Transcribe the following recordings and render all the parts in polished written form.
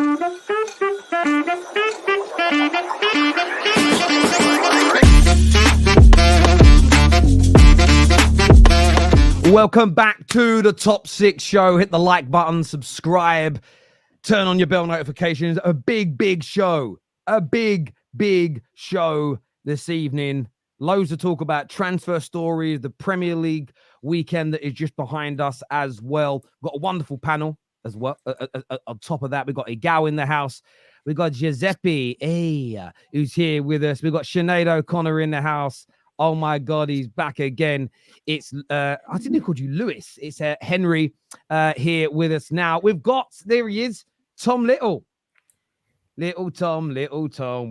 Welcome back to the Top 6 show. Hit the like button, subscribe, turn on your bell notifications. A big show. A big show this evening. Loads to talk about, transfer stories, the Premier League weekend that is just behind us as well. We've got a wonderful panel as well. On top of that, we've got Igao in the house. We've got Giuseppe, who's here with us. We've got Sinead O'Connor in the house. Oh my God, he's back again. It's, I think they called you Lewis. It's Henry here with us now. We've got, there he is, Tom Little. Little Tom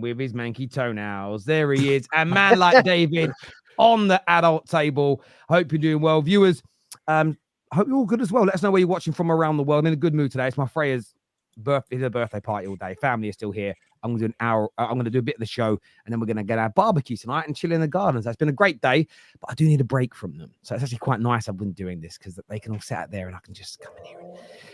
with his manky toenails. There he is. And man like David on the adult table. Hope you're doing well. Viewers, hope you're all good as well. Let us know where you're watching from around the world. I'm in a good mood today. It's my Freya's birthday party all day. Family is still here. I'm going to do an hour. I'm going to do a bit of the show, and then we're going to get our barbecue tonight and chill in the gardens. It's been a great day, but I do need a break from them. So it's actually quite nice I've been doing this because they can all sit out there and I can just come in here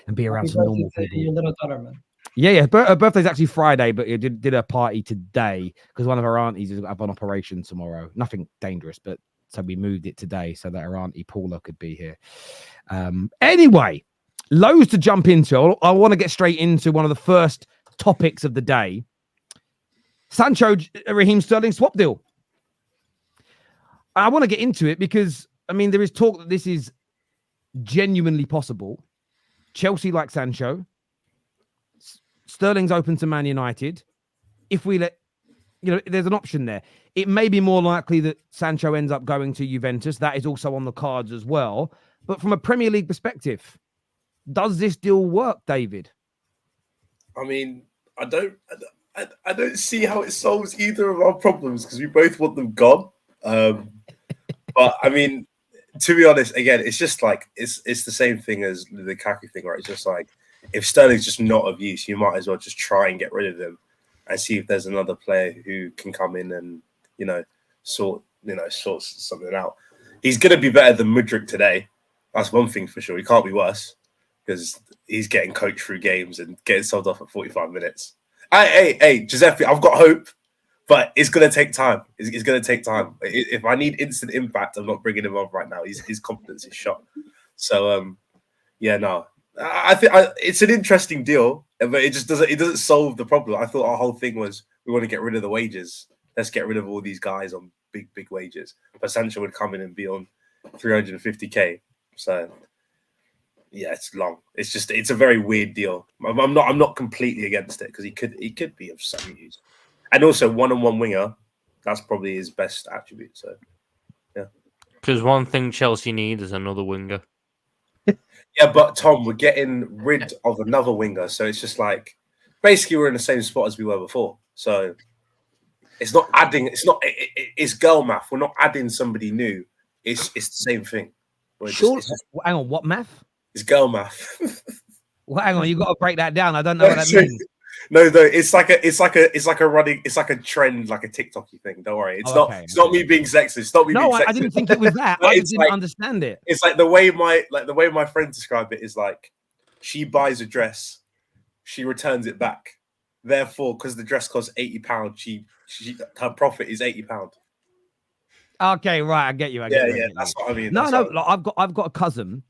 and be around some normal people. Your little daughter, man. Yeah. Her birthday's actually Friday, but it did a party today because one of her aunties is have an operation tomorrow. Nothing dangerous, but so we moved it today so that her auntie Paula could be here. Anyway, loads to jump into. I want to get straight into one of the first topics of the day. Sancho, Raheem Sterling swap deal. I want to get into it because, I mean, there is talk that this is genuinely possible. Chelsea like Sancho. Sterling's open to Man United. If we let, there's an option there. It may be more likely that Sancho ends up going to Juventus. That is also on the cards as well. But from a Premier League perspective, does this deal work, David? I mean, I don't see how it solves either of our problems because we both want them gone. But I mean, to be honest, again, it's just like it's the same thing as the Lukaku thing, right? It's just like if Sterling's just not of use, you might as well just try and get rid of him and see if there's another player who can come in and sort something out. He's going to be better than Mudryk today. That's one thing for sure. He can't be worse because he's getting coached through games and getting subbed off at 45 minutes. Hey, Giuseppe, I've got hope, but it's going to take time. It's going to take time. If I need instant impact, I'm not bringing him on right now. His confidence is shot. So, I think it's an interesting deal, but it doesn't solve the problem. I thought our whole thing was we want to get rid of the wages. Let's get rid of all these guys on big wages. But Sancho would come in and be on 350k. So. Yeah, it's long. It's a very weird deal. I'm not completely against it because he could be of some use. And also one-on-one winger, that's probably his best attribute. So yeah. Because one thing Chelsea need is another winger. Yeah, but Tom, we're getting rid of another winger, so it's just like basically we're in the same spot as we were before. So it's not adding. It's girl math. We're not adding somebody new. It's the same thing. Hang on, what math? It's girl math. Well, hang on, you got to break that down. I don't know what that means. No, it's like a trend, like a TikToky thing. Don't worry, it's not me being sexist. It's not me. No, being sexist. I didn't think it was that. I just didn't understand it. It's like the way my friend described it is like she buys a dress, she returns it back. Therefore, because the dress costs £80, her profit is £80. Okay, right, I get you. Yeah, that's what I mean. No, I've got a cousin.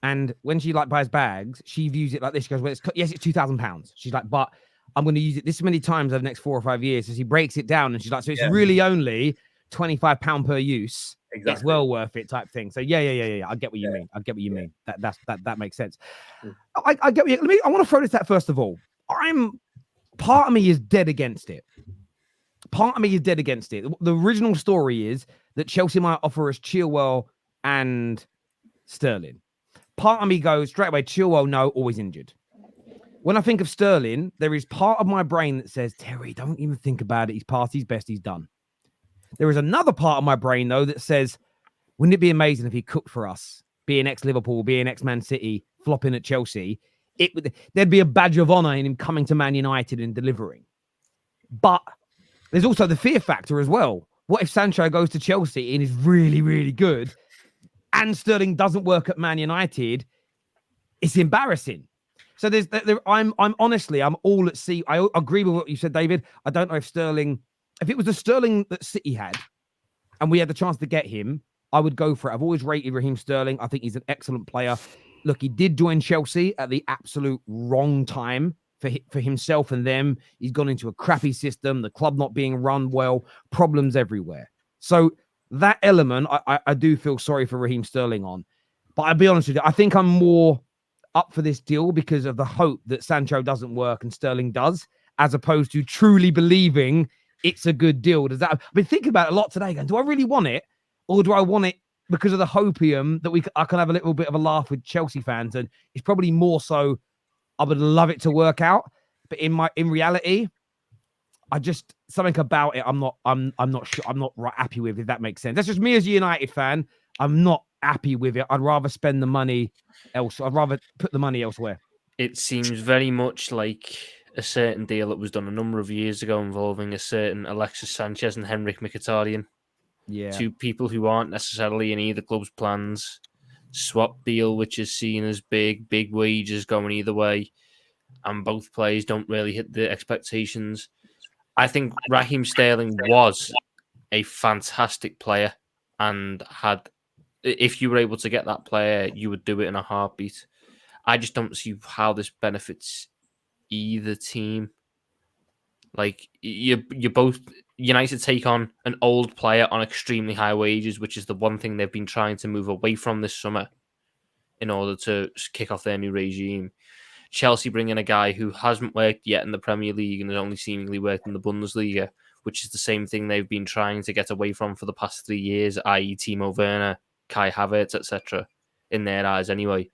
And when she buys bags, she views it like this. She goes, well, it's £2,000. She's like, but I'm going to use it this many times over the next 4 or 5 years. So she breaks it down and she's like, so it's really only £25 per use. Exactly. It's well worth it type thing. So yeah. I get what you mean. That makes sense. I get what you, I want to throw this out first of all. Part of me is dead against it. The original story is that Chelsea might offer us Chilwell and Sterling. Part of me goes straight away, Chilwell, no, always injured. When I think of Sterling, there is part of my brain that says, Terry, don't even think about it. He's past his best. He's done. There is another part of my brain, though, that says, wouldn't it be amazing if he cooked for us, being ex-Liverpool, being ex-Man City, flopping at Chelsea? There'd be a badge of honor in him coming to Man United and delivering. But there's also the fear factor as well. What if Sancho goes to Chelsea and is really, really good and Sterling doesn't work at Man United? It's embarrassing. So I'm honestly, I'm all at sea. I agree with what you said, David. I don't know if it was the Sterling that City had, and we had the chance to get him, I would go for it. I've always rated Raheem Sterling. I think he's an excellent player. Look, he did join Chelsea at the absolute wrong time for himself and them. He's gone into a crappy system, the club not being run well, problems everywhere. So that element, I do feel sorry for Raheem Sterling on. But I'll be honest with you, I think I'm more up for this deal because of the hope that Sancho doesn't work and Sterling does, as opposed to truly believing it's a good deal. Does that? I've been thinking about it a lot today. Going, do I really want it, or do I want it because of the hopium that I can have a little bit of a laugh with Chelsea fans? And it's probably more so I would love it to work out, but in reality, I just something about it I'm not sure, I'm not happy with, if that makes sense. That's just me as a United fan. I'm not happy with it. I'd rather spend the money elsewhere. I'd rather put the money elsewhere. It seems very much like a certain deal that was done a number of years ago involving a certain Alexis Sanchez and Henrik Mkhitaryan. Yeah. Two people who aren't necessarily in either club's plans. Swap deal, which is seen as big wages going either way. And both players don't really hit the expectations. I think Raheem Sterling was a fantastic player and if you were able to get that player, you would do it in a heartbeat. I just don't see how this benefits either team. Like, you both United take on an old player on extremely high wages, which is the one thing they've been trying to move away from this summer in order to kick off their new regime. Chelsea bring in a guy who hasn't worked yet in the Premier League and has only seemingly worked in the Bundesliga, which is the same thing they've been trying to get away from for the past 3 years, i.e. Timo Werner, Kai Havertz, etc., in their eyes anyway.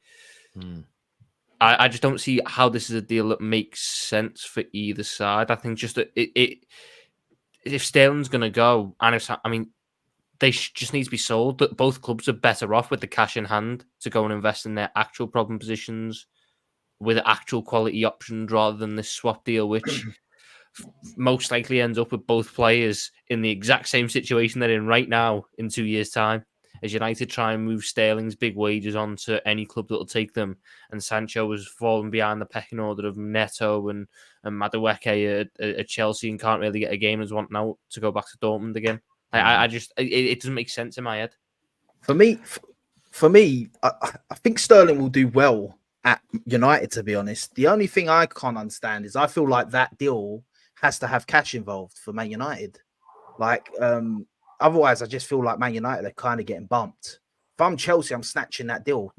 I just don't see how this is a deal that makes sense for either side. I think just that if Sterling's going to go, and they just need to be sold. That both clubs are better off with the cash in hand to go and invest in their actual problem positions with actual quality options rather than this swap deal, which most likely ends up with both players in the exact same situation they're in right now in 2 years' time. As United try and move Sterling's big wages onto any club that will take them, and Sancho has fallen behind the pecking order of Neto and Madueke at Chelsea and can't really get a game as wanting out to go back to Dortmund again. It doesn't make sense in my head. For me, I think Sterling will do well at United, to be honest. The only thing I can't understand is I feel like that deal has to have cash involved for Man United. Otherwise, I just feel like Man United are kind of getting bumped. If I'm Chelsea, I'm snatching that deal.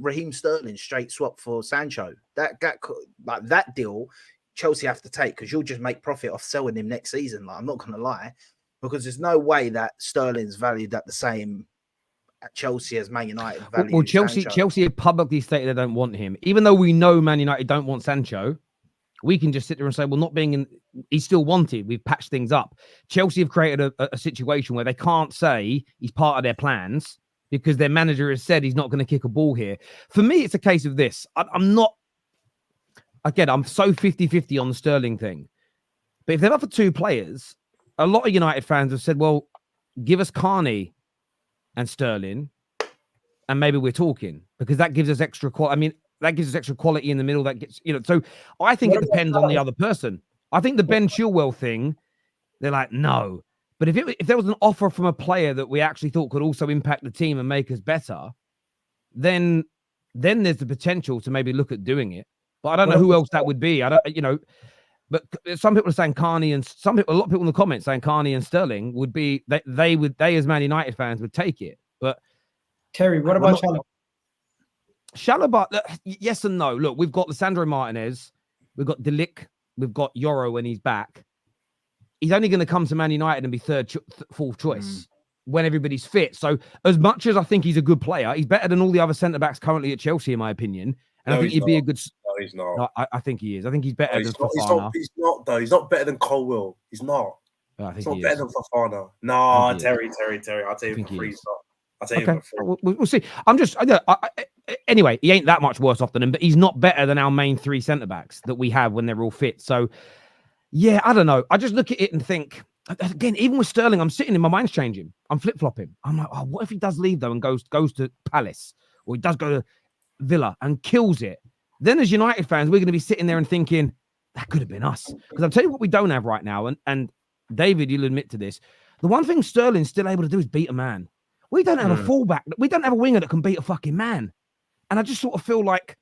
Raheem Sterling straight swap for Sancho. That deal, Chelsea have to take because you'll just make profit off selling him next season. I'm not going to lie, because there's no way that Sterling's valued at the same at Chelsea as Man United valued. Well, Chelsea have publicly stated they don't want him, even though we know Man United don't want Sancho. We can just sit there and say, well, not being in, he's still wanted. We've patched things up. Chelsea have created a situation where they can't say he's part of their plans because their manager has said he's not going to kick a ball here. For me, it's a case of this. I'm so 50-50 on the Sterling thing. But if they've offered two players, a lot of United fans have said, well, give us Carney and Sterling, and maybe we're talking, because that gives us extra quality. That gives us extra quality in the middle. That gets, so I think it depends on the other person. I think the Ben Chilwell thing, they're like, no. But if there was an offer from a player that we actually thought could also impact the team and make us better, then there's the potential to maybe look at doing it. But I don't know who else that would be. But some people are saying Carney, and a lot of people in the comments saying Carney and Sterling would be, they as Man United fans would take it. But Terry, what about Chalobah? Chalobah, yes and no. Look, we've got Lisandro Martinez, we've got Delic, we've got Yoro when he's back. He's only going to come to Man United and be fourth choice when everybody's fit. So as much as I think he's a good player, he's better than all the other centre-backs currently at Chelsea, in my opinion. And I think he'd be a good... No, he's not. No, I think he is. I think he's better than Fofana. He's not, though. He's not better than Colwill. He's not. He's not better than Fofana. No, Terry. I'll tell you for free stuff. I'll tell you for free. We'll see. Anyway, he ain't that much worse off than him, but he's not better than our main three centre-backs that we have when they're all fit. So, yeah, I don't know. I just look at it and think, again, even with Sterling, I'm sitting in, my mind's changing. I'm flip-flopping. I'm like, what if he does leave, though, and goes to Palace? Or he does go to Villa and kills it? then as United fans, we're going to be sitting there and thinking, that could have been us. Because I'll tell you what we don't have right now, and David, you'll admit to this. The one thing Sterling's still able to do is beat a man. We don't have a fullback. We don't have a winger that can beat a fucking man. And I just sort of feel like,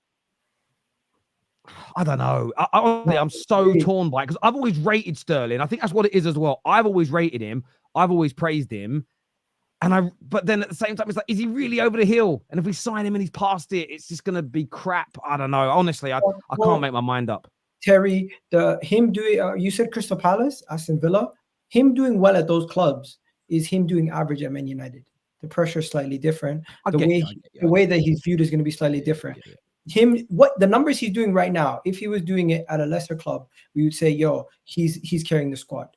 I don't know. I'm so torn by it because I've always rated Sterling. I think that's what it is as well. I've always rated him. I've always praised him. But then at the same time, it's like, is he really over the hill? And if we sign him and he's past it, it's just going to be crap. I don't know. Honestly, I can't make my mind up. Terry, him doing, you said Crystal Palace, Aston Villa, him doing well at those clubs is him doing average at Man United. The pressure is slightly different. The way that he's viewed is going to be slightly different. What the numbers he's doing right now, if he was doing it at a lesser club, we would say, yo, he's carrying the squad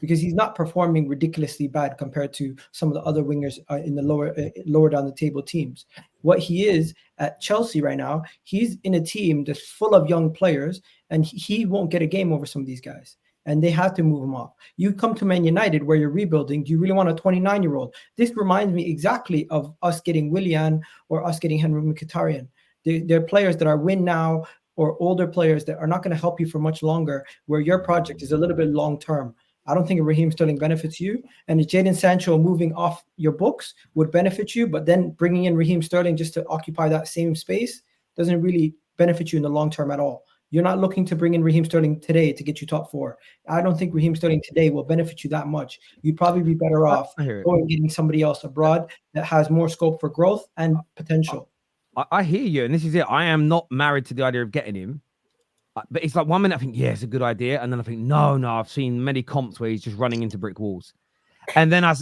because he's not performing ridiculously bad compared to some of the other wingers in the lower down the table teams. What he is at Chelsea right now, he's in a team that's full of young players, and he won't get a game over some of these guys. And they have to move him off. You come to Man United where you're rebuilding. Do you really want a 29-year-old? This reminds me exactly of us getting Willian or us getting Henry Mkhitaryan. They're players that are win now or older players that are not going to help you for much longer, where your project is a little bit long-term. I don't think Raheem Sterling benefits you. And Jadon Sancho moving off your books would benefit you, but then bringing in Raheem Sterling just to occupy that same space doesn't really benefit you in the long term at all. You're not looking to bring in Raheem Sterling today to get you top 4. I don't think Raheem Sterling today will benefit you that much. You'd probably be better off going and getting somebody else abroad that has more scope for growth and potential. I hear you, and this is it. I am not married to the idea of getting him. But it's like 1 minute I think, yeah, it's a good idea. And then I think, no, I've seen many comps where he's just running into brick walls. And then I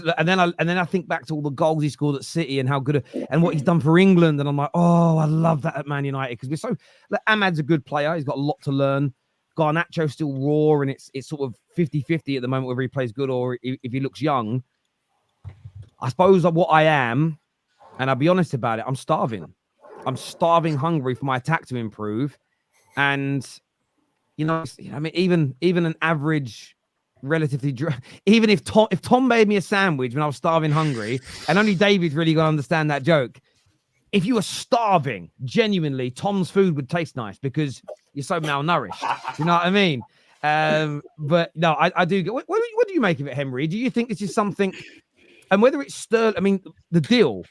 think back to all the goals he scored at City and how good and what he's done for England. And I'm like, oh, I love that at Man United because we're so. Like, Ahmad's a good player. He's got a lot to learn. Garnacho's still raw, and it's sort of 50-50 at the moment whether he plays good or if he looks young. I suppose what I am, and I'll be honest about it, I'm starving. I'm starving hungry for my attack to improve. And I mean, even an average, relatively, even if Tom made me a sandwich when I was starving hungry, and only David's really gonna understand that joke. If you were starving, genuinely, Tom's food would taste nice because you're so malnourished. You know what I mean? But no, I do. What do you make of it, Henry? Do you think this is something? And whether it's Sterling, I mean, the deal.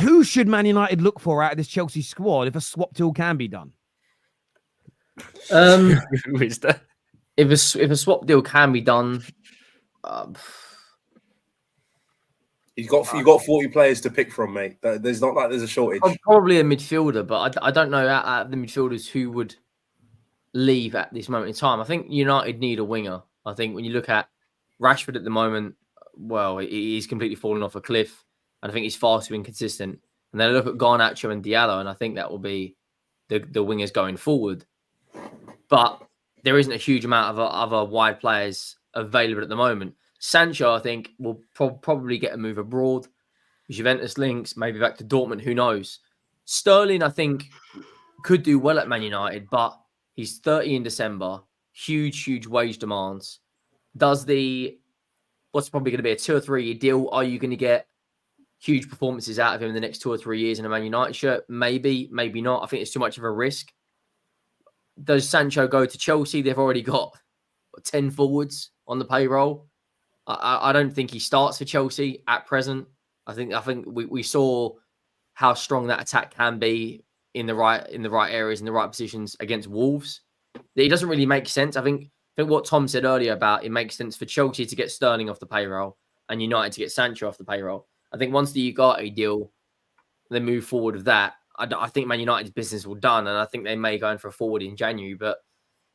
Who should Man United look for out of this Chelsea squad if a swap deal can be done? If a swap deal can be done, you've got 40 players to pick from, mate. There's not like there's a shortage. Probably a midfielder, but I don't know out of the midfielders who would leave at this moment in time. I think United need a winger. I think when you look at Rashford at the moment, well, he's completely fallen off a cliff, and I think he's far too inconsistent. And then I look at Garnacho and Diallo, and I think that will be the wingers going forward. But there isn't a huge amount of other wide players available at the moment. Sancho, I think, will probably get a move abroad. Juventus links, maybe back to Dortmund, who knows. Sterling, I think, could do well at Man United, but he's 30 in December. Huge wage demands. What's probably going to be a 2 or 3 year deal? Are you going to get huge performances out of him in the next 2 or 3 years in a Man United shirt? Maybe not. I think it's too much of a risk. Does Sancho go to Chelsea? They've already got 10 forwards on the payroll. I don't think he starts for Chelsea at present. I think we saw how strong that attack can be in the right areas, in the right positions against Wolves. It doesn't really make sense. I think what Tom said earlier about it makes sense for Chelsea to get Sterling off the payroll and United to get Sancho off the payroll. I think once the Ugarte deal, they move forward with that. I think Man United's business will done, and I think they may go in for a forward in January. But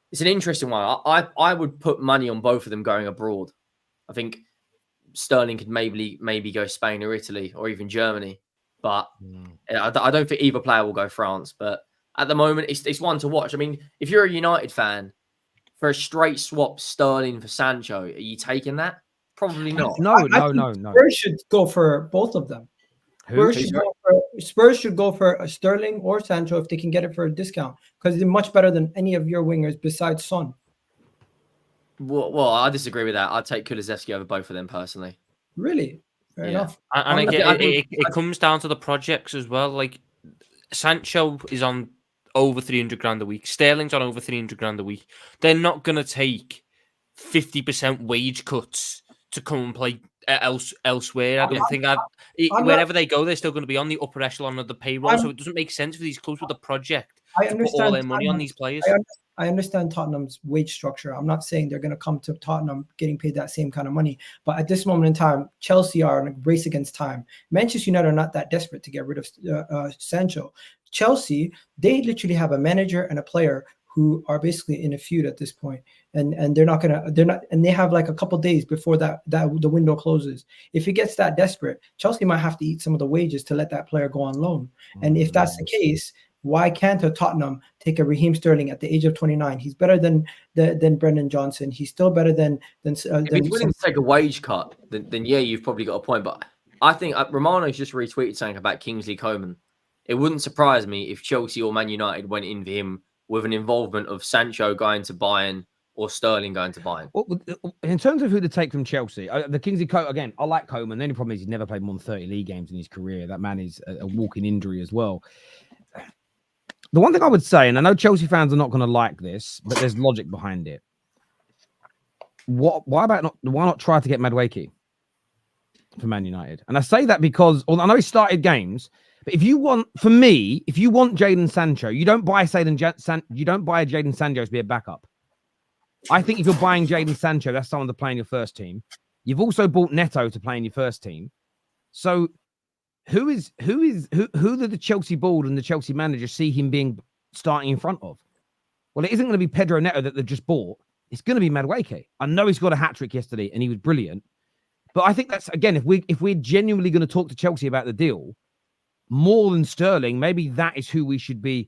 it's an interesting one. I would put money on both of them going abroad. I think Sterling could maybe go Spain or Italy or even Germany, but I don't think either player will go France. But at the moment, it's one to watch. I mean, if you're a United fan, for a straight swap Sterling for Sancho, are you taking that? Probably not. No. Spurs should go for both of them. Spurs should go for a Sterling or Sancho if they can get it for a discount because they're much better than any of your wingers besides Son. Well, I disagree with that. I'd take Kulusevski over both of them personally. Really? Fair enough. And again, it comes down to the projects as well. Like Sancho is on over 300 grand a week. Sterling's on over 300 grand a week. They're not going to take 50% wage cuts to come and play elsewhere. I don't think wherever they go, they're still going to be on the upper echelon of the payroll. So it doesn't make sense for these clubs with a project to put all their money on these players. I understand Tottenham's wage structure. I'm not saying they're going to come to Tottenham getting paid that same kind of money. But at this moment in time, Chelsea are in a race against time. Manchester United are not that desperate to get rid of Sancho. Chelsea, they literally have a manager and a player who are basically in a feud at this point, and they have like a couple of days before that the window closes. If it gets that desperate, Chelsea might have to eat some of the wages to let that player go on loan. And if that's the case, why can't a Tottenham take a Raheem Sterling at the age of 29? He's better than Brendan Johnson. He's still better than if he's willing to take a wage cut, then yeah, you've probably got a point. But I think Romano's just retweeted something about Kingsley Coman. It wouldn't surprise me if Chelsea or Man United went in for him with an involvement of Sancho going to Bayern or Sterling going to Bayern. Well, in terms of who to take from Chelsea, the Kingsley Coman, again, I like Coman. The only problem is he's never played more than 30 league games in his career. That man is a walking injury as well. The one thing I would say, and I know Chelsea fans are not going to like this, but there's logic behind it. Why not try to get Madueke for Man United? And I say that because, I know he started games, but if you want Jadon Sancho, you don't buy Jadon Sancho to be a backup. I think if you're buying Jadon Sancho, that's someone to play in your first team. You've also bought Neto to play in your first team. So who do the Chelsea board and the Chelsea manager see him being starting in front of? Well, it isn't going to be Pedro Neto that they've just bought. It's going to be Madueke. I know he's got a hat-trick yesterday and he was brilliant. But I think that's, again, if we're genuinely going to talk to Chelsea about the deal, more than Sterling, maybe that is who we should be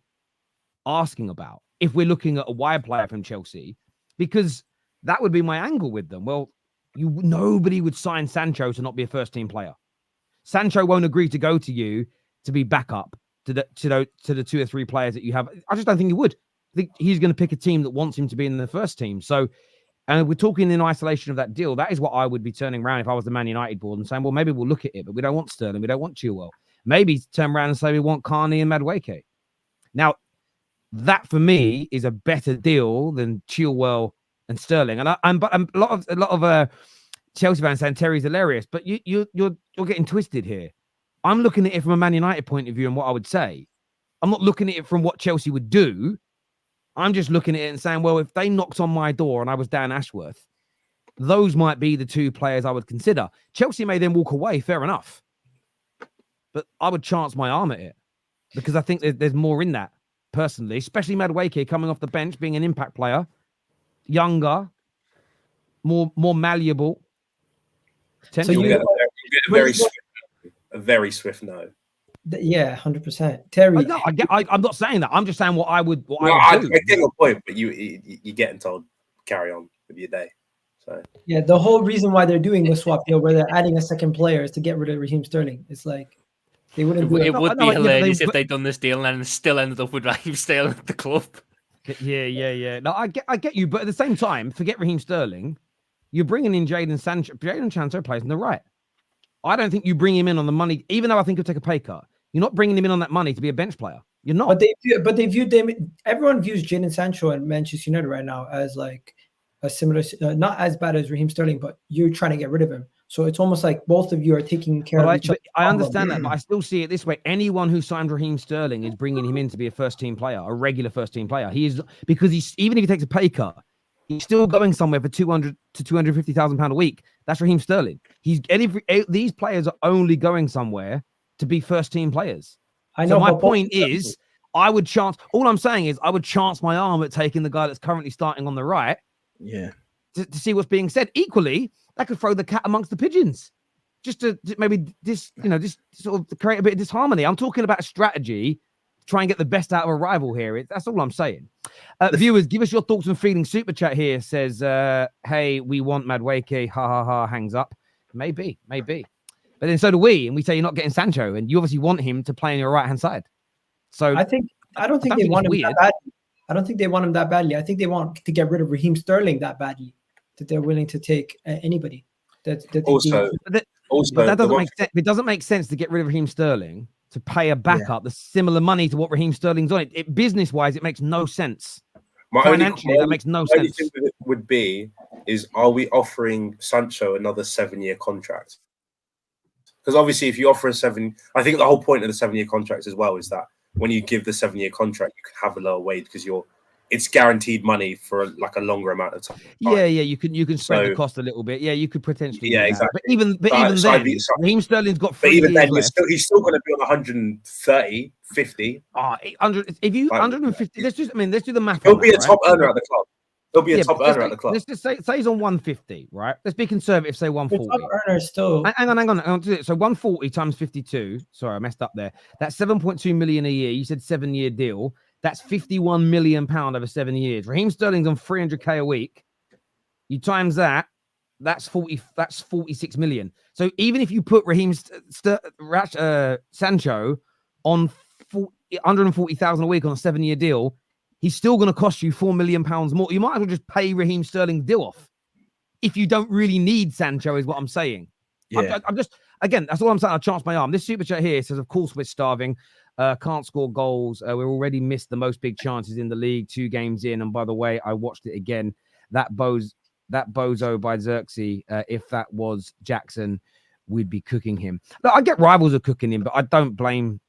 asking about if we're looking at a wide player from Chelsea, because that would be my angle with them. Well, nobody would sign Sancho to not be a first-team player. Sancho won't agree to go to you to be backup to the 2 or 3 players that you have. I just don't think he would. I think he's going to pick a team that wants him to be in the first team. So, and we're talking in isolation of that deal. That is what I would be turning around if I was the Man United board and saying, well, maybe we'll look at it, but we don't want Sterling. We don't want Chilwell. Maybe turn around and say we want Carney and Madueke. Now, that for me is a better deal than Chilwell and Sterling. And a lot of Chelsea fans saying Terry's hilarious, but you're getting twisted here. I'm looking at it from a Man United point of view and what I would say. I'm not looking at it from what Chelsea would do. I'm just looking at it and saying, well, if they knocked on my door and I was Dan Ashworth, those might be the 2 players I would consider. Chelsea may then walk away, fair enough. But I would chance my arm at it because I think there's more in that, personally, especially Madueke coming off the bench, being an impact player, younger, more malleable. So you get a very swift no. Yeah, 100%. Terry, no, I'm not saying that. I'm just saying what I would do. I get your point, but you're getting told carry on with your day. So yeah, the whole reason why they're doing the swap deal, where they're adding a second player, is to get rid of Raheem Sterling. It's like they wouldn't. It would be hilarious if they'd done this deal and still ended up with Raheem Sterling at the club. Yeah. No, I get you, but at the same time, forget Raheem Sterling. You're bringing in Jadon Sancho. Jadon Sancho plays on the right. I don't think you bring him in on the money, even though I think he'll take a pay cut. You're not bringing him in on that money to be a bench player. You're not. But they view them. Everyone views Jadon Sancho and Manchester United right now as like a similar, not as bad as Raheem Sterling, but you're trying to get rid of him. So it's almost like both of you are taking care of each other. I understand that, but I still see it this way. Anyone who signed Raheem Sterling is bringing him in to be a first-team player, a regular first-team player. He is, because even if he takes a pay cut, he's still going somewhere for £200,000 to £250,000 a week. That's Raheem Sterling. These players are only going somewhere to be first-team players. I know. So my point is, all I'm saying is I would chance my arm at taking the guy that's currently starting on the right. Yeah. To see what's being said. Equally, that could throw the cat amongst the pigeons. Just to maybe just sort of create a bit of disharmony. I'm talking about a strategy to try and get the best out of a rival here. That's all I'm saying. Viewers, give us your thoughts and feelings. Super chat here says, hey, we want Madueke. Ha ha ha, hangs up. Maybe. But then so do we, and we say you're not getting Sancho, and you obviously want him to play on your right-hand side. So I don't think they want him that badly. I don't think they want him that badly. I think they want to get rid of Raheem Sterling that badly, that they're willing to take anybody. That doesn't make sense. It doesn't make sense to get rid of Raheem Sterling to pay a backup the similar money to what Raheem Sterling's on. It business-wise, it makes no sense. Financially, that makes no sense. The only thing would be is, are we offering Sancho another 7-year contract? Because obviously, if you offer I think the whole point of the 7-year contract as well is that when you give the 7-year contract, you can have a lower wage because it's guaranteed money for like a longer amount of time. Yeah, you can spread the cost a little bit. Yeah, you could potentially. Yeah, do that. exactly. But even then, Raheem Sterling's got 3 years left. He's still going to be on 130, 50. 100. If you 150, let's do the math. He'll be a top earner at the club. He'll be a top earner at the club. Let's just say he's on 150, right? Let's be conservative. Say 140. The top earner still. Hang on. So 140 times 52. Sorry, I messed up there. That's 7.2 million a year. You said 7-year deal. That's 51 million pound over 7 years. Raheem Sterling's on 300k a week. You times that, that's 46 million. So even if you put Raheem Sancho on 140,000 a week on a 7-year deal, he's still going to cost you 4 million pounds more. You might as well just pay Raheem Sterling's deal off if you don't really need Sancho, is what I'm saying. Yeah. I'm just, again, that's all I'm saying. I chance my arm. This super chat here says, of course, we're starving. Can't score goals. We already missed the most big chances in the league 2 games in. And by the way, I watched it again. That bozo by Xerxes, if that was Jackson, we'd be cooking him. Look, I get rivals are cooking him, but I don't blame.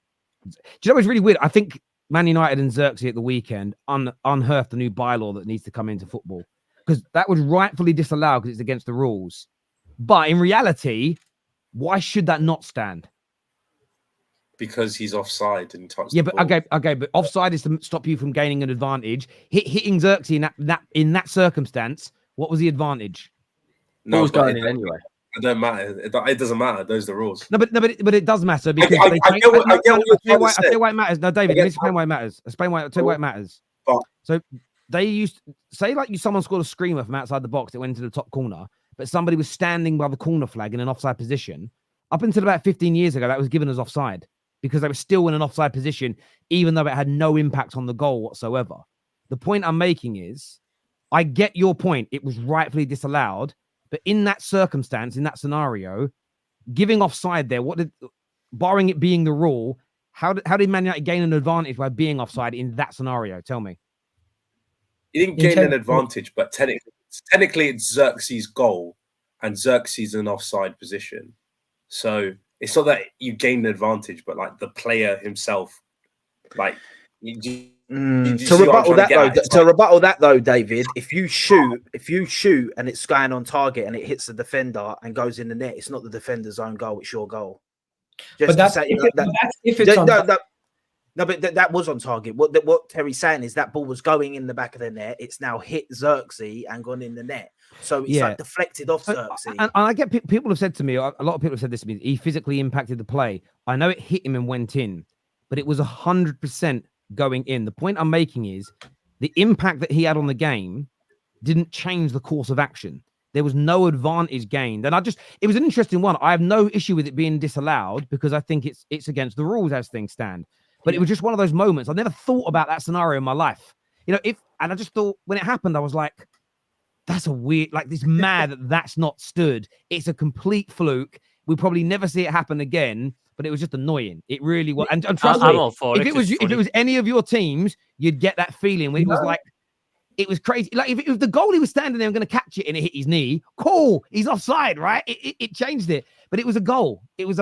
Do you know what's really weird? I think Man United and Xerxes at the weekend unearthed a new bylaw that needs to come into football, because that was rightfully disallowed because it's against the rules. But in reality, why should that not stand? Because he's offside and touched. Yeah, but okay, but offside is to stop you from gaining an advantage. Hitting Xerxes in that circumstance, what was the advantage? No, it was going in anyway. It don't matter. It doesn't matter. Those are the rules. But it does matter because I get why it matters. No, David, let me explain why it matters. Tell you why it matters. So they used say like someone scored a screamer from outside the box that went into the top corner, but somebody was standing by the corner flag in an offside position. Up until about 15 years ago, that was given as offside, because they were still in an offside position, even though it had no impact on the goal whatsoever. The point I'm making is, I get your point. It was rightfully disallowed, but in that circumstance, in that scenario, giving offside there, barring it being the rule, how did Man United gain an advantage by being offside in that scenario? Tell me. You didn't gain an advantage, but technically it's Xerxes' goal, and Xerxes in an offside position. So it's not that you gain an advantage, but like the player himself, like to rebuttal that though, David, if you shoot and it's going on target and it hits the defender and goes in the net, it's not the defender's own goal, it's your goal. But that's if it's on target. No, but that was on target. What Terry's saying is that ball was going in the back of the net. It's now hit Xerxes and gone in the net. So it's like deflected off Xerxes. And I get people have said to me, a lot of people have said this to me, he physically impacted the play. I know it hit him and went in, but it was 100% going in. The point I'm making is the impact that he had on the game didn't change the course of action. There was no advantage gained. And it was an interesting one. I have no issue with it being disallowed because I think it's against the rules as things stand. But it was just one of those moments. I never thought about that scenario in my life. And I just thought when it happened, I was like, that's a weird, like this mad that's not stood. It's a complete fluke. We'll probably never see it happen again, but it was just annoying. It really was. And trust me, if it was any of your teams, you'd get that feeling when it was like, it was crazy. Like if the goalie was standing there and going to catch it and it hit his knee, cool, he's offside, right? It changed it, but it was a goal. It was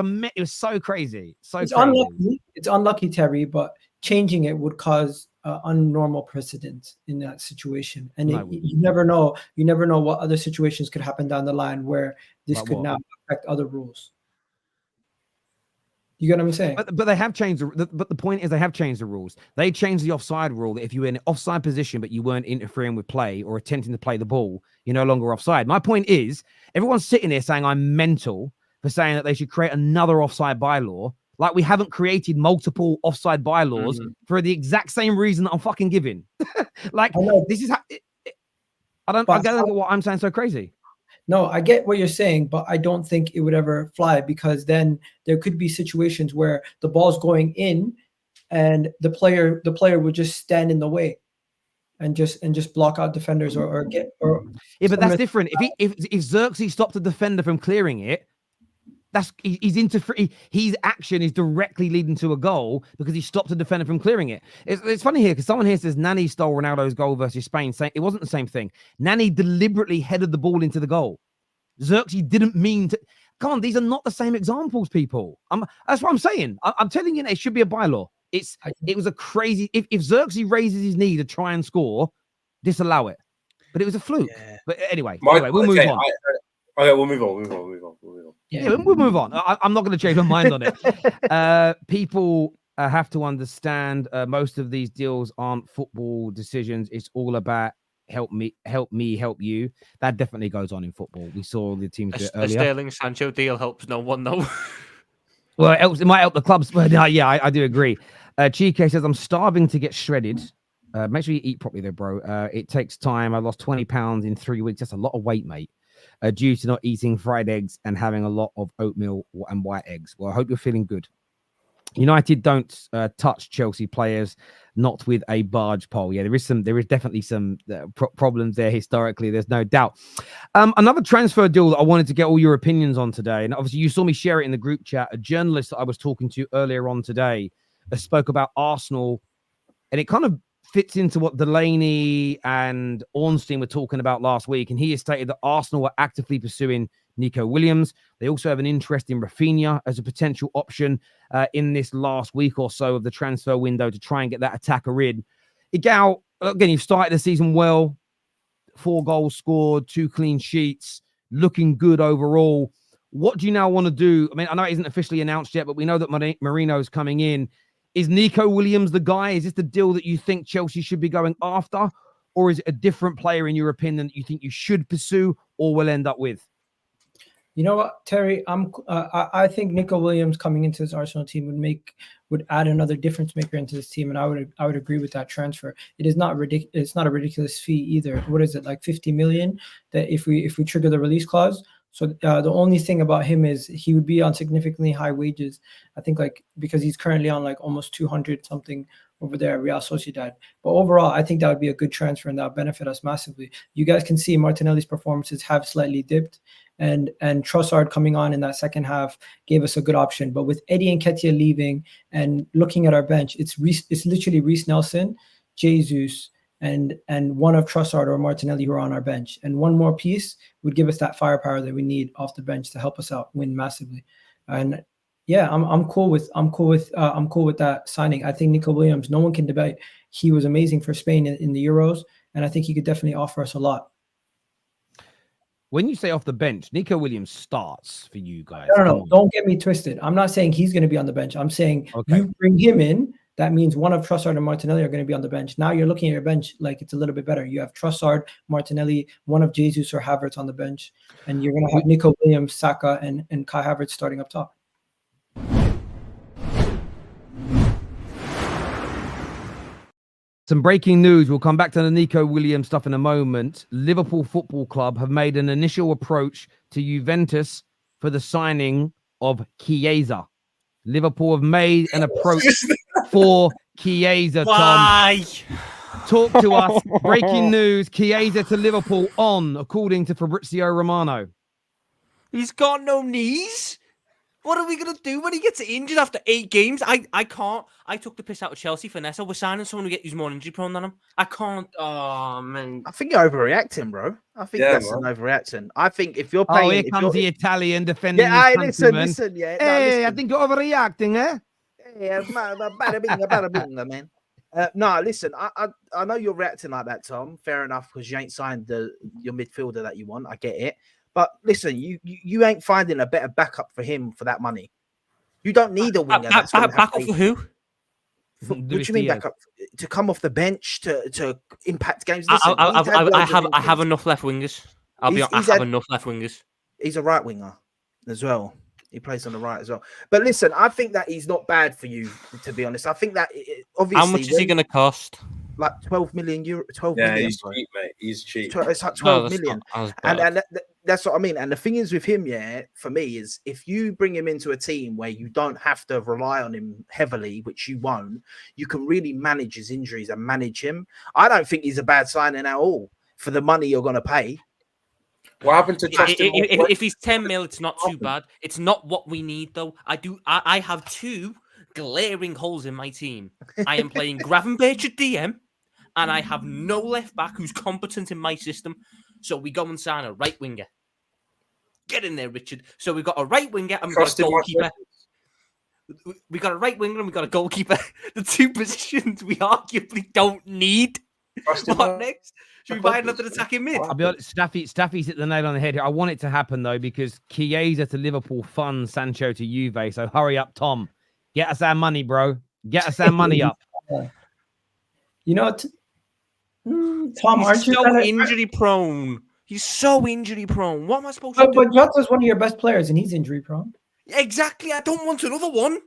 so crazy. It's unlucky, Terry, but changing it would cause unnormal precedent in that situation. And you never know. You never know what other situations could happen down the line where this could now affect other rules. You get what I'm saying? But they have changed. But the point is, they have changed the rules. They changed the offside rule that if you were in an offside position but you weren't interfering with play or attempting to play the ball, you're no longer offside. My point is, everyone's sitting there saying I'm mental for saying that they should create another offside bylaw. Like we haven't created multiple offside bylaws for the exact same reason that I'm fucking giving. Like this is how. I don't get what I'm saying. So crazy. No, I get what you're saying, but I don't think it would ever fly because then there could be situations where the ball's going in and the player would just stand in the way and just block out defenders or but that's different. If Xerxes stopped the defender from clearing it, He's his action is directly leading to a goal because he stopped a defender from clearing it. It's funny here because someone here says Nani stole Ronaldo's goal versus Spain, saying it wasn't the same thing. Nani deliberately headed the ball into the goal. Xerxes didn't mean to. Come on, these are not the same examples, people. That's what I'm saying. I'm telling you, it should be a bylaw. It was a crazy. If Xerxes raises his knee to try and score, disallow it. But it was a fluke. Yeah. But anyway, we'll move on. Okay, we'll move on. Yeah, we'll move on. I'm not going to change my mind on it. People have to understand most of these deals aren't football decisions. It's all about help me, help you. That definitely goes on in football. We saw the teams do it earlier. The Sterling Sancho deal helps no one, though. Well, it might help the clubs, but yeah, I do agree. Chica says, I'm starving to get shredded. Make sure you eat properly though, bro. It takes time. I lost 20 pounds in 3 weeks. That's a lot of weight, mate. Due to not eating fried eggs and having a lot of oatmeal and white eggs. Well, I hope you're feeling good. United don't touch Chelsea players, not with a barge pole. Yeah, there is definitely some problems there historically. There's no doubt. Another transfer deal that I wanted to get all your opinions on today, and obviously you saw me share it in the group chat. A journalist that I was talking to earlier on today spoke about Arsenal, and it kind of fits into what Delaney and Ornstein were talking about last week. And he has stated that Arsenal are actively pursuing Nico Williams. They also have an interest in Rafinha as a potential option in this last week or so of the transfer window to try and get that attacker in. Igal, again, you've started the season well. 4 goals scored, 2 clean sheets, looking good overall. What do you now want to do? I mean, I know it isn't officially announced yet, but we know that Marino's coming in. Is Nico Williams the guy? Is this the deal that you think Chelsea should be going after? Or is it a different player, in your opinion, that you think you should pursue or will end up with? You know what, Terry? I think Nico Williams coming into this Arsenal team would add another difference maker into this team, and I would agree with that transfer. It is not ridiculous. It's not a ridiculous fee either. What is it, like 50 million? That if we trigger the release clause. So the only thing about him is he would be on significantly high wages. I think because he's currently on like almost 200 something over there at Real Sociedad. But overall, I think that would be a good transfer and that would benefit us massively. You guys can see Martinelli's performances have slightly dipped, and Trossard coming on in that second half gave us a good option. But with Eddie Nketiah leaving and looking at our bench, it's literally Reece Nelson, Jesus, and one of Trossard or Martinelli who are on our bench. And one more piece would give us that firepower that we need off the bench to help us out win massively. And yeah, I'm cool with that signing. I think Nico Williams, no one can debate. He was amazing for Spain in the Euros, and I think he could definitely offer us a lot. When you say off the bench, Nico Williams starts for you guys. No, don't get me twisted. I'm not saying he's going to be on the bench. I'm saying You bring him in. That means one of Trossard and Martinelli are going to be on the bench. Now you're looking at your bench like it's a little bit better. You have Trossard, Martinelli, one of Jesus or Havertz on the bench, and you're going to have Nico Williams, Saka, and Kai Havertz starting up top. Some breaking news. We'll come back to the Nico Williams stuff in a moment. Liverpool Football Club have made an initial approach to Juventus for the signing of Chiesa. Liverpool have made an approach for Chiesa, Tom. Why? Talk to us. Breaking news. Chiesa to Liverpool on, according to Fabrizio Romano. He's got no knees. What are we going to do when he gets injured after 8 games? I can't. I took the piss out of Chelsea for Nessa. We're signing someone who's more injury prone than him. I can't. Oh, man. I think you're overreacting, bro. I think that's an overreacting. I think if you're playing... Oh, here comes the Italian defending his countryman. Listen. Yeah, hey, I think you're overreacting, eh? Yeah, bada bing, man. No, listen, I know you're reacting like that, Tom. Fair enough, because you ain't signed your midfielder that you want. I get it. But listen, you ain't finding a better backup for him for that money. You don't need a winger. Backup for who? What do you mean backup? To come off the bench to impact games? Listen, I have enough left wingers. I have enough left wingers. He's a right winger as well. He plays on the right as well. But listen, I think that he's not bad for you, to be honest. I think that obviously... How much is he going to cost? Like 12 million euro. 12 yeah, million. He's cheap, mate. He's cheap. It's like 12 million. And that's what I mean. And the thing is with him, for me, is if you bring him into a team where you don't have to rely on him heavily, which you won't, you can really manage his injuries and manage him. I don't think he's a bad signing at all for the money you're going to pay. What happened to trusting? If he's 10 mil, it's not too bad. It's not what we need, though. I have two glaring holes in my team. I am playing Gravenberch at DM, and I have no left back who's competent in my system. So we go and sign a right winger. Get in there, Richard. So we've got a right winger and we've got a goalkeeper. We got a right winger and we got a goalkeeper. The two positions we arguably don't need. What next? Should we buy another attacking mid? I'll be honest, Staffy's hit the nail on the head here. I want it to happen though, because Chiesa to Liverpool funds Sancho to Juve. So hurry up, Tom. Get us our money, bro. Get us our money up. You know, Tom, aren't you so injury prone? He's so injury prone. What am I supposed to do? But Jota's one of your best players, and he's injury prone. Exactly. I don't want another one.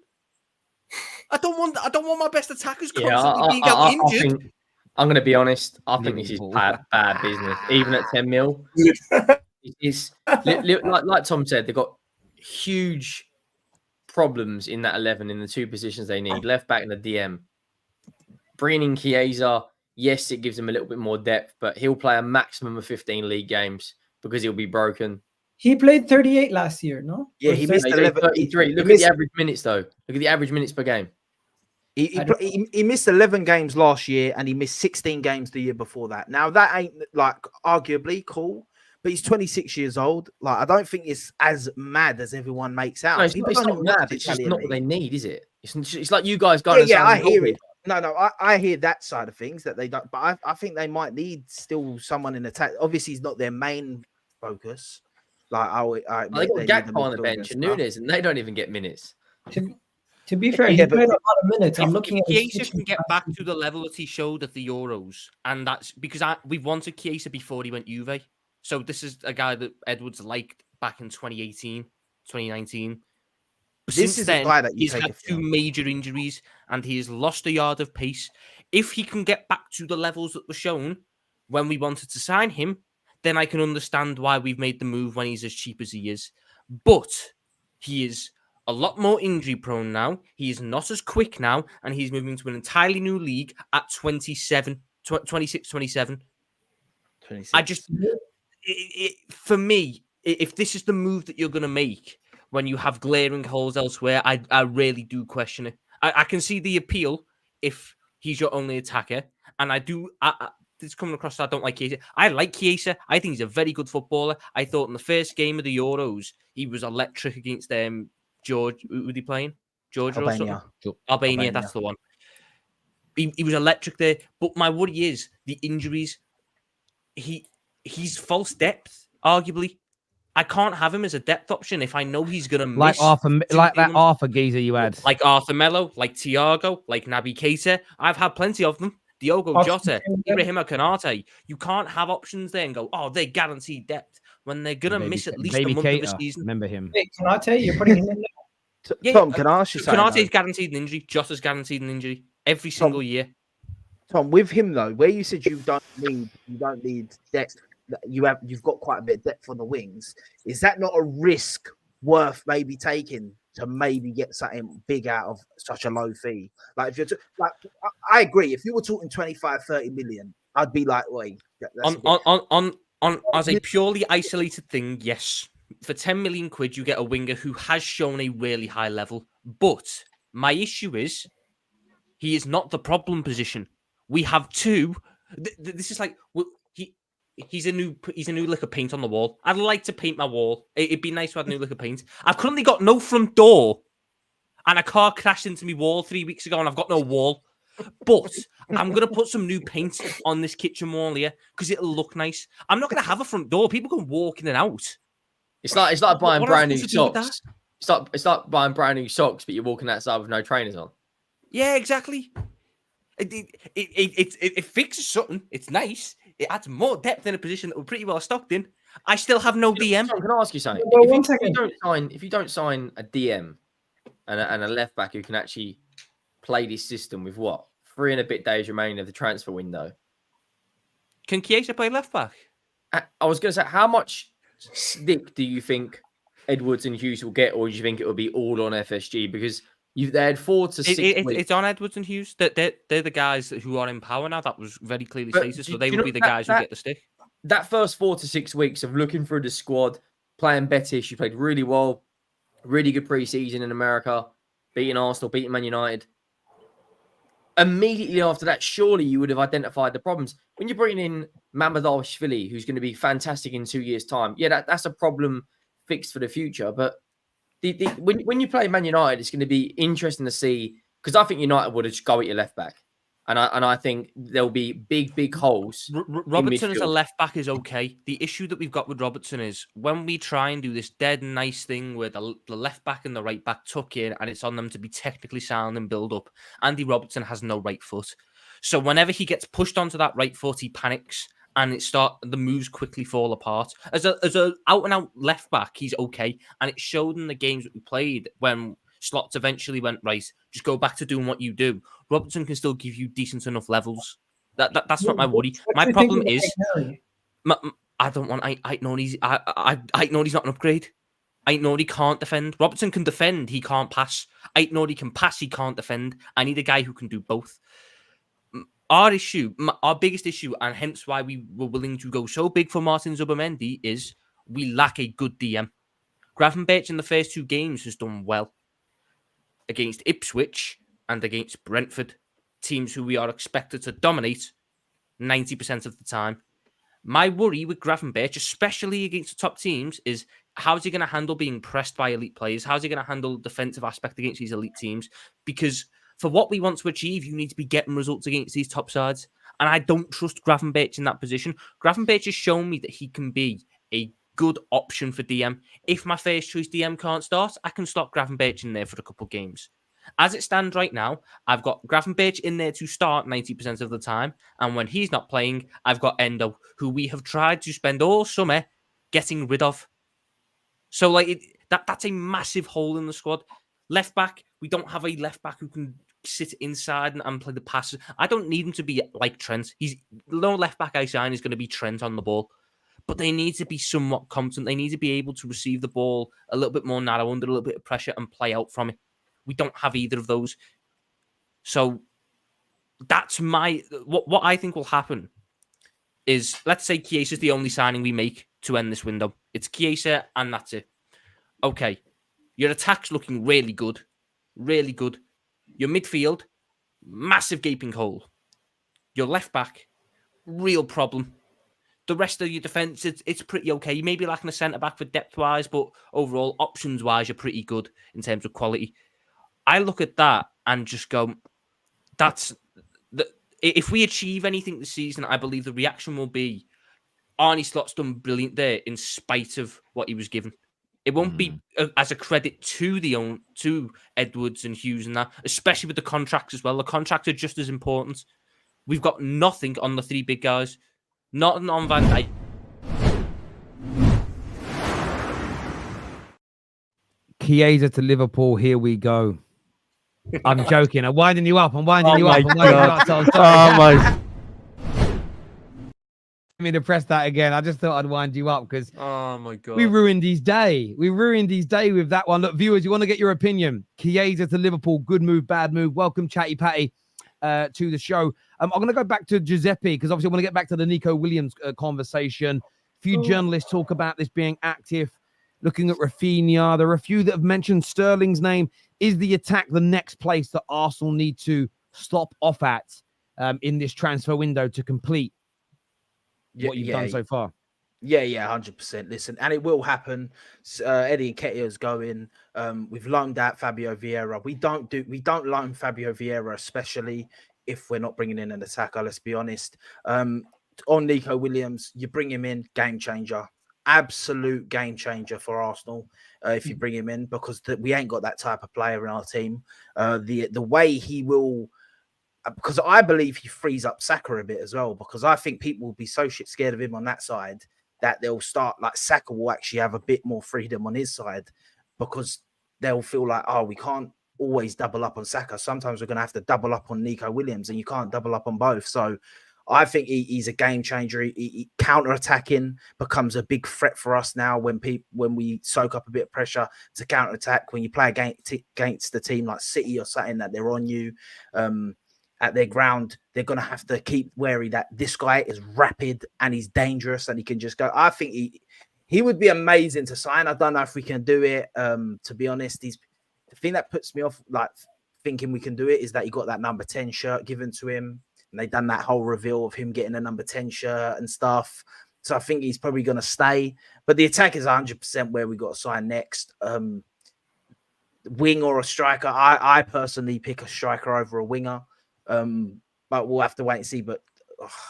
I don't want my best attackers constantly being injured. I'm going to be honest. I think this is bad business. Even at 10 mil, it's like Tom said. They've got huge problems in that 11 in the two positions they need, left back and the DM. Bringing in Chiesa, yes, it gives him a little bit more depth, but he'll play a maximum of 15 league games because he'll be broken. He played 38 last year, no? Yeah, he missed 33. Look at the average minutes, though. Look at the average minutes per game. He missed 11 games last year and he missed 16 games the year before that. Now, that ain't, like, arguably cool, but he's 26 years old. Like, I don't think it's as mad as everyone makes out. No, it's not mad. It's just not what they need, is it? It's like you guys going. Yeah, I hear it. No, I hear that side of things that they don't. But I think they might need still someone in attack. Obviously, he's not their main focus. Like they got Gakpo on the bench and Nunes, and they don't even get minutes. To be fair, he played a lot of minutes. I'm looking at Chiesa can get back to the level that he showed at the Euros, and that's because we wanted Chiesa before he went Juve. So this is a guy that Edwards liked back in 2018, 2019. Since then, he's had two major injuries and he has lost a yard of pace. If he can get back to the levels that were shown when we wanted to sign him, then I can understand why we've made the move when he's as cheap as he is. But he is a lot more injury prone now. He is not as quick now, and he's moving to an entirely new league at 26, 27. 26. I just, for me, if this is the move that you're going to make, when you have glaring holes elsewhere, I really do question it. I can see the appeal if he's your only attacker. And I do, it's coming across that I don't like Chiesa. I like Chiesa. I think he's a very good footballer. I thought in the first game of the Euros, he was electric against George. Who were they playing? Georgia Albania. or something? Albania, that's the one. He was electric there. But my worry is the injuries. He's false depth, arguably. I can't have him as a depth option if I know he's going to miss. Like that Arthur geezer you had. Like Arthur Melo, like Thiago, like Naby Keita. I've had plenty of them. Diogo Jota, Ibrahim Konate. You can't have options there and go, oh, they're guaranteed depth when they're going to miss at least a month of the season. Remember him. Hey, Konate, you're putting him in there. Tom, can I ask you something? Konate's guaranteed an injury. Jota's guaranteed an injury every single year. Tom, with him though, where you said you don't need depth, you've got quite a bit of depth on the wings. Is that not a risk worth maybe taking to maybe get something big out of such a low fee? Like if you're I agree. If you were talking 25, 30 million, I'd be like, wait. On as a purely isolated thing, yes. For 10 million quid, you get a winger who has shown a really high level. But my issue is he is not the problem position. We have two. This is like he's a new lick of paint on the wall. I'd like to paint my wall. It'd be nice to have a new lick of paint. I've currently got no front door, and a car crashed into my wall 3 weeks ago, and I've got no wall. But I'm gonna put some new paint on this kitchen wall here because it'll look nice. I'm not gonna have a front door. People can walk in and out. It's like buying brand new socks. It's like buying brand new socks, but you're walking outside with no trainers on. Yeah, exactly. It fixes something. It's nice. It adds more depth in a position that we're pretty well stocked in. I still have no DM. Can I ask you something? Well, if you don't sign a DM and a left back who can actually play this system with 3 and a bit days remaining of the transfer window, can Chiesa play left back? I was going to say, how much stick do you think Edwards and Hughes will get, or do you think it will be all on FSG? Because they had 4 to 6 weeks. It's on Edwards and Hughes. They're the guys who are in power now. That was very clearly stated. So they will be the guys who get the stick. that first 4 to 6 weeks of looking through the squad, playing Betis, you played really well, really good pre-season in America, beating Arsenal, beating Man United. Immediately after that, surely you would have identified the problems. When you're bringing in Mamadashvili, who's going to be fantastic in 2 years' time, yeah, that's a problem fixed for the future. But when you play Man United, it's going to be interesting to see, because I think United would have go at your left back. And I think there'll be big holes. Robertson as a left back is okay. The issue that we've got with Robertson is when we try and do this dead nice thing where the left back and the right back tuck in and it's on them to be technically sound and build up, Andy Robertson has no right foot. So whenever he gets pushed onto that right foot, he panics and the moves quickly fall apart. As a out and out left back, he's okay. And it showed in the games that we played when Slots eventually went, right, just go back to doing what you do. Robertson can still give you decent enough levels. That's not my worry. My problem is, I don't want. I know he's not an upgrade. I know he can't defend. Robertson can defend. He can't pass. I know he can pass. He can't defend. I need a guy who can do both. Our biggest issue, and hence why we were willing to go so big for Martin Zubimendi, is we lack a good DM. Gravenberch in the first 2 games has done well against Ipswich and against Brentford, teams who we are expected to dominate 90% of the time. My worry with Gravenberch, especially against the top teams, is how's he going to handle being pressed by elite players? How's he going to handle the defensive aspect against these elite teams? Because for what we want to achieve, you need to be getting results against these top sides. And I don't trust Gravenberch in that position. Gravenberch has shown me that he can be a good option for DM. If my first choice DM can't start, I can slot Gravenberch in there for a couple of games. As it stands right now, I've got Gravenberch in there to start 90% of the time. And when he's not playing, I've got Endo, who we have tried to spend all summer getting rid of. So that's a massive hole in the squad. Left back, we don't have a left back who can sit inside and play the passes. I don't need him to be like Trent. No left back I sign is going to be Trent on the ball. But they need to be somewhat competent. They need to be able to receive the ball a little bit more narrow under a little bit of pressure and play out from it. We don't have either of those. So that's what I think will happen is, let's say Chiesa is the only signing we make to end this window. It's Chiesa and that's it. Okay, your attack's looking really good. Really good. Your midfield, massive gaping hole. Your left back, real problem. The rest of your defence, it's pretty okay. You may be lacking a centre-back for depth-wise, but overall, options-wise, you're pretty good in terms of quality. I look at that and just go, if we achieve anything this season, I believe the reaction will be, Arne Slot's done brilliant there in spite of what he was given. It won't be as a credit to Edwards and Hughes and that, especially with the contracts as well. The contracts are just as important. We've got nothing on the 3 big guys. Not on Van Dijk. Chiesa to Liverpool. Here we go. I'm joking. I'm winding you up. I'm winding you up. Oh my! Me to press that again. I just thought I'd wind you up because oh my god, we ruined his day. We ruined his day with that one. Look, viewers, you want to get your opinion? Chiesa to Liverpool. Good move, bad move. Welcome, Chatty Patty, to the show. I'm going to go back to Giuseppe because obviously I want to get back to the Nico Williams conversation. A few journalists talk about this being active. Looking at Rafinha, there are a few that have mentioned Sterling's name. Is the attack the next place that Arsenal need to stop off at in this transfer window to complete what you've done so far? Yeah, 100%. Listen, and it will happen. Eddie Nketiah's going. We've loaned out Fabio Vieira. We don't loan Fabio Vieira, especially if we're not bringing in an attacker. Let's be honest. On Nico Williams, you bring him in, game changer, absolute game changer for Arsenal. If you bring him in, because we ain't got that type of player in our team. The way he will. Because I believe he frees up Saka a bit as well, because I think people will be so shit scared of him on that side that they'll start, like, Saka will actually have a bit more freedom on his side, because they'll feel like, oh, we can't always double up on Saka. Sometimes we're going to have to double up on Nico Williams, and you can't double up on both. So I think he's a game changer. He counter-attacking becomes a big threat for us now when we soak up a bit of pressure to counter-attack. When you play against the team like City or something that they're on you, at their ground, they're going to have to keep wary that this guy is rapid and he's dangerous and he can just go. I think he would be amazing to sign. I don't know if we can do it. To be honest, the thing that puts me off, like thinking we can do it, is that he got that number 10 shirt given to him, and they done that whole reveal of him getting a number 10 shirt and stuff. So I think he's probably going to stay. But the attack is 100% where we got to sign next. Wing or a striker. I personally pick a striker over a winger. But we'll have to wait and see. But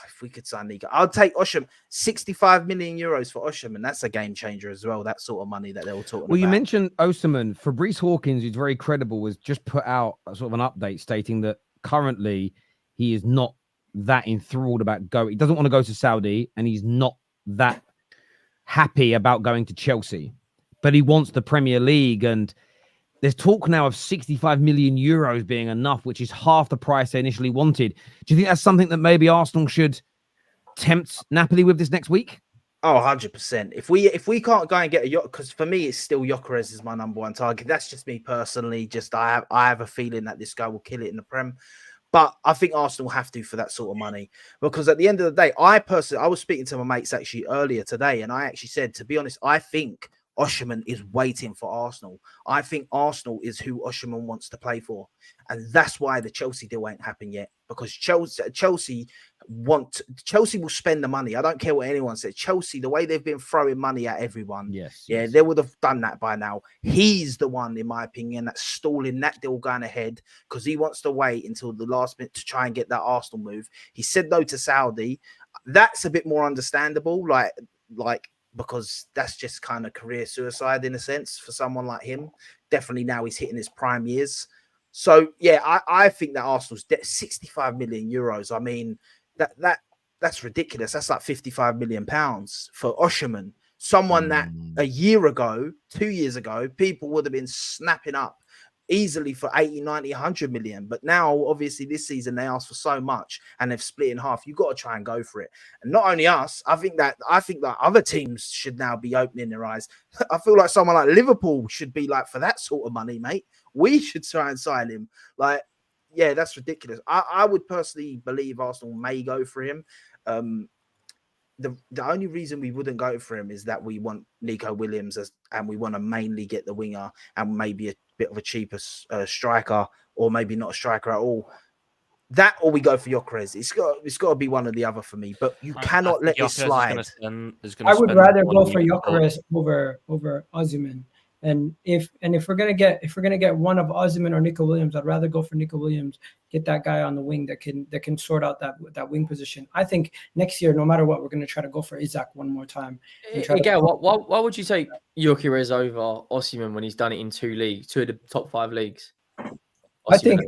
if we could sign Nico, I'll take Osimhen. 65 million euros for Osimhen, and that's a game changer as well. That sort of money that they were talking about. Well, you mentioned Osimhen. Fabrice Hawkins, who's very credible, was just put out a sort of an update stating that currently he is not that enthralled about going. He doesn't want to go to Saudi, and he's not that happy about going to Chelsea, but he wants the Premier League. And there's talk now of 65 million euros being enough, which is half the price they initially wanted. Do you think that's something that maybe Arsenal should tempt Napoli with this next week? Oh, 100%. If we can't go and get a yacht, because for me it's still Gyokeres is my number one target. That's just me personally. Just I have a feeling that this guy will kill it in the Prem. But I think Arsenal have to for that sort of money, because at the end of the day, I was speaking to my mates actually earlier today, and I actually said, to be honest, I think Osimhen is waiting for Arsenal. I think Arsenal is who Osimhen wants to play for. And that's why the Chelsea deal ain't happened yet, because Chelsea will spend the money. I don't care what anyone says. Chelsea, the way they've been throwing money at everyone, they would have done that by now. He's the one, in my opinion, that's stalling that deal going ahead, because he wants to wait until the last minute to try and get that Arsenal move. He said no to Saudi. That's a bit more understandable, like because that's just kind of career suicide in a sense for someone like him. Definitely now he's hitting his prime years. So yeah, I think that Arsenal's 65 million euros. I mean, that's ridiculous. That's like 55 million pounds for Osimhen. Someone that a year ago, 2 years ago, people would have been snapping up easily for 80, 90, 100 million. But now, obviously, this season they asked for so much and they've split in half. You've got to try and go for it. And not only us, I think that other teams should now be opening their eyes. I feel like someone like Liverpool should be like, for that sort of money, mate, we should try and sign him. Like, yeah, that's ridiculous. I would personally believe Arsenal may go for him. The only reason we wouldn't go for him is that we want Nico Williams and we want to mainly get the winger and maybe a bit of a cheaper striker, or maybe not a striker at all. That, or we go for Gyokeres. It's got to be one or the other for me. But you cannot let this slide. I would rather go for Gyokeres over Osimhen. And if we're gonna get one of Osimhen or Nico Williams, I'd rather go for Nico Williams. Get that guy on the wing that can sort out that wing position. I think next year, no matter what, we're gonna try to go for Isaac one more time. Again, why would you take Gyokeres over Osimhen when he's done it in two of the top 5 leagues? Osimhen.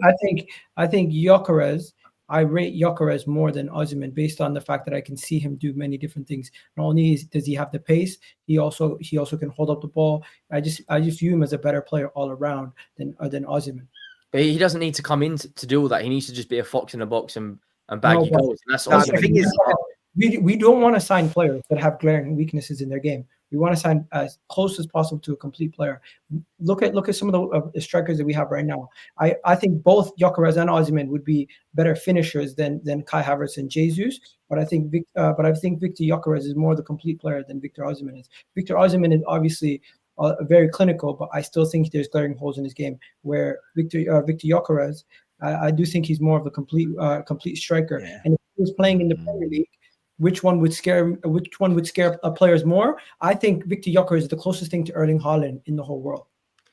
I think Gyokeres. I rate Gyokeres more than Osimhen based on the fact that I can see him do many different things. Not only does he have the pace, he also can hold up the ball. I just view him as a better player all around than Osimhen. But he doesn't need to come in to do all that. He needs to just be a fox in the box and bag goals. And that's the thing is, we don't want to sign players that have glaring weaknesses in their game. We want to sign as close as possible to a complete player. Look at some of the strikers that we have right now. I think both Gyokeres and Osimhen would be better finishers than Kai Havertz and Jesus. But I think Victor Gyokeres is more the complete player than Victor Osimhen is. Victor Osimhen is obviously very clinical, but I still think there's glaring holes in his game. Where Victor Gyokeres, I do think he's more of a complete striker. Yeah. And if he was playing in the Premier League, which one would scare players more? I think Victor Gyokeres is the closest thing to Erling Haaland in the whole world.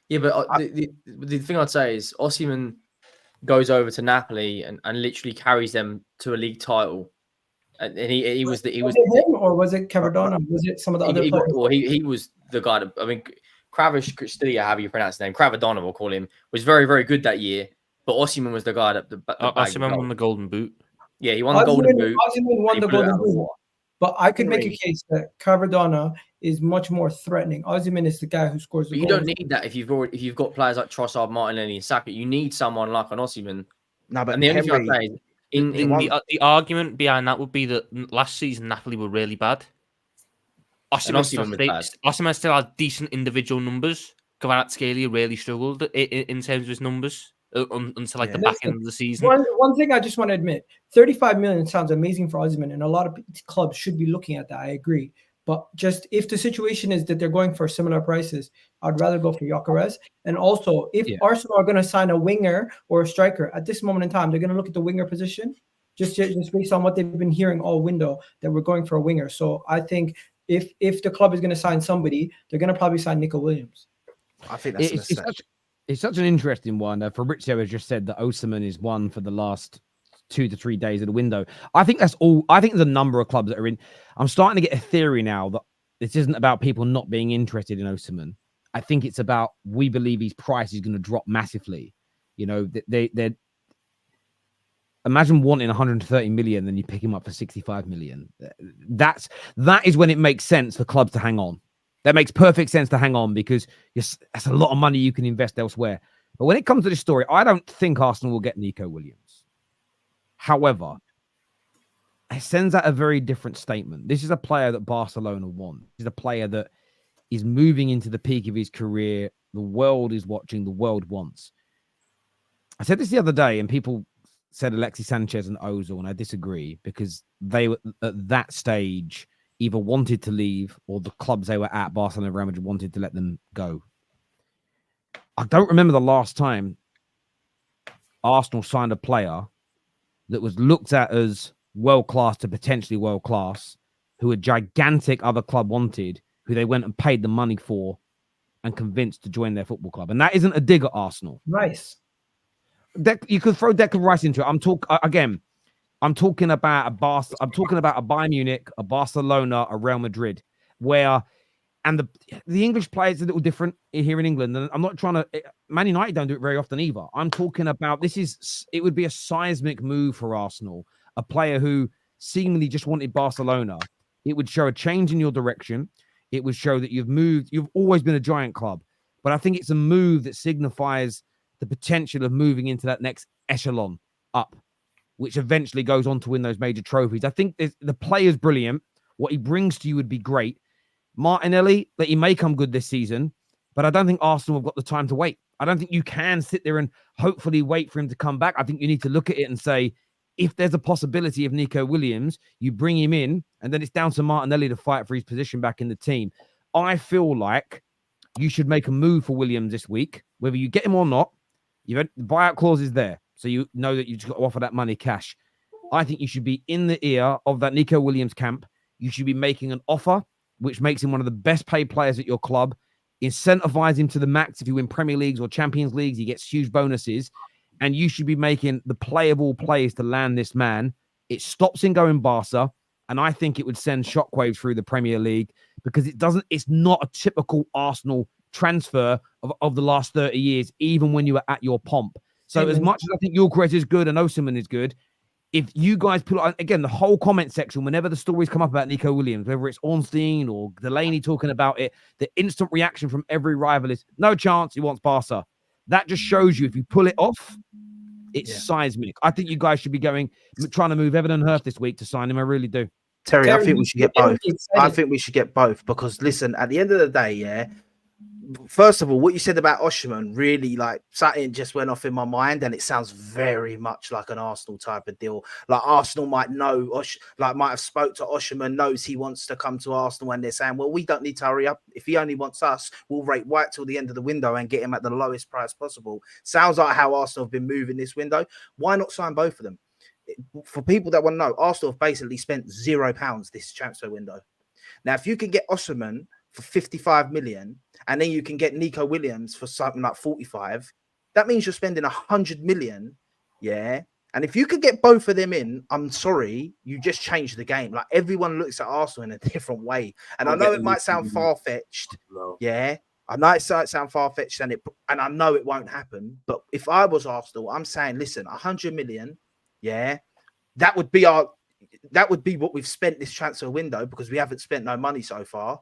Yeah, but the thing I'd say is Osimhen goes over to Napoli and literally carries them to a league title. And he was it him, or was it Cavardona? Was it some of the other players? Well, he was the guy that, I mean, Kvaratskhelia, however you pronounce his name, Cavardona, we'll call him, was very, very good that year. But Osimhen was the guy that Osimhen won the Golden Boot. Yeah, he won the Golden Boot. Osimhen won the Golden Boot. But I could make a case that Cavardona is much more threatening. Osimhen is the guy who scores the goals. You don't need that if you've got players like Trossard, Martinelli, and Saka. You need someone like an Osimhen. No, but and the only thing I'd say is, the argument behind that would be that last season Napoli were really bad. Osimhen still had decent individual numbers. Kvaratskhelia really struggled in terms of his numbers. until like the back end of the season. One thing I just want to admit, 35 million sounds amazing for Osimhen, and a lot of clubs should be looking at that. I agree. But just if the situation is that they're going for similar prices, I'd rather go for Gyokeres. And also, if Arsenal are going to sign a winger or a striker at this moment in time, they're going to look at the winger position, just based on what they've been hearing all window that we're going for a winger. So I think if the club is going to sign somebody, they're going to probably sign Nico Williams. I think that's it's such an interesting one. Fabrizio has just said that Osimhen is one for the last 2 to 3 days of the window. I think that's all. I think there's a number of clubs that are in. I'm starting to get a theory now that this isn't about people not being interested in Osimhen. I think it's about we believe his price is going to drop massively. You know, they imagine wanting 130 million, then you pick him up for 65 million. That is when it makes sense for clubs to hang on. That makes perfect sense to hang on because that's a lot of money you can invest elsewhere. But when it comes to this story, I don't think Arsenal will get Nico Williams. However, it sends out a very different statement. This is a player that Barcelona want. This is a player that is moving into the peak of his career. The world is watching. The world wants. I said this the other day, and people said Alexis Sanchez and Ozil, and I disagree because they were at that stage either wanted to leave or the clubs they were at, Barcelona and Real Madrid, wanted to let them go. I don't remember the last time Arsenal signed a player that was looked at as world-class to potentially world-class, who a gigantic other club wanted, who they went and paid the money for and convinced to join their football club. And that isn't a dig at Arsenal. Rice. You could throw Declan Rice into it. I'm talking about I'm talking about a Bayern Munich, a Barcelona, a Real Madrid, where, and the English players are a little different here in England. And I'm not trying to, Man United don't do it very often either. I'm talking about, it would be a seismic move for Arsenal, a player who seemingly just wanted Barcelona. It would show a change in your direction. It would show that you've always been a giant club. But I think it's a move that signifies the potential of moving into that next echelon up, which eventually goes on to win those major trophies. I think the player's brilliant. What he brings to you would be great. Martinelli, that he may come good this season, but I don't think Arsenal have got the time to wait. I don't think you can sit there and hopefully wait for him to come back. I think you need to look at it and say, if there's a possibility of Nico Williams, you bring him in, and then it's down to Martinelli to fight for his position back in the team. I feel like you should make a move for Williams this week, whether you get him or not. The buyout clause is there, so you know that you just got to offer that money cash. I think you should be in the ear of that Nico Williams camp. You should be making an offer which makes him one of the best paid players at your club. Incentivize him to the max. If you win Premier Leagues or Champions Leagues, he gets huge bonuses. And you should be making the playable plays to land this man. It stops him going Barca. And I think it would send shockwaves through the Premier League because it's not a typical Arsenal transfer of the last 30 years, even when you were at your pomp. So as much as I think Gyokeres is good and Osimhen is good, if you guys put on, again, the whole comment section, whenever the stories come up about Nico Williams, whether it's Ornstein or Delaney talking about it, the instant reaction from every rival is, no chance, he wants Barca. That just shows you if you pull it off, it's seismic. I think you guys should be trying to move Evan and Hurst this week to sign him. I really do. Terry, I think we should get both. I think we should get both because, listen, at the end of the day, first of all, what you said about Osimhen really, like, something just went off in my mind, and it sounds very much like an Arsenal type of deal. Like Arsenal might know, might have spoke to Osimhen, knows he wants to come to Arsenal, and they're saying, well, we don't need to hurry up. If he only wants us, we'll rate White till the end of the window and get him at the lowest price possible. Sounds like how Arsenal have been moving this window. Why not sign both of them? For people that want to know, Arsenal have basically spent £0 this transfer window. Now, if you can get Osimhen for 55 million, and then you can get Nico Williams for something like 45, that means you're spending 100 million. Yeah. And if you could get both of them in, I'm sorry, you just changed the game. Like, everyone looks at Arsenal in a different way. And I know it might sound far-fetched. Yeah. I know it might sound far-fetched, and I know it won't happen. But if I was Arsenal, I'm saying, listen, 100 million, yeah, that would be what we've spent this transfer window, because we haven't spent no money so far.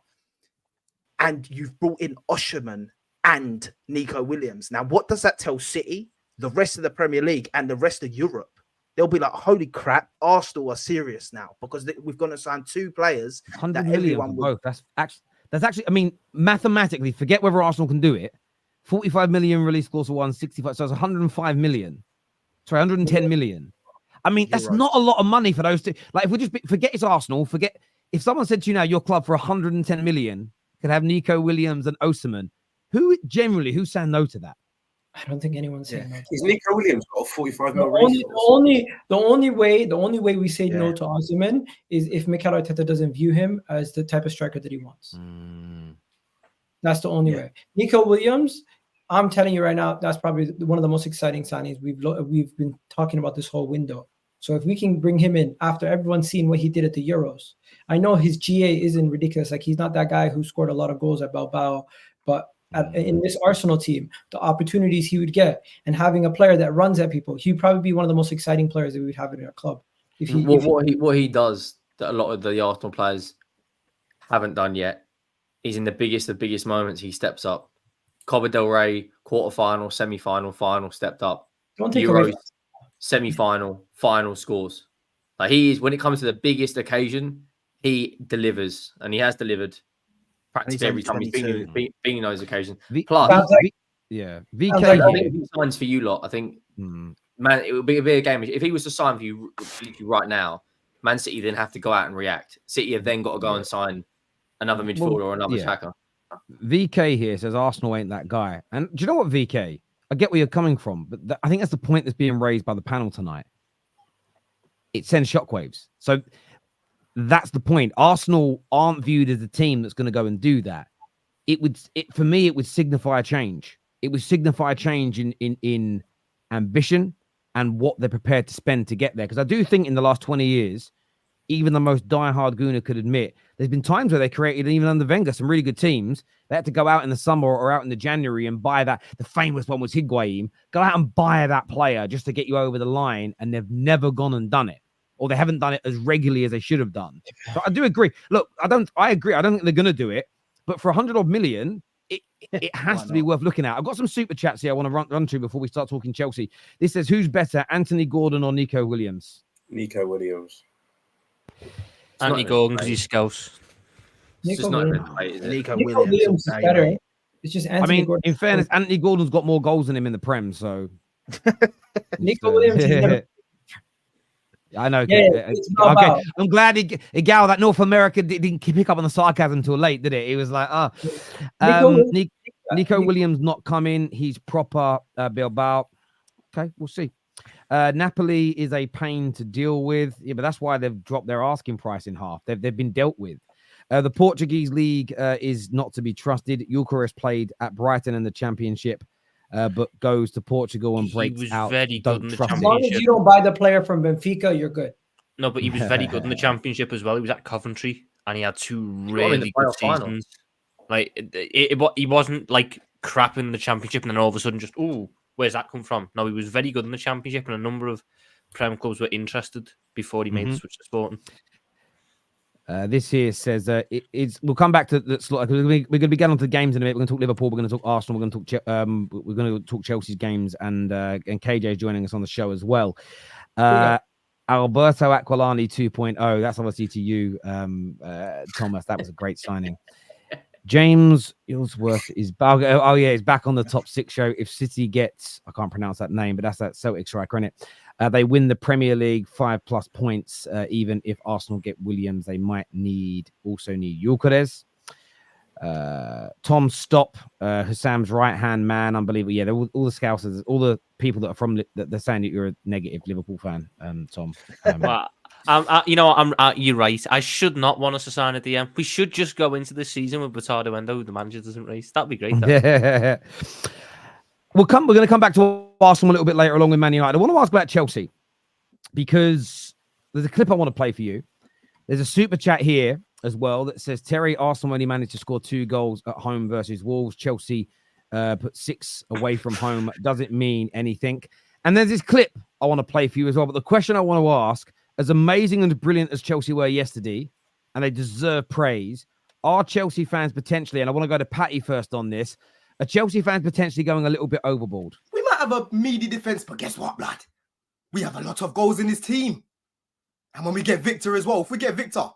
And you've brought in Osimhen and Nico Williams. Now, what does that tell City, the rest of the Premier League, and the rest of Europe? They'll be like, holy crap, Arsenal are serious now, because we've gone to sign two players. 100 million for both. That's actually, I mean, mathematically, forget whether Arsenal can do it. 45 million release clause for 165. So it's 105 million. Sorry, 110 million. I mean, that's not a lot of money for those two. Like, if we just forget it's Arsenal, forget if someone said to you now, your club for 110 million could have Nico, Williams, and Osimhen. Who's saying no to that? I don't think anyone's saying no. Is Nico Williams got a 45 million? The only way we say no to Osimhen is if Mikel Arteta doesn't view him as the type of striker that he wants. That's the only way. Nico Williams, I'm telling you right now, that's probably one of the most exciting signings we've been talking about this whole window. So if we can bring him in after everyone's seen what he did at the Euros, I know his GA isn't ridiculous. Like, he's not that guy who scored a lot of goals at Bilbao, but in this Arsenal team, the opportunities he would get and having a player that runs at people, he'd probably be one of the most exciting players that we would have in our club. What he does that a lot of the Arsenal players haven't done yet is in the biggest moments he steps up. Copa del Rey, quarterfinal, semi-final, final, stepped up. Don't take Euros, away. semi-final, final scores. Like, he is, when it comes to the biggest occasion, he delivers, and he has delivered practically every time he's been in those occasions. Plus, VK. I think if he signs for you lot, I think, man, it would be a big game. If he was to sign for you right now, Man City then have to go out and react. City have then got to go and sign another midfielder or another attacker. VK here says Arsenal ain't that guy. And do you know what, VK? I get where you're coming from, but I think that's the point that's being raised by the panel tonight. It sends shockwaves. So that's the point. Arsenal aren't viewed as a team that's going to go and do that. For me, it would signify a change. It would signify a change in ambition and what they're prepared to spend to get there. Because I do think in the last 20 years, even the most diehard Gooner could admit, there's been times where they created, even under Wenger, some really good teams. They had to go out in the summer or out in the January and buy that. The famous one was Higuain. Go out and buy that player just to get you over the line, and they've never gone and done it. Or they haven't done it as regularly as they should have done. So I do agree. Look, I agree. I don't think they're going to do it. But for 100 odd million, it has to be worth looking at. I've got some super chats here I want to run through before we start talking Chelsea. This says, who's better, Anthony Gordon or Nico Williams? Nico Williams. Anthony Gordon because he's Scouse. Nico Nico Williams is better. It's just Anthony Gordon. In fairness, Anthony Gordon's got more goals than him in the Prem, so Nico Williams is never... I know. Okay. I'm glad Gal that North America didn't pick up on the sarcasm too late, did it? He was like, Nico Williams not coming. He's proper Bilbao. Okay, we'll see. Napoli is a pain to deal with. Yeah, but that's why they've dropped their asking price in half. They've been dealt with. The Portuguese league is not to be trusted. Gyokeres played at Brighton in the Championship, but goes to Portugal and breaks out. Very good in the Championship. As long as you don't buy the player from Benfica, you're good. No, but he was very good in the Championship as well. He was at Coventry and he had two really good seasons. Like he wasn't like crap in the Championship and then all of a sudden just, where's that come from? No, he was very good in the Championship and a number of Prem clubs were interested before he made the switch to Sporting. This here says we'll come back to the slot. We're going to be getting onto the games in a minute. We're going to talk Liverpool. We're going to talk Arsenal. We're going to talk Chelsea's games, and KJ is joining us on the show as well. Alberto Aquilani 2.0. That's obviously to you, Thomas. That was a great signing. James Ellsworth is back. Oh yeah, he's back on the top 6 show. If City gets, I can't pronounce that name, but that's that Celtic striker, isn't it? They win the Premier League 5+ points. Even if Arsenal get Williams, they might also need Gyokeres. Tom Stop, Hassam's right-hand man, unbelievable. Yeah, all the scousers, all the people that are from they're saying that you're a negative Liverpool fan, Tom. You're right. I should not want us to sign at the end. We should just go into the season with Bernardo Endo, the manager doesn't race. That'd be great. Yeah. We're going to come back to Arsenal a little bit later along with Man United. I want to ask about Chelsea because there's a clip I want to play for you. There's a super chat here as well that says Terry, Arsenal only managed to score 2 goals at home versus Wolves. Chelsea put 6 away from home. Doesn't mean anything. And there's this clip I want to play for you as well. But the question I want to ask, as amazing and brilliant as Chelsea were yesterday, and they deserve praise, are Chelsea fans potentially, and I want to go to Patty first on this, are Chelsea fans potentially going a little bit overboard? We might have a meaty defense, but guess what, blood? We have a lot of goals in this team. And when we get Victor as well, if we get Victor,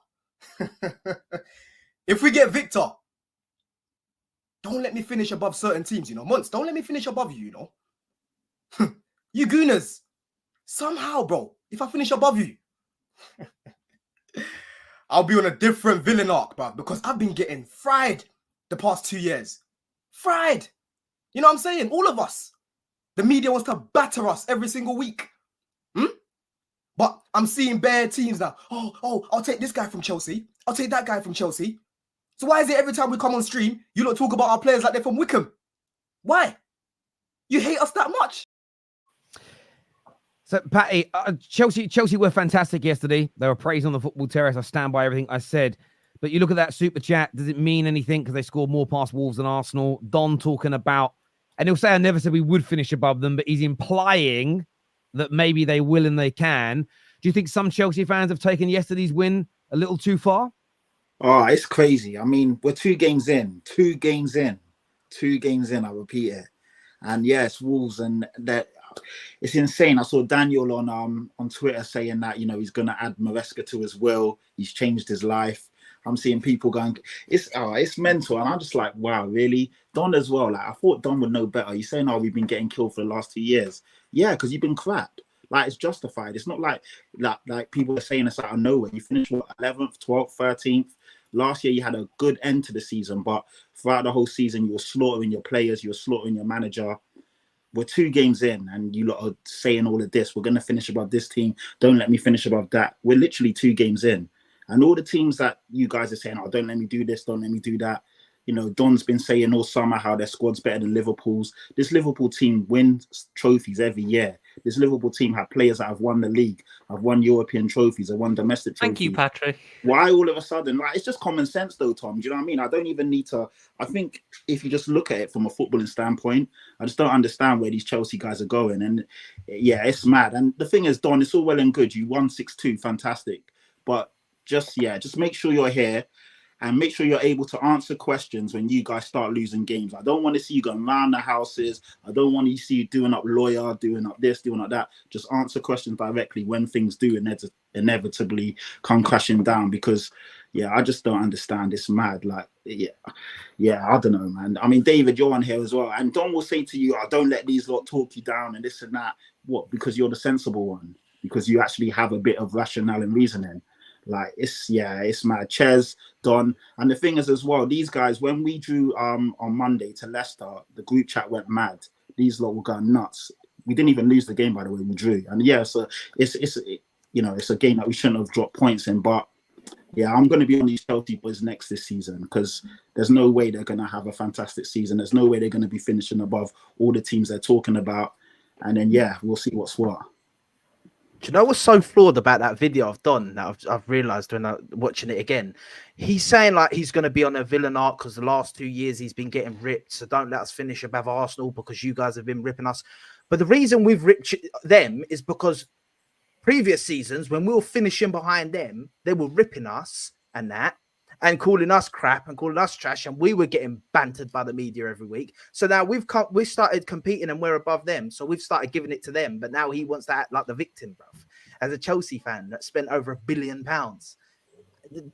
don't let me finish above certain teams, you know. Months, don't let me finish above you, you know. You gooners. Somehow, bro, if I finish above you, I'll be on a different villain arc, bro, because I've been getting fried the past 2 years. Fried. You know what I'm saying? All of us. The media wants to batter us every single week. But I'm seeing bare teams now. Oh, I'll take this guy from Chelsea. I'll take that guy from Chelsea. So why is it every time we come on stream, you lot talk about our players like they're from Wickham? Why? You hate us that much? So, Patty, Chelsea were fantastic yesterday. They were praised on the football terrace. I stand by everything I said. But you look at that super chat, does it mean anything? Because they scored more past Wolves than Arsenal. Don talking about, and he'll say, I never said we would finish above them, but he's implying that maybe they will and they can. Do you think some Chelsea fans have taken yesterday's win a little too far? Oh, it's crazy. I mean, we're 2 games in. I repeat it. And yes, Wolves, and that it's insane. I saw Daniel on Twitter saying that, you know, he's going to add Maresca to his will. He's changed his life. I'm seeing people going, it's mental. And I'm just like, wow, really? Don as well. Like, I thought Don would know better. He's saying, we've been getting killed for the last 2 years. Yeah, because you've been crap. Like, it's justified. It's not like people are saying it's out of nowhere. You finished, 11th, 12th, 13th. Last year, you had a good end to the season, but throughout the whole season, you were slaughtering your players. You were slaughtering your manager. We're 2 games in, and you lot are saying all of this. We're going to finish above this team. Don't let me finish above that. We're literally 2 games in. And all the teams that you guys are saying, don't let me do this, don't let me do that. You know, Don's been saying all summer how their squad's better than Liverpool's. This Liverpool team wins trophies every year. This Liverpool team have players that have won the league, have won European trophies, have won domestic trophies. Thank you, Patrick. Why all of a sudden? Like, it's just common sense though, Tom. Do you know what I mean? I don't even need to. I think if you just look at it from a footballing standpoint, I just don't understand where these Chelsea guys are going. And yeah, it's mad. And the thing is, Don, it's all well and good. You won 6-2, fantastic. But just make sure you're here. And make sure you're able to answer questions when you guys start losing games. I don't want to see you going around the houses. I don't want to see you doing up lawyer, doing up this, doing up that. Just answer questions directly when things do inevitably come crashing down. Because, yeah, I just don't understand. It's mad. Like, yeah, I don't know, man. I mean, David, you're on here as well. And Don will say to you, don't let these lot talk you down and this and that. What? Because you're the sensible one. Because you actually have a bit of rationale and reasoning. Like, it's mad. Ches, Don, and the thing is as well, these guys, when we drew on Monday to Leicester, the group chat went mad. These lot were going nuts. We didn't even lose the game, by the way. We drew, and yeah, so it's a game that we shouldn't have dropped points in. But yeah, I'm going to be on these Chelsea boys next this season because there's no way they're going to have a fantastic season. There's no way they're going to be finishing above all the teams they're talking about. And then yeah, we'll see what's what. Do you know what's so flawed about that video of Don that I've realised when I'm watching it again? He's saying like he's going to be on a villain arc because the last 2 years he's been getting ripped. So don't let us finish above Arsenal because you guys have been ripping us. But the reason we've ripped them is because previous seasons when we were finishing behind them, they were ripping us and that and calling us crap and calling us trash. And we were getting bantered by the media every week. So now we started competing and we're above them. So we've started giving it to them. But now he wants to act like the victim, bruv. As a Chelsea fan that spent over £1 billion.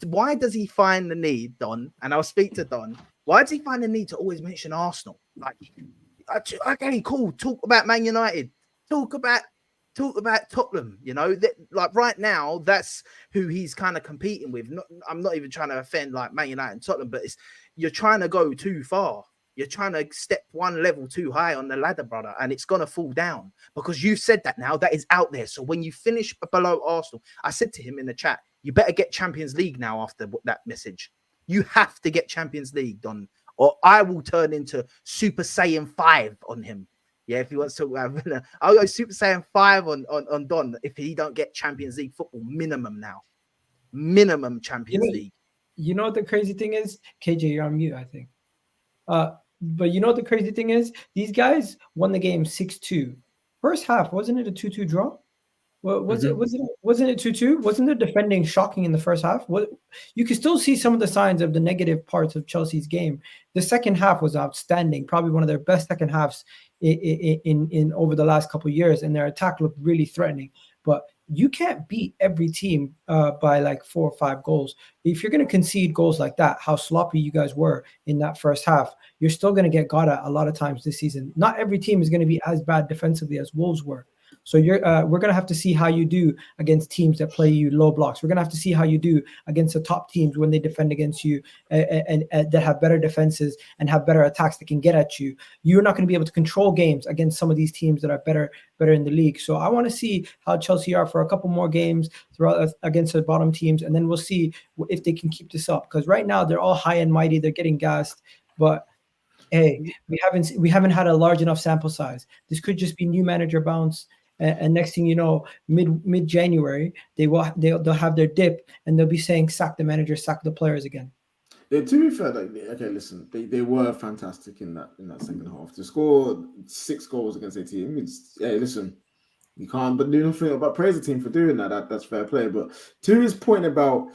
Why does he find the need, Don? And I'll speak to Don. Why does he find the need to always mention Arsenal? Like, okay, cool. Talk about Man United. Talk about Tottenham, you know, like right now, that's who he's kind of competing with. I'm not even trying to offend like Man United and Tottenham, but you're trying to go too far. You're trying to step one level too high on the ladder, brother, and it's going to fall down because you've said that now. That is out there. So when you finish below Arsenal, I said to him in the chat, you better get Champions League now after that message. You have to get Champions League, Don, or I will turn into Super Saiyan 5 on him. Yeah, if he wants to talk about, I'll go Super Saiyan 5 on Don if he don't get Champions League football minimum now. Minimum Champions League. You know what the crazy thing is? KJ, you're on mute, I think. But you know what the crazy thing is? These guys won the game 6-2. First half, wasn't it a 2-2 draw? Wasn't it 2-2? Wasn't the defending shocking in the first half? You could still see some of the signs of the negative parts of Chelsea's game. The second half was outstanding, probably one of their best second halves in over the last couple of years, and their attack looked really threatening. But you can't beat every team by like 4 or 5 goals. If you're going to concede goals like that, how sloppy you guys were in that first half, you're still going to get got at a lot of times this season. Not every team is going to be as bad defensively as Wolves were. So we're going to have to see how you do against teams that play you low blocks. We're going to have to see how you do against the top teams when they defend against you and that have better defenses and have better attacks that can get at you. You're not going to be able to control games against some of these teams that are better in the league. So I want to see how Chelsea are for a couple more games throughout against the bottom teams, and then we'll see if they can keep this up. Because right now they're all high and mighty. They're getting gassed, but hey, we haven't had a large enough sample size. This could just be new manager bounce. And next thing you know, mid January, they'll have their dip and they'll be saying sack the manager, sack the players again. Yeah, to be fair, okay, listen, they were fantastic in that second half. To score 6 goals against a team, listen, you can't but do nothing about praise the team for doing that. That's fair play. But to his point about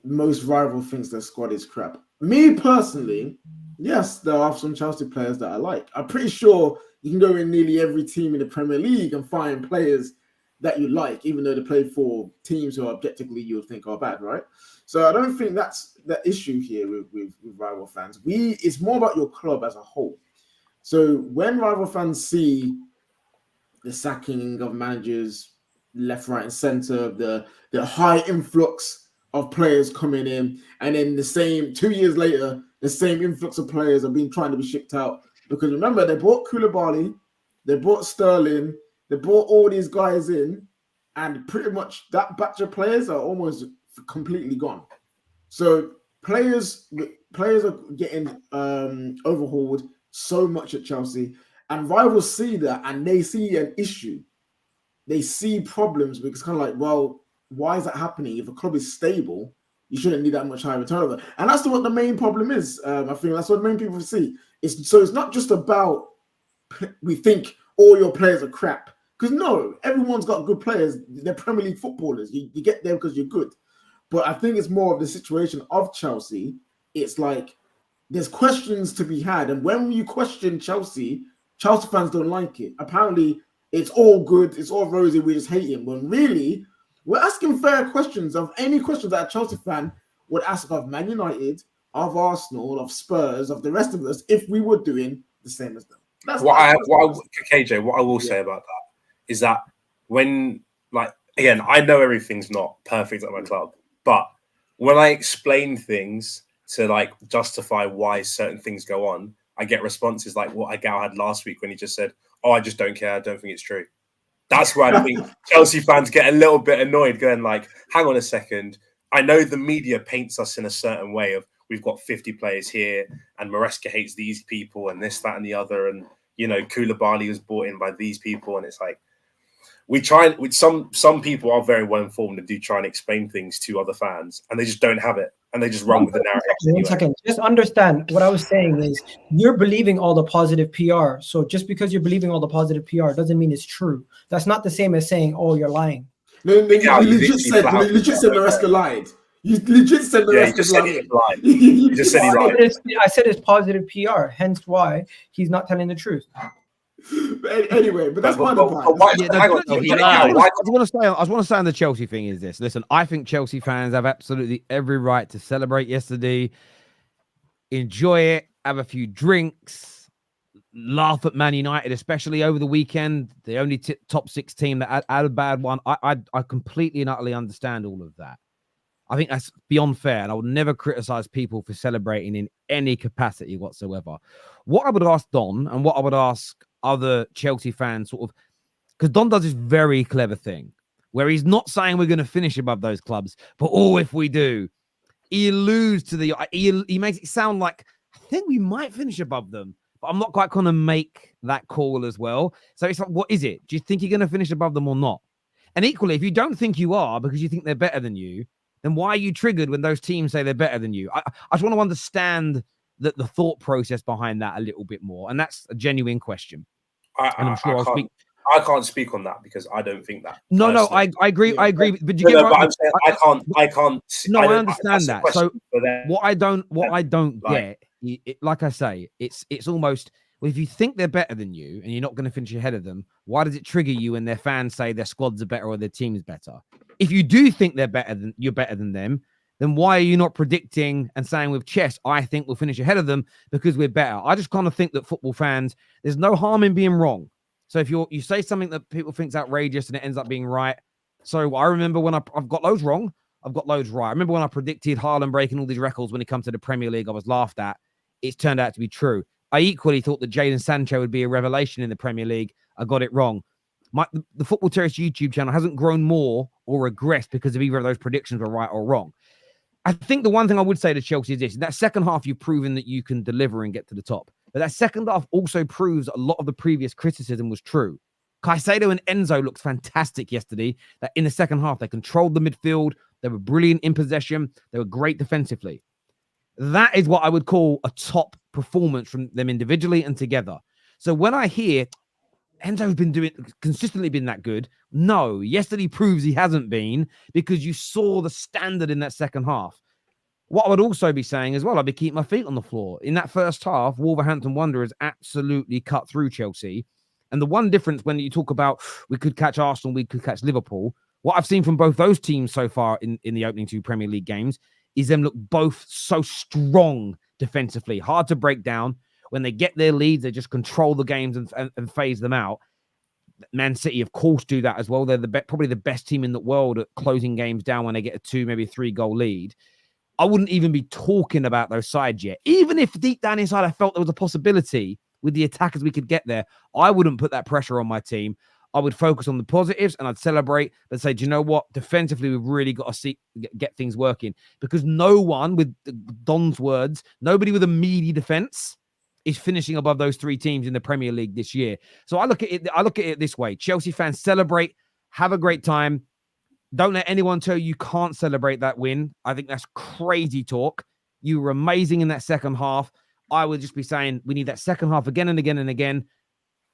most rival thinks their squad is crap. Me personally, yes, there are some Chelsea players that I like. I'm pretty sure you can go in nearly every team in the Premier League and find players that you like, even though they play for teams who objectively you would think are bad, right? So I don't think that's the issue here with rival fans. It's more about your club as a whole. So when rival fans see the sacking of managers left, right, and centre, the high influx of players coming in, and then the same 2 years later, the same influx of players are trying to be shipped out. Because remember, they bought Koulibaly, they bought Sterling, they bought all these guys in, and pretty much that batch of players are almost completely gone. So players are getting overhauled so much at Chelsea, and rivals see that, and they see an issue. They see problems because it's kind of like, well, why is that happening? If a club is stable, you shouldn't need that much higher turnover. And that's what the main problem is. I think that's what main people see. It's not just about we think all your players are crap. Because no, everyone's got good players. They're Premier League footballers. You get there because you're good. But I think it's more of the situation of Chelsea. It's like there's questions to be had. And when you question Chelsea fans don't like it. Apparently, it's all good. It's all rosy. We just hate him. When really, we're asking fair questions of any questions that a Chelsea fan would ask of Man United, of Arsenal, of Spurs, of the rest of us, if we were doing the same as them. KJ, what I will say about that is that when, like, again, I know everything's not perfect at my club, but when I explain things to like justify why certain things go on, I get responses like what Agal had last week when he just said, "Oh, I just don't care. I don't think it's true." That's where I think Chelsea fans get a little bit annoyed, going like, "Hang on a second. I know the media paints us in a certain way of we've got 50 players here, and Maresca hates these people, and this, that, and the other, and you know, Koulibaly was brought in by these people, and it's like some people are very well informed and do try and explain things to other fans, and they just don't have it, and they just run with the narrative. One second, just understand what I was saying is you're believing all the positive PR. So just because you're believing all the positive PR doesn't mean it's true. That's not the same as saying, "Oh, you're lying." No, you legit said Maresca lied. You legit said Maresca lied. You just said he lied. I said it's positive PR, hence why he's not telling the truth. Anyway, but that's my point. I just want to say on the Chelsea thing is this. Listen, I think Chelsea fans have absolutely every right to celebrate yesterday, enjoy it, have a few drinks, laugh at Man United, especially over the weekend. The only top 6 team that had a bad one. I completely and utterly understand all of that. I think that's beyond fair, and I would never criticize people for celebrating in any capacity whatsoever. What I would ask Don, and what I would ask other Chelsea fans, sort of, because Don does this very clever thing where he's not saying we're going to finish above those clubs, but if we do, he alludes to he makes it sound like I think we might finish above them, but I'm not quite going to make that call as well. So it's like, what is it? Do you think you're going to finish above them or not? And equally, if you don't think you are because you think they're better than you, then why are you triggered when those teams say they're better than you? I just want to understand the thought process behind that a little bit more. And that's a genuine question. I can't speak on that because I don't think that. No, I agree. I agree. But you get I'm saying I can't. No, I understand that. So what I don't get, like I say, it's almost Well, if you think they're better than you and you're not going to finish ahead of them, why does it trigger you when their fans say their squads are better or their team's better? If you do think you're better than them, then why are you not predicting and saying with chess, I think we'll finish ahead of them because we're better? I just kind of think that football fans, there's no harm in being wrong. So if you say something that people think's outrageous and it ends up being right. So I remember when I've got loads wrong, I've got loads right. I remember when I predicted Haaland breaking all these records when it comes to the Premier League, I was laughed at. It's turned out to be true. I equally thought that Jadon Sancho would be a revelation in the Premier League. I got it wrong. The Football Terrace YouTube channel hasn't grown more or regressed because of either of those predictions were right or wrong. I think the one thing I would say to Chelsea is this. In that second half, you've proven that you can deliver and get to the top. But that second half also proves a lot of the previous criticism was true. Caicedo and Enzo looked fantastic yesterday. That in the second half, they controlled the midfield. They were brilliant in possession. They were great defensively. That is what I would call a top performance from them individually and together. So when I hear Enzo's consistently been that good, no, yesterday proves he hasn't been because you saw the standard in that second half. What I would also be saying as well, I'd be keeping my feet on the floor. In that first half, Wolverhampton Wanderers absolutely cut through Chelsea. And the one difference when you talk about we could catch Arsenal, we could catch Liverpool, what I've seen from both those teams so far in the opening 2 Premier League games is them look both so strong defensively, hard to break down. When they get their leads, they just control the games and phase them out. Man City, of course, do that as well. They're probably the best team in the world at closing games down when they get a 2, maybe a 3-goal lead. I wouldn't even be talking about those sides yet. Even if deep down inside I felt there was a possibility with the attackers we could get there, I wouldn't put that pressure on my team. I would focus on the positives and I'd celebrate, but say, do you know what? Defensively, we've really got to get things working because no one, with Don's words, nobody with a meaty defense is finishing above those 3 teams in the Premier League this year. So I look at it this way. Chelsea fans, celebrate, have a great time. Don't let anyone tell you can't celebrate that win. I think that's crazy talk. You were amazing in that second half. I would just be saying we need that second half again and again and again.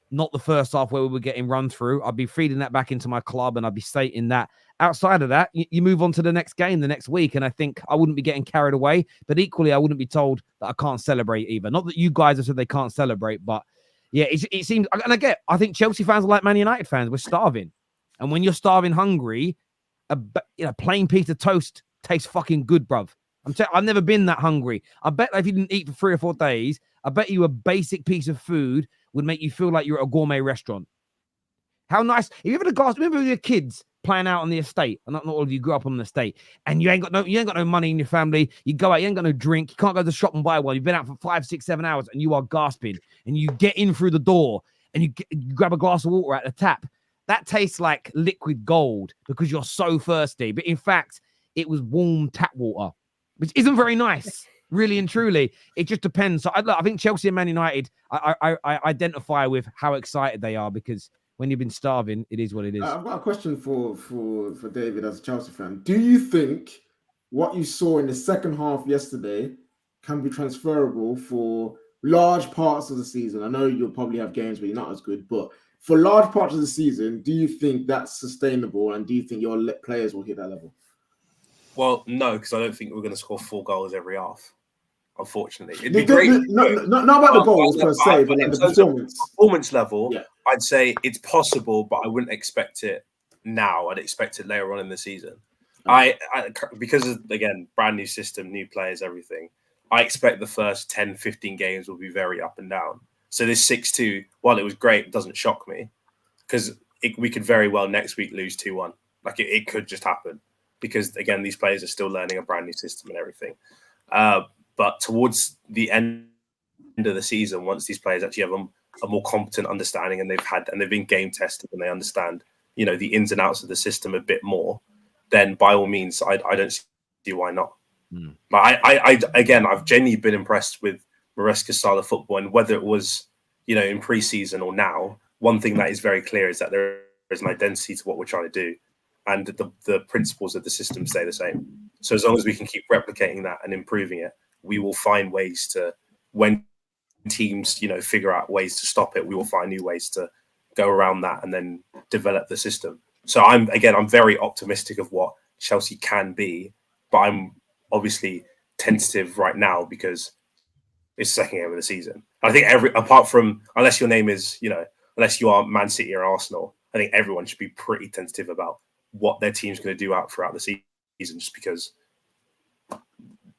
Not the first half where we were getting run through. I'd be feeding that back into my club and I'd be stating that. Outside of that, you move on to the next game the next week. And I think I wouldn't be getting carried away. But equally, I wouldn't be told that I can't celebrate either. Not that you guys have said they can't celebrate, but yeah, it seems. And I think Chelsea fans are like Man United fans. We're starving. And when you're starving hungry, a plain piece of toast tastes fucking good, bruv. I've never been that hungry. I bet if you didn't eat for 3 or 4 days, I bet you a basic piece of food would make you feel like you're at a gourmet restaurant. How nice. If you ever remember your kids playing out on the estate, and not all of you grew up on the estate, and you ain't got no money in your family, you go out, you ain't got no drink, you can't go to the shop and buy one, you've been out for 5, 6, 7 hours, and you are gasping, and you get in through the door, and you grab a glass of water at the tap. That tastes like liquid gold because you're so thirsty. But in fact, it was warm tap water, which isn't very nice. Really and truly, it just depends. So I think Chelsea and Man United, I identify with how excited they are because when you've been starving, it is what it is. I've got a question for David as a Chelsea fan. Do you think what you saw in the second half yesterday can be transferable for large parts of the season? I know you'll probably have games where you're not as good, but for large parts of the season, do you think that's sustainable? And do you think your players will hit that level? Well, no, because I don't think we're going to score 4 goals every half. Unfortunately, it'd be great. Not about the goals per se, but like the performance level. Yeah. I'd say it's possible, but I wouldn't expect it now. I'd expect it later on in the season. Because of, again, brand new system, new players, everything. I expect the first 10, 15 games will be very up and down. So this 6-2, while it was great, doesn't shock me because we could very well next week lose 2-1. Like it could just happen because again, these players are still learning a brand new system and everything. But towards the end of the season, once these players actually have a more competent understanding and they've been game tested and they understand, the ins and outs of the system a bit more, then by all means, I don't see why not. But I've genuinely been impressed with Maresca's style of football, and whether it was, in pre-season or now, one thing that is very clear is that there is an identity to what we're trying to do, and the principles of the system stay the same. So as long as we can keep replicating that and improving it, we will find ways to, when teams, figure out ways to stop it, we will find new ways to go around that and then develop the system. So I'm very optimistic of what Chelsea can be, but I'm obviously tentative right now because It's the second game of the season. I think apart from unless your name is, unless you are Man City or Arsenal, I think everyone should be pretty tentative about what their team's going to do throughout the season, just because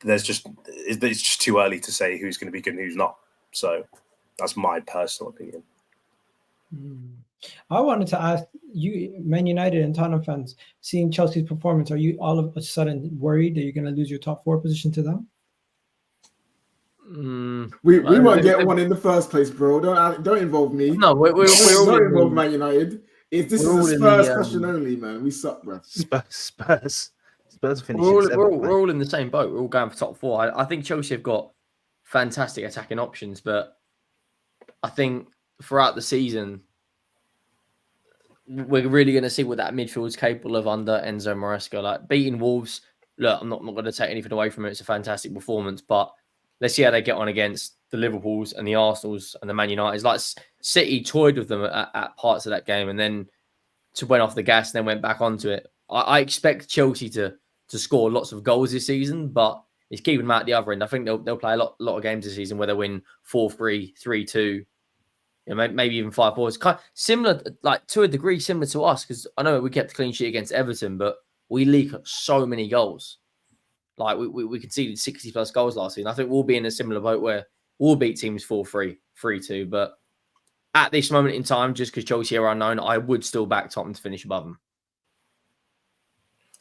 it's just too early to say who's going to be good and who's not. So that's my personal opinion. I wanted to ask you, Man United and Tottenham fans, seeing Chelsea's performance, are you all of a sudden worried that you're going to lose your top 4 position to them? We won't get one in the first place, bro. Don't involve me. No, we're all don't involve Man United. This is a Spurs question only, man. We suck, bro. Spurs finishing. We're all in the same boat. We're all going for top 4. I think Chelsea have got fantastic attacking options, but I think throughout the season, we're really going to see what that midfield's capable of under Enzo Maresca. Like beating Wolves, look, I'm not going to take anything away from it. It's a fantastic performance, but let's see how they get on against the Liverpools and the Arsenals and the Man Uniteds. Like City toyed with them at parts of that game and then went off the gas and then went back onto it. I expect Chelsea to score lots of goals this season, but it's keeping them out the other end. I think they'll play a lot of games this season where they win 4-3, 3-2, maybe even 5-4. It's kind of similar, like to a degree, similar to us, because I know we kept a clean sheet against Everton, but we leak so many goals. Like we conceded 60 plus goals last season. I think we'll be in a similar boat where we'll beat teams 4-3, 3-2. But at this moment in time, just because Chelsea are unknown, I would still back Tottenham to finish above them.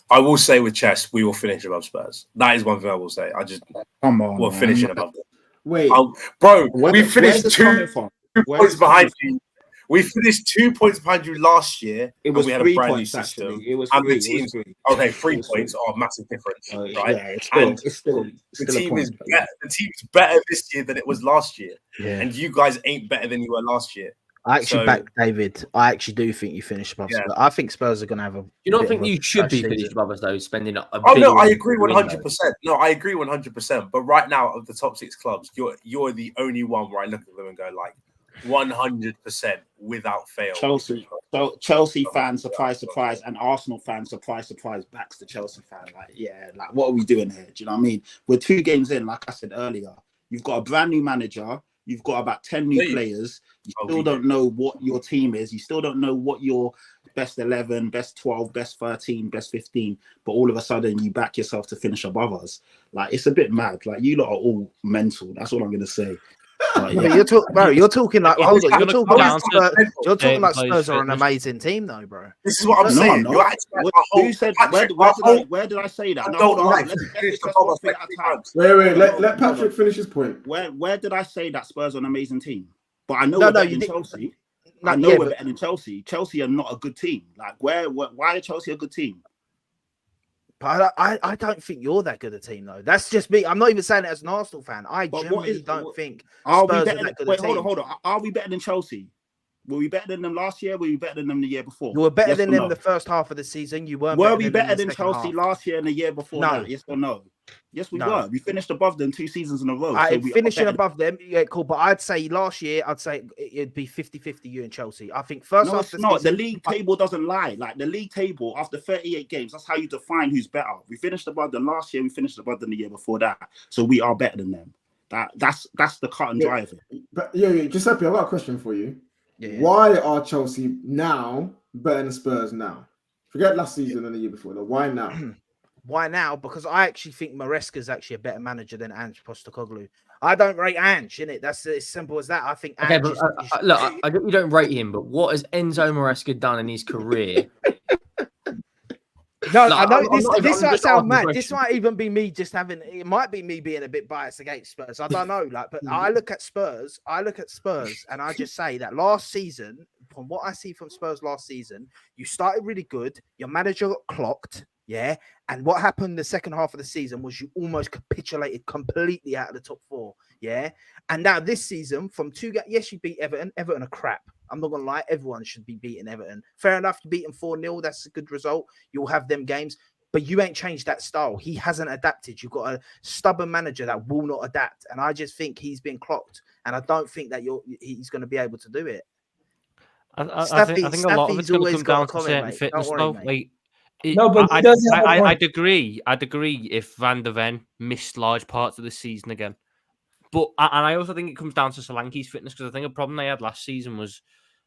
I will say with Chess, we will finish above Spurs. That is one thing I will say. Come on, we're finishing above them. Wait, bro, we finished 2 points behind you. you. We finished 2 points behind you last year. It was we had 3 a brand points, new system. actually. It was and 3. the team, okay, 3 points are a massive difference, right? Yeah, it's still the team is better. The team's better this year than it was last year. Yeah. And you guys ain't better than you were last year. I actually back David. I actually do think you finish above Spurs. I think Spurs are going to have a. You don't think you should be finished above us though, spending a no, I agree 100%. No, I agree 100%. But right now, of the top 6 clubs, you're the only one where I look at them and go like 100% without fail. Chelsea fan, surprise, and Arsenal fan, surprise, backs the Chelsea fan. Like what are we doing here? Do you know what I mean? We're 2 games in, like I said earlier. You've got a brand new manager. You've got about 10 new players. You still don't know what your team is. You still don't know what your best 11, best 12, best 13, best 15. But all of a sudden, you back yourself to finish above us. Like, it's a bit mad. Like, you lot are all mental. That's all I'm going to say. You're talking like hold on. You're talking like Spurs are an amazing team, though, bro. This is what I'm saying. Who said? Where did I say that? Wait. Let Patrick finish his point. Where did I say that Spurs are an amazing team? But I know we're better than Chelsea. I know we're better than Chelsea. Chelsea are not a good team. Like, why are Chelsea a good team? But I don't think you're that good a team, though. That's just me. I'm not even saying it as an Arsenal fan. I genuinely don't think Spurs are that good a team. Hold on. Are we better than Chelsea? Were we better than them last year? Were we better than them the year before? You were better than them the first half of the season. You weren't. Were we better than Chelsea last year and the year before? No. Yes or no? Yes, we were. We finished above them 2 seasons in a row. Finishing above them, yeah, cool. But I'd say last year, it'd be 50-50 you and Chelsea. I think first half it's not. The league table doesn't lie. Like the league table after 38 games, that's how you define who's better. We finished above them last year. We finished above them the year before that. So we are better than them. That's the cut and dry of it. But Giuseppe, I've got a question for you. Yeah. Why are Chelsea now better than Spurs now? Forget last season and the year before. Why now? Why now? Because I actually think Maresca is actually a better manager than Ange Postecoglou. I don't rate Ange, innit? That's as simple as that. I think Ange look, I get you don't rate him, but what has Enzo Maresca done in his career? No, I know this might sound mad. This might even be me it might be me being a bit biased against Spurs. I don't know. But I look at Spurs, and I just say that last season, from what I see from Spurs last season, you started really good. Your manager got clocked. Yeah. And what happened the second half of the season was you almost capitulated completely out of the top 4. Yeah. And now this season, from 2 games, yes, you beat Everton. Everton are crap. I'm not going to lie. Everyone should be beating Everton. Fair enough. You beat them 4-0. That's a good result. You'll have them games. But you ain't changed that style. He hasn't adapted. You've got a stubborn manager that will not adapt. And I just think he's been clocked. And I don't think that he's going to be able to do it. I think a lot of it's going to come down to certain fitness, though. I'd agree if Van der Ven missed large parts of the season again. But and I also think it comes down to Solanke's fitness, because I think a problem they had last season was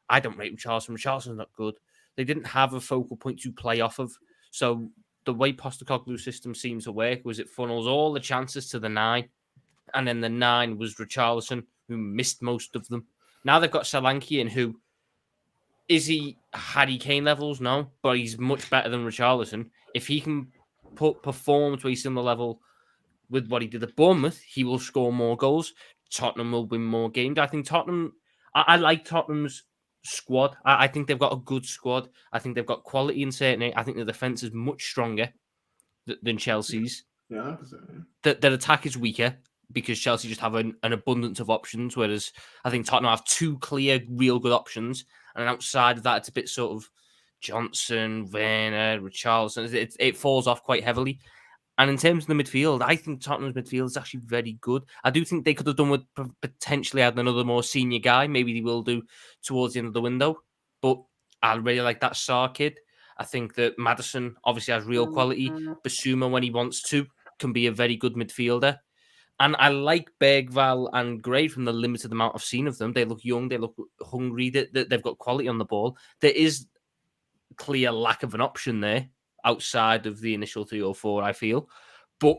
I don't rate Richarlison. Richarlison's not good. They didn't have a focal point to play off of. So the way Postecoglou's system seemed to work was it funnels all the chances to the 9, and then the 9 was Richarlison, who missed most of them. Now they've got Solanke in, who is he Harry Kane levels? No, but he's much better than Richarlison. If he can perform to a similar level with what he did at Bournemouth, he will score more goals. Tottenham will win more games. I think Tottenham, I like Tottenham's squad. I think they've got a good squad. I think they've got quality in certain areas. I think the defense is much stronger than Chelsea's. Yeah, Their attack is weaker because Chelsea just have an abundance of options, whereas I think Tottenham have 2 clear, real good options. And outside of that, it's a bit sort of Johnson, Werner, Richarlison. It falls off quite heavily. And in terms of the midfield, I think Tottenham's midfield is actually very good. I do think they could have done with potentially adding another more senior guy. Maybe they will do towards the end of the window. But I really like that Sarr kid. I think that Maddison obviously has real quality. Basuma, when he wants to, can be a very good midfielder. And I like Bergvall and Gray from the limited amount I've seen of them. They look young. They look hungry. They've got quality on the ball. There is clear lack of an option there outside of the initial 3 or 4, I feel. But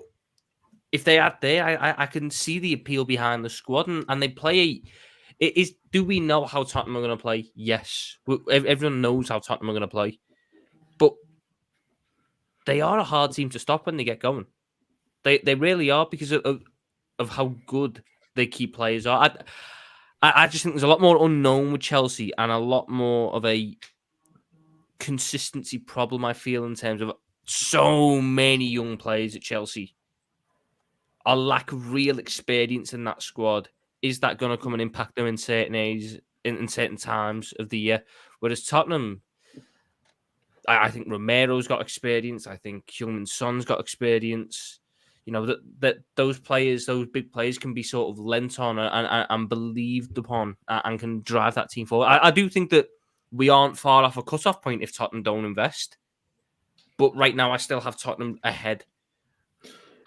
if they add there, I can see the appeal behind the squad. And they play... Do we know how Tottenham are going to play? Yes. Everyone knows how Tottenham are going to play. But they are a hard team to stop when they get going. They really are, because of how good their key players are. I just think there's a lot more unknown with Chelsea and a lot more of a consistency problem, I feel, in terms of so many young players at Chelsea. A lack of real experience in that squad. Is that going to come and impact them in certain areas, in certain times of the year? Whereas Tottenham, I think Romero's got experience. I think Heung-min Son's got experience. You know, that those players, those big players, can be sort of lent on and believed upon and can drive that team forward. I do think that we aren't far off a cut-off point if Tottenham don't invest. But right now, I still have Tottenham ahead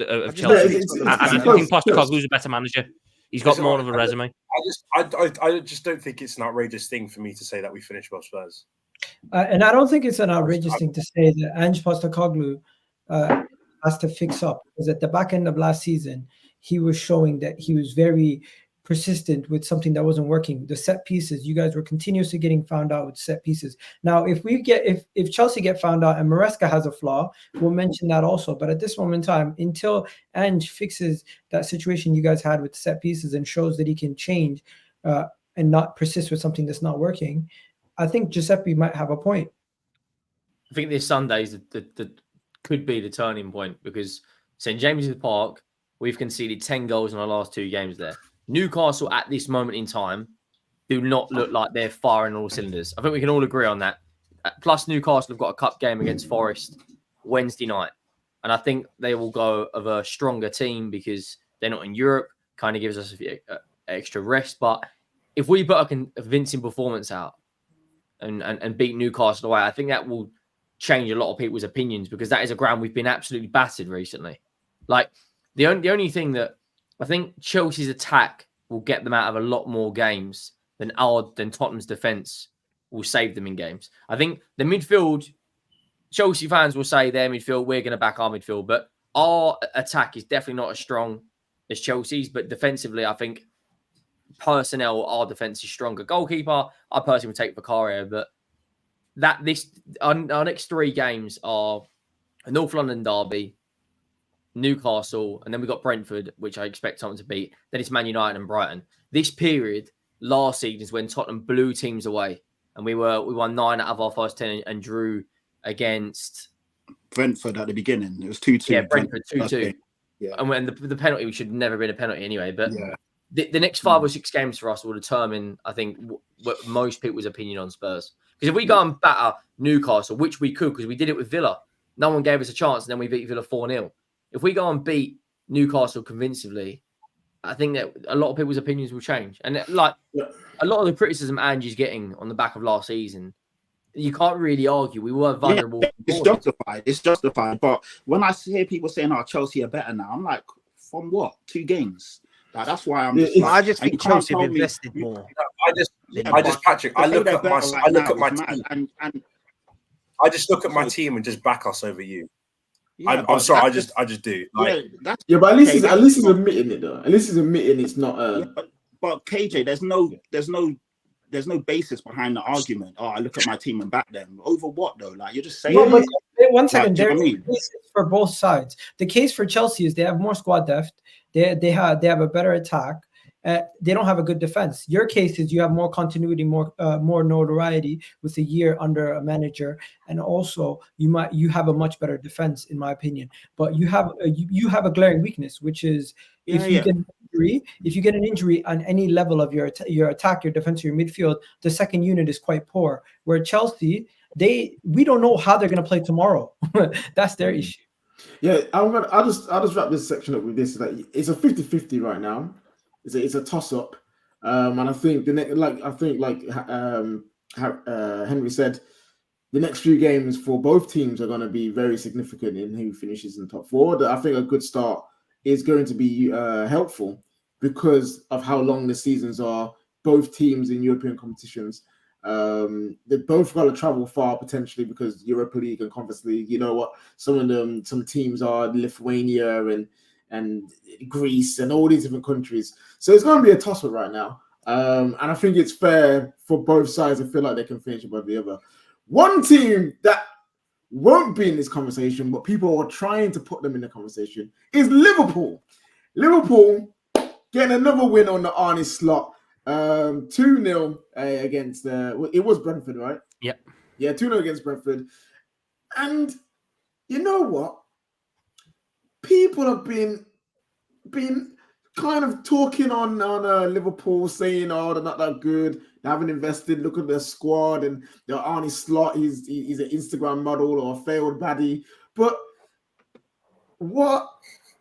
of Chelsea. I think Postecoglou's a better manager. He's got more of a resume. I just don't think it's an outrageous thing for me to say that we finished above Spurs. And I don't think it's an outrageous thing to say that Ange Postecoglou has to fix up, because at the back end of last season, he was showing that he was very persistent with something that wasn't working. The set pieces, you guys were continuously getting found out with set pieces. Now, if Chelsea get found out and Maresca has a flaw, we'll mention that also. But at this moment in time, until Ange fixes that situation you guys had with set pieces and shows that he can change and not persist with something that's not working, I think Giuseppe might have a point. I think this Sunday could be the turning point, because St. James's Park, we've conceded 10 goals in our last 2 games there. Newcastle at this moment in time do not look like they're firing all cylinders. I think we can all agree on that. Plus, Newcastle have got a cup game against Forest Wednesday night. And I think they will go of a stronger team because they're not in Europe. Kind of gives us a extra rest. But if we put a convincing performance out and beat Newcastle away, I think that will change a lot of people's opinions, because that is a ground we've been absolutely battered recently. Like, the only thing that I think Chelsea's attack will get them out of a lot more games than Tottenham's defence will save them in games. I think the midfield, Chelsea fans will say their midfield, we're going to back our midfield, but our attack is definitely not as strong as Chelsea's. But defensively, I think personnel, our defence is stronger. Goalkeeper, I personally would take Vicario, but our next 3 games are a North London derby, Newcastle, and then we've got Brentford, which I expect Tottenham to beat. Then it's Man United and Brighton. This period last season is when Tottenham blew teams away, and we won 9 out of our first 10 and drew against Brentford at the beginning. It was 2-2. Yeah, Brentford 2-2. Yeah, and when the penalty, should have never been a penalty anyway. But the next 5 or 6 games for us will determine, I think, what most people's opinion on Spurs. Because if we go and batter Newcastle, which we could, because we did it with Villa, no one gave us a chance, and then we beat Villa 4-0. If we go and beat Newcastle convincingly, I think that a lot of people's opinions will change. And a lot of the criticism Angie's getting on the back of last season, you can't really argue. We were vulnerable. Yeah, it's justified. But when I hear people saying, "Oh, Chelsea are better now," I'm like, from what? 2 games? Like, that's why I'm. I just think Chelsea have told me- invested more. Patrick, I look at my team, and I just look at my team and just back us over you. Yeah, I'm sorry, I just do. Like, Yeah, but at least he's admitting it though. At least he's admitting it's not. But KJ, there's no basis behind the argument. Oh, I look at my team and back them over what though? Like, you're just saying. No, but one second, do you know there's what I mean? cases for both sides. The case for Chelsea is they have more squad depth. They have a better attack. They don't have a good defense. Your case is you have more continuity, more notoriety with a year under a manager, and also you have a much better defense, in my opinion. But you have a glaring weakness, which is if you get an injury on any level of your attack, your defense, or your midfield, the second unit is quite poor. Where Chelsea, we don't know how they're going to play tomorrow. That's their issue. Yeah, I'll just wrap this section up with this. That it's a 50-50 right now. It's a toss up, and I think Henry said, the next few games for both teams are going to be very significant in who finishes in top four. I think a good start is going to be helpful because of how long the seasons are. Both teams in European competitions, they both got to travel far potentially because Europa League and Conference League. You know what? Some teams are Lithuania and Greece and all these different countries. So it's going to be a toss-up right now. And I think it's fair for both sides to feel like they can finish above the other. One team that won't be in this conversation, but people are trying to put them in the conversation, is Liverpool. Liverpool getting another win on the Arne slot. 2-0 against it was Brentford, right? Yep. Yeah, 2-0 against Brentford. And you know what? People have been kind of talking on Liverpool, saying, "Oh, they're not that good. They haven't invested. Look at their squad and their Arne slot. He's an Instagram model or a failed baddie." But what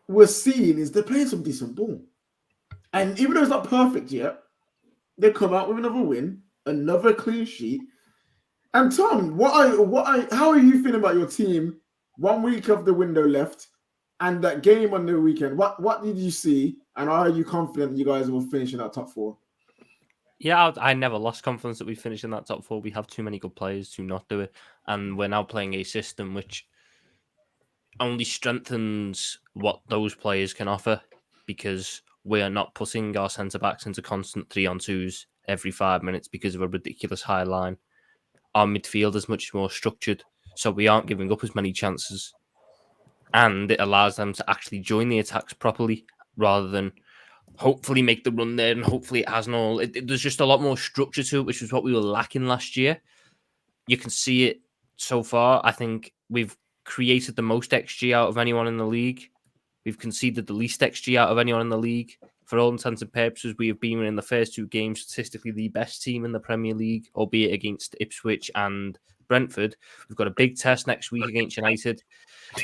we're seeing is they're playing some decent ball, and even though it's not perfect yet, they come out with another win, another clean sheet. And Tom, how are you feeling about your team? 1 week of the window left. And that game on the weekend, what did you see? And are you confident you guys will finish in that top four? Yeah, I never lost confidence that we finish in that top four. We have too many good players to not do it. And we're now playing a system which only strengthens what those players can offer because we are not putting our centre-backs into constant 3-on-2s every 5 minutes because of a ridiculous high line. Our midfield is much more structured, so we aren't giving up as many chances. And it allows them to actually join the attacks properly rather than hopefully make the run there and hopefully it has no... There's just a lot more structure to it, which was what we were lacking last year. You can see it so far. I think we've created the most XG out of anyone in the league. We've conceded the least XG out of anyone in the league. For all intents and purposes, we have been in the first two games statistically the best team in the Premier League, albeit against Ipswich and Brentford. We've got a big test next week against United.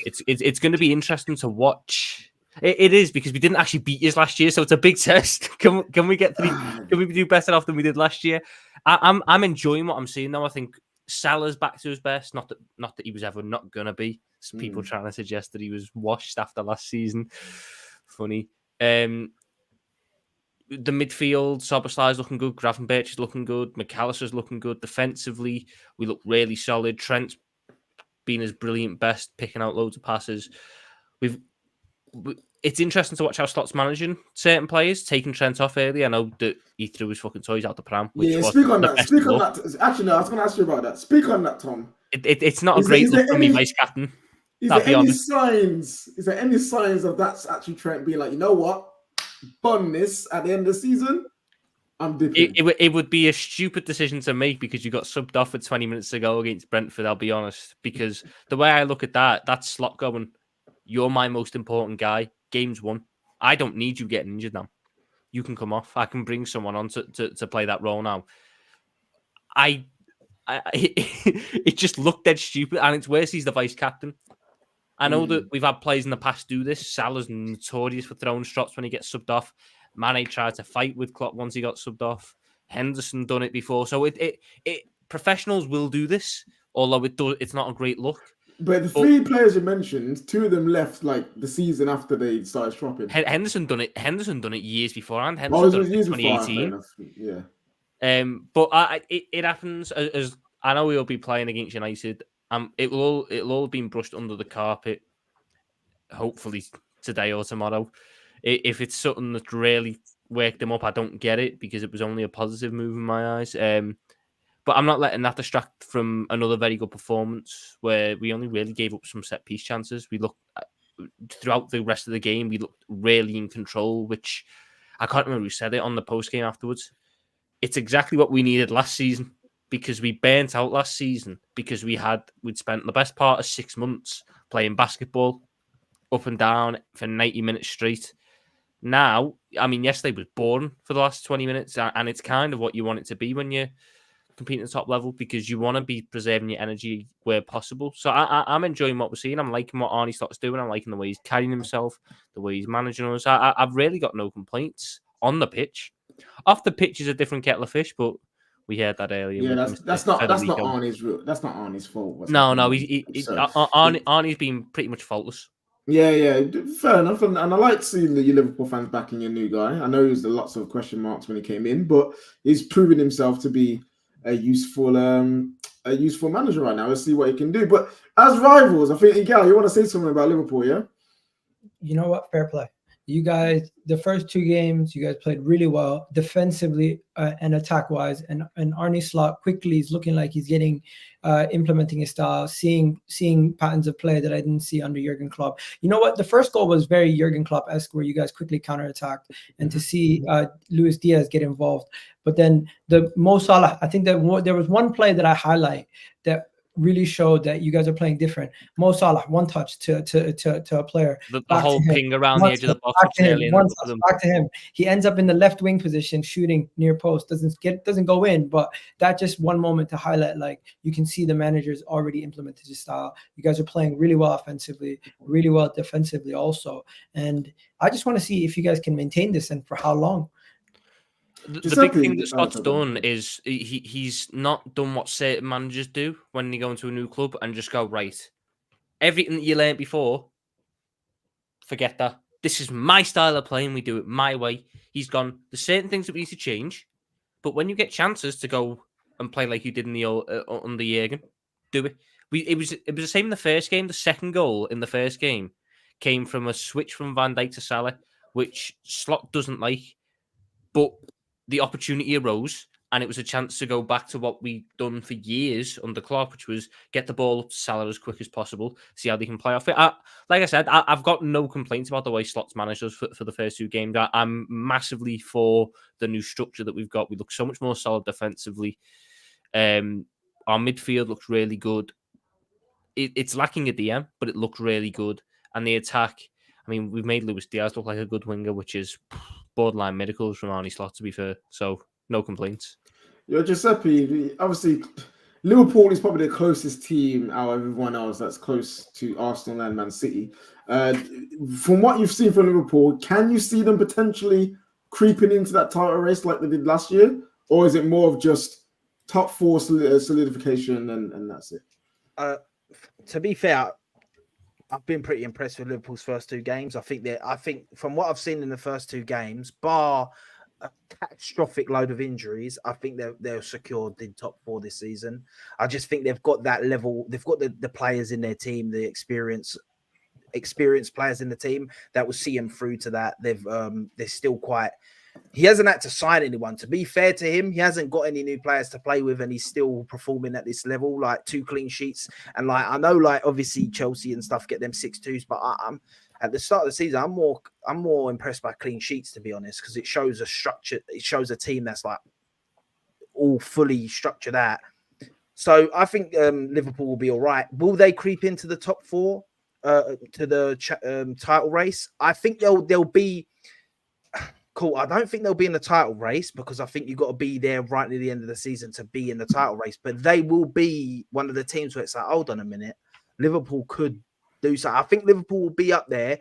It's going to be interesting to watch. It is because we didn't actually beat you last year, so it's a big test. Can we get through? Can we do better off than we did last year? I'm enjoying what I'm seeing now. I think Salah's back to his best. Not that he was ever not gonna be. Some people trying to suggest that he was washed after last season. Funny. The midfield, Szoboszlai's looking good. Gravenberch is looking good. McAllister's looking good. Defensively, we look really solid. Trent's been his brilliant best, picking out loads of passes. It's interesting to watch how Slott's managing certain players, taking Trent off early. I know that he threw his fucking toys out the pram. Speak on that. Actually, no, I was going to ask you about that. Speak on that, Tom. It's not a great look for me, vice captain. Is there any signs of that's actually Trent being like, you know what? Bun this at the end of the season, I'm dipping. It would be a stupid decision to make because you got subbed off with 20 minutes to go against Brentford, I'll be honest. Because the way I look at that's Slot going, you're my most important guy. Game's won. I don't need you getting injured now. You can come off. I can bring someone on to play that role now. It just looked dead stupid, and it's worse he's the vice captain. I know that we've had players in the past do this. Salah's notorious for throwing shots when he gets subbed off. Mane tried to fight with Klopp once he got subbed off. Henderson done it before. So professionals will do this, although it's not a great look. But the three players you mentioned, two of them left like the season after they started shopping. Henderson done it years beforehand. Oh, Henderson it done was it in years before. 2018. Yeah. But it happens as I know we'll be playing against United. It'll all been brushed under the carpet. Hopefully today or tomorrow. If it's something that really worked them up, I don't get it because it was only a positive move in my eyes. But I'm not letting that distract from another very good performance where we only really gave up some set piece chances. We looked throughout the rest of the game, we looked really in control, which I can't remember who said it on the post game afterwards. It's exactly what we needed last season because we burnt out last season because we'd spent the best part of 6 months playing basketball up and down for 90 minutes straight. Now, I mean, yesterday was boring for the last 20 minutes, and it's kind of what you want it to be when you're competing at the top level because you want to be preserving your energy where possible. So I'm enjoying what we're seeing. I'm liking what Arne Slott's doing. I'm liking the way he's carrying himself, the way he's managing us. I've really got no complaints on the pitch. Off the pitch is a different kettle of fish, but we heard that earlier. Yeah, that's not Arne's fault. Arne's been pretty much faultless. Yeah, fair enough. And I like seeing your Liverpool fans backing your new guy. I know there's lots of question marks when he came in, but he's proven himself to be a useful manager right now. Let's see what he can do. But as rivals, I think, Igal, you want to say something about Liverpool, yeah? You know what? Fair play. You guys, the first two games, you guys played really well defensively and attack-wise. And Arne Slot quickly is looking like he's getting implementing his style, seeing patterns of play that I didn't see under Jurgen Klopp. You know what? The first goal was very Jurgen Klopp-esque, where you guys quickly counterattacked, and to see Luis Diaz get involved. But then the Mo Salah, I think that there was one play that I highlight that really showed that you guys are playing different. Mo Salah, one touch to a player. The whole ping around the edge of the box. Back to him. He ends up in the left wing position, shooting near post. Doesn't go in, but that just one moment to highlight. Like you can see the managers already implemented his style. You guys are playing really well offensively, really well defensively also. And I just want to see if you guys can maintain this and for how long. The big thing that Scott's done is he's not done what certain managers do when they go into a new club and just go, right, everything that you learned before, forget that. This is my style of playing. We do it my way. He's gone, there's certain things that we need to change, but when you get chances to go and play like you did in the under Jurgen, do it. It was the same in the first game. The second goal in the first game came from a switch from Van Dijk to Salah, which Slot doesn't like, but the opportunity arose, and it was a chance to go back to what we'd done for years under Klopp, which was get the ball up to Salah as quick as possible, see how they can play off it. Like I said, I've got no complaints about the way Slot's managed us for the first two games. I'm massively for the new structure that we've got. We look so much more solid defensively. Our midfield looks really good. It's lacking a DM, but it looked really good. And the attack, I mean, we've made Luis Diaz look like a good winger, which is borderline miracles from Arne Slot, to be fair. So, no complaints. Yeah, Giuseppe, obviously, Liverpool is probably the closest team out of everyone else that's close to Arsenal and Man City. From what you've seen from Liverpool, can you see them potentially creeping into that title race like they did last year? Or is it more of just top four solidification and that's it? To be fair, I've been pretty impressed with Liverpool's first two games. I think from what I've seen in the first two games, bar a catastrophic load of injuries, I think they're secured in top four this season. I just think they've got that level. They've got the players in their team, the experienced players in the team that will see them through to that. They're still quite. He hasn't had to sign anyone. To be fair to him, he hasn't got any new players to play with, and he's still performing at this level, like 2 clean sheets. And like I know, like obviously Chelsea and stuff get them 6-2s, but I'm at the start of the season, I'm more impressed by clean sheets, to be honest, because it shows a structure. It shows a team that's like all fully structured out. So I think Liverpool will be all right. Will they creep into the top four to the title race? I think they'll be. Cool. I don't think they'll be in the title race because I think you've got to be there right near the end of the season to be in the title race. But they will be one of the teams where it's like, hold on a minute, Liverpool could do so. I think Liverpool will be up there,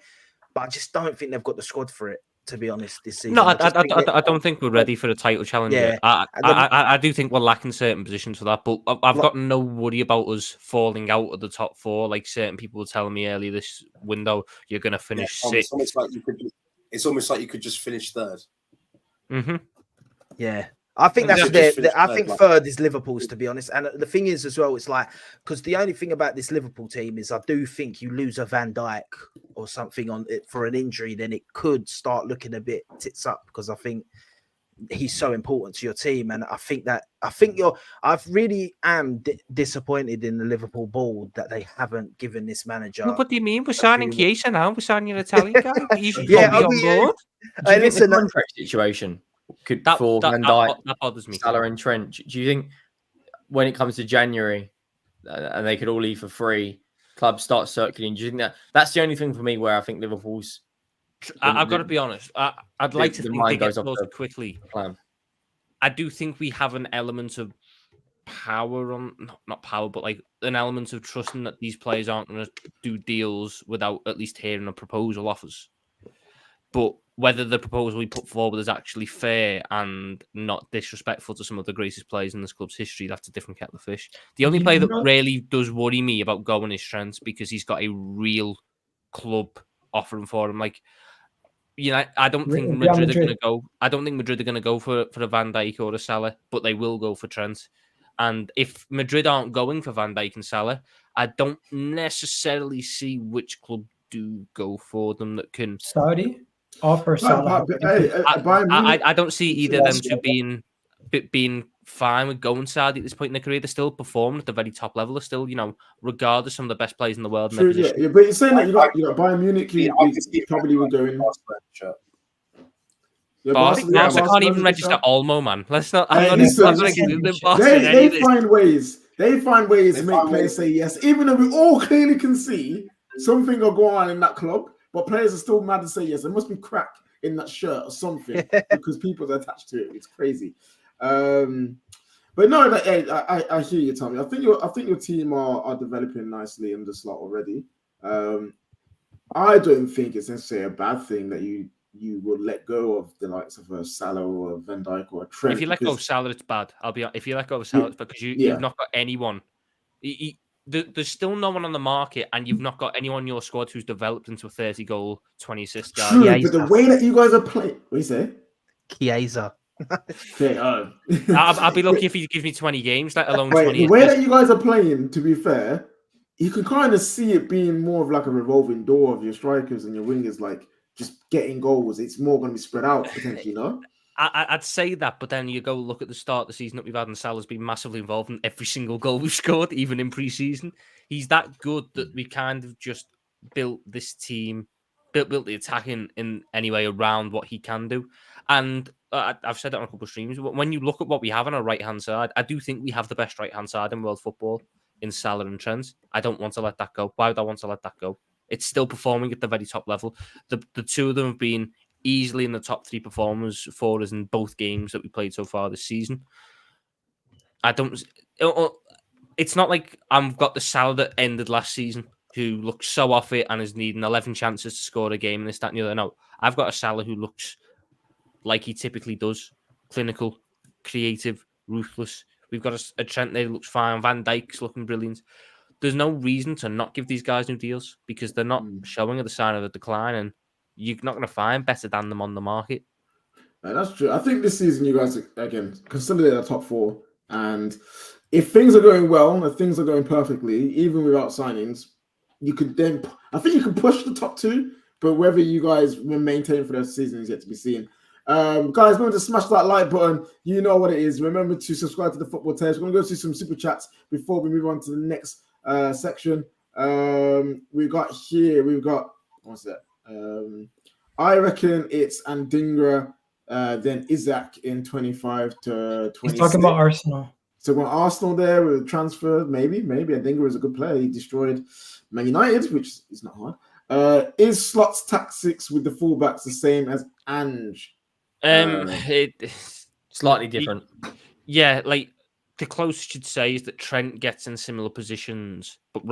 but I just don't think they've got the squad for it. to be honest, this season. No, I don't think we're ready for a title challenge Yeah, yet. I do think we're lacking certain positions for that, but I've got no worry about us falling out of the top four. Like certain people were telling me earlier this window, you're going to finish sixth. It's almost like you could just finish third. Mm-hmm. Yeah. I think that's I think third is Liverpool's, to be honest. And the thing is as well, it's like, because the only thing about this Liverpool team is I do think you lose a Van Dijk or something on it for an injury, then it could start looking a bit tits up, because I think he's so important to your team. And I really am disappointed in the Liverpool board that they haven't given this manager. What do you mean? We're signing Chiesa now. We're signing an Italian guy. He's yeah, on board. Do you think the contract situation could for Van Dijk, that bothers me. Salah and Trent? Do you think when it comes to January and they could all leave for free, clubs start circulating? Do you think that's the only thing for me where I think Liverpool's? I've got to be honest. I'd like to think they get close quickly. Plan. I do think we have an element of power on, not power, but like an element of trusting that these players aren't going to do deals without at least hearing a proposal offers. But whether the proposal we put forward is actually fair and not disrespectful to some of the greatest players in this club's history, that's a different kettle of fish. The only player that really does worry me about going is Trent, because he's got a real club offering for him. Like, you know, I don't think Madrid are going to go. I don't think Madrid are going to go for a Van Dijk or a Salah, but they will go for Trent. And if Madrid aren't going for Van Dijk and Salah, I don't necessarily see which club do go for them that can. Saudi offer Salah. I don't see either of them to being fine with going Saudi at this point in their career. They're still performing at the very top level. They're still, you know, regardless of some of the best players in the world. True, yeah, but you're saying that you got Bayern Munich, you probably would go in. Barca can't even register Olmo, man. Let's not. They find ways. They find ways to make players say yes, even though we all clearly can see something will go on in that club. But players are still mad to say yes. There must be crack in that shirt or something because people are attached to it. It's crazy. But no, I hear you, Tommy. I think your team are developing nicely in the slot already. I don't think it's necessarily a bad thing that you will let go of the likes of a Salah or a Van Dijk or a Trent. If you let go of Salah, it's bad. If you let go of Salah, it's because you've not got anyone. There's still no one on the market, and you've not got anyone in your squad who's developed into a 30-goal, 20-assist guy. True, but the way that you guys are playing, what do you say? Chiesa. Okay, I'll be lucky if he gives me 20 games, let alone 20. The way that you guys are playing, to be fair, you can kind of see it being more of like a revolving door of your strikers and your wingers, like just getting goals. It's more going to be spread out, potentially, you know? I'd say that, but then you go look at the start of the season that we've had, and Salah's been massively involved in every single goal we've scored, even in pre-season. He's that good that we kind of just built this team, built the attack in any way around what he can do. And I've said that on a couple of streams. When you look at what we have on our right-hand side, I do think we have the best right-hand side in world football in Salah and Trent. I don't want to let that go. Why would I want to let that go? It's still performing at the very top level. The two of them have been easily in the top three performers for us in both games that we played so far this season. It's not like I've got the Salah that ended last season, who looks so off it and is needing 11 chances to score a game and this, that, and the other. No, I've got a Salah who looks like he typically does. Clinical, creative, ruthless. We've got a Trent there who looks fine. Van Dijk's looking brilliant. There's no reason to not give these guys new deals because they're not showing the sign of a decline, and you're not going to find better than them on the market. That's true. I think this season you guys, again, consolidate the top four. And if things are going well, if things are going perfectly, even without signings, you could then, I think you can push the top two, but whether you guys will maintain for the season is yet to be seen. Guys, remember to smash that like button. You know what it is. Remember to subscribe to the Football Tales. We're going to go through some super chats before we move on to the next section. What's that? I reckon it's Andingra, then Isaac in 25 to 26. He's talking about Arsenal. So we're Arsenal there with a transfer. Maybe Andingra is a good player. He destroyed Man United, which is not hard. Is Slot's tactics with the fullbacks the same as Ange? Slightly different. Yeah, like the closest you'd say is that Trent gets in similar positions, but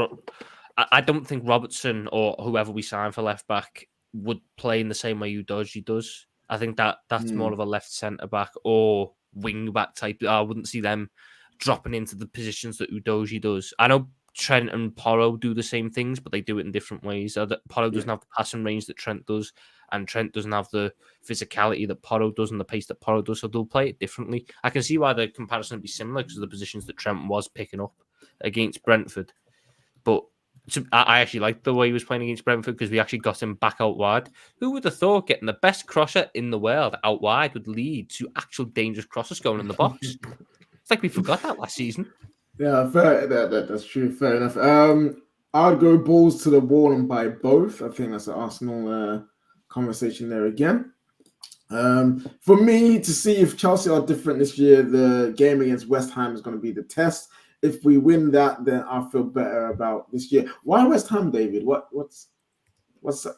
I don't think Robertson or whoever we sign for left back would play in the same way Udogie does. I think that's more of a left centre back or wing back type. I wouldn't see them dropping into the positions that Udogie does. I know Trent and Porro do the same things, but they do it in different ways. Porro doesn't have the passing range that Trent does, and Trent doesn't have the physicality that Porro does and the pace that Porro does, so they'll play it differently. I can see why the comparison would be similar because of the positions that Trent was picking up against Brentford. But I actually liked the way he was playing against Brentford because we actually got him back out wide. Who would have thought getting the best crosser in the world out wide would lead to actual dangerous crosses going in the box? It's like we forgot that last season. Yeah, fair. That's true. Fair enough. I'd go balls to the wall and buy both. I think that's an Arsenal conversation there again. For me to see if Chelsea are different this year, the game against West Ham is going to be the test. If we win that, then I'll feel better about this year. Why West Ham, David? Why is West Ham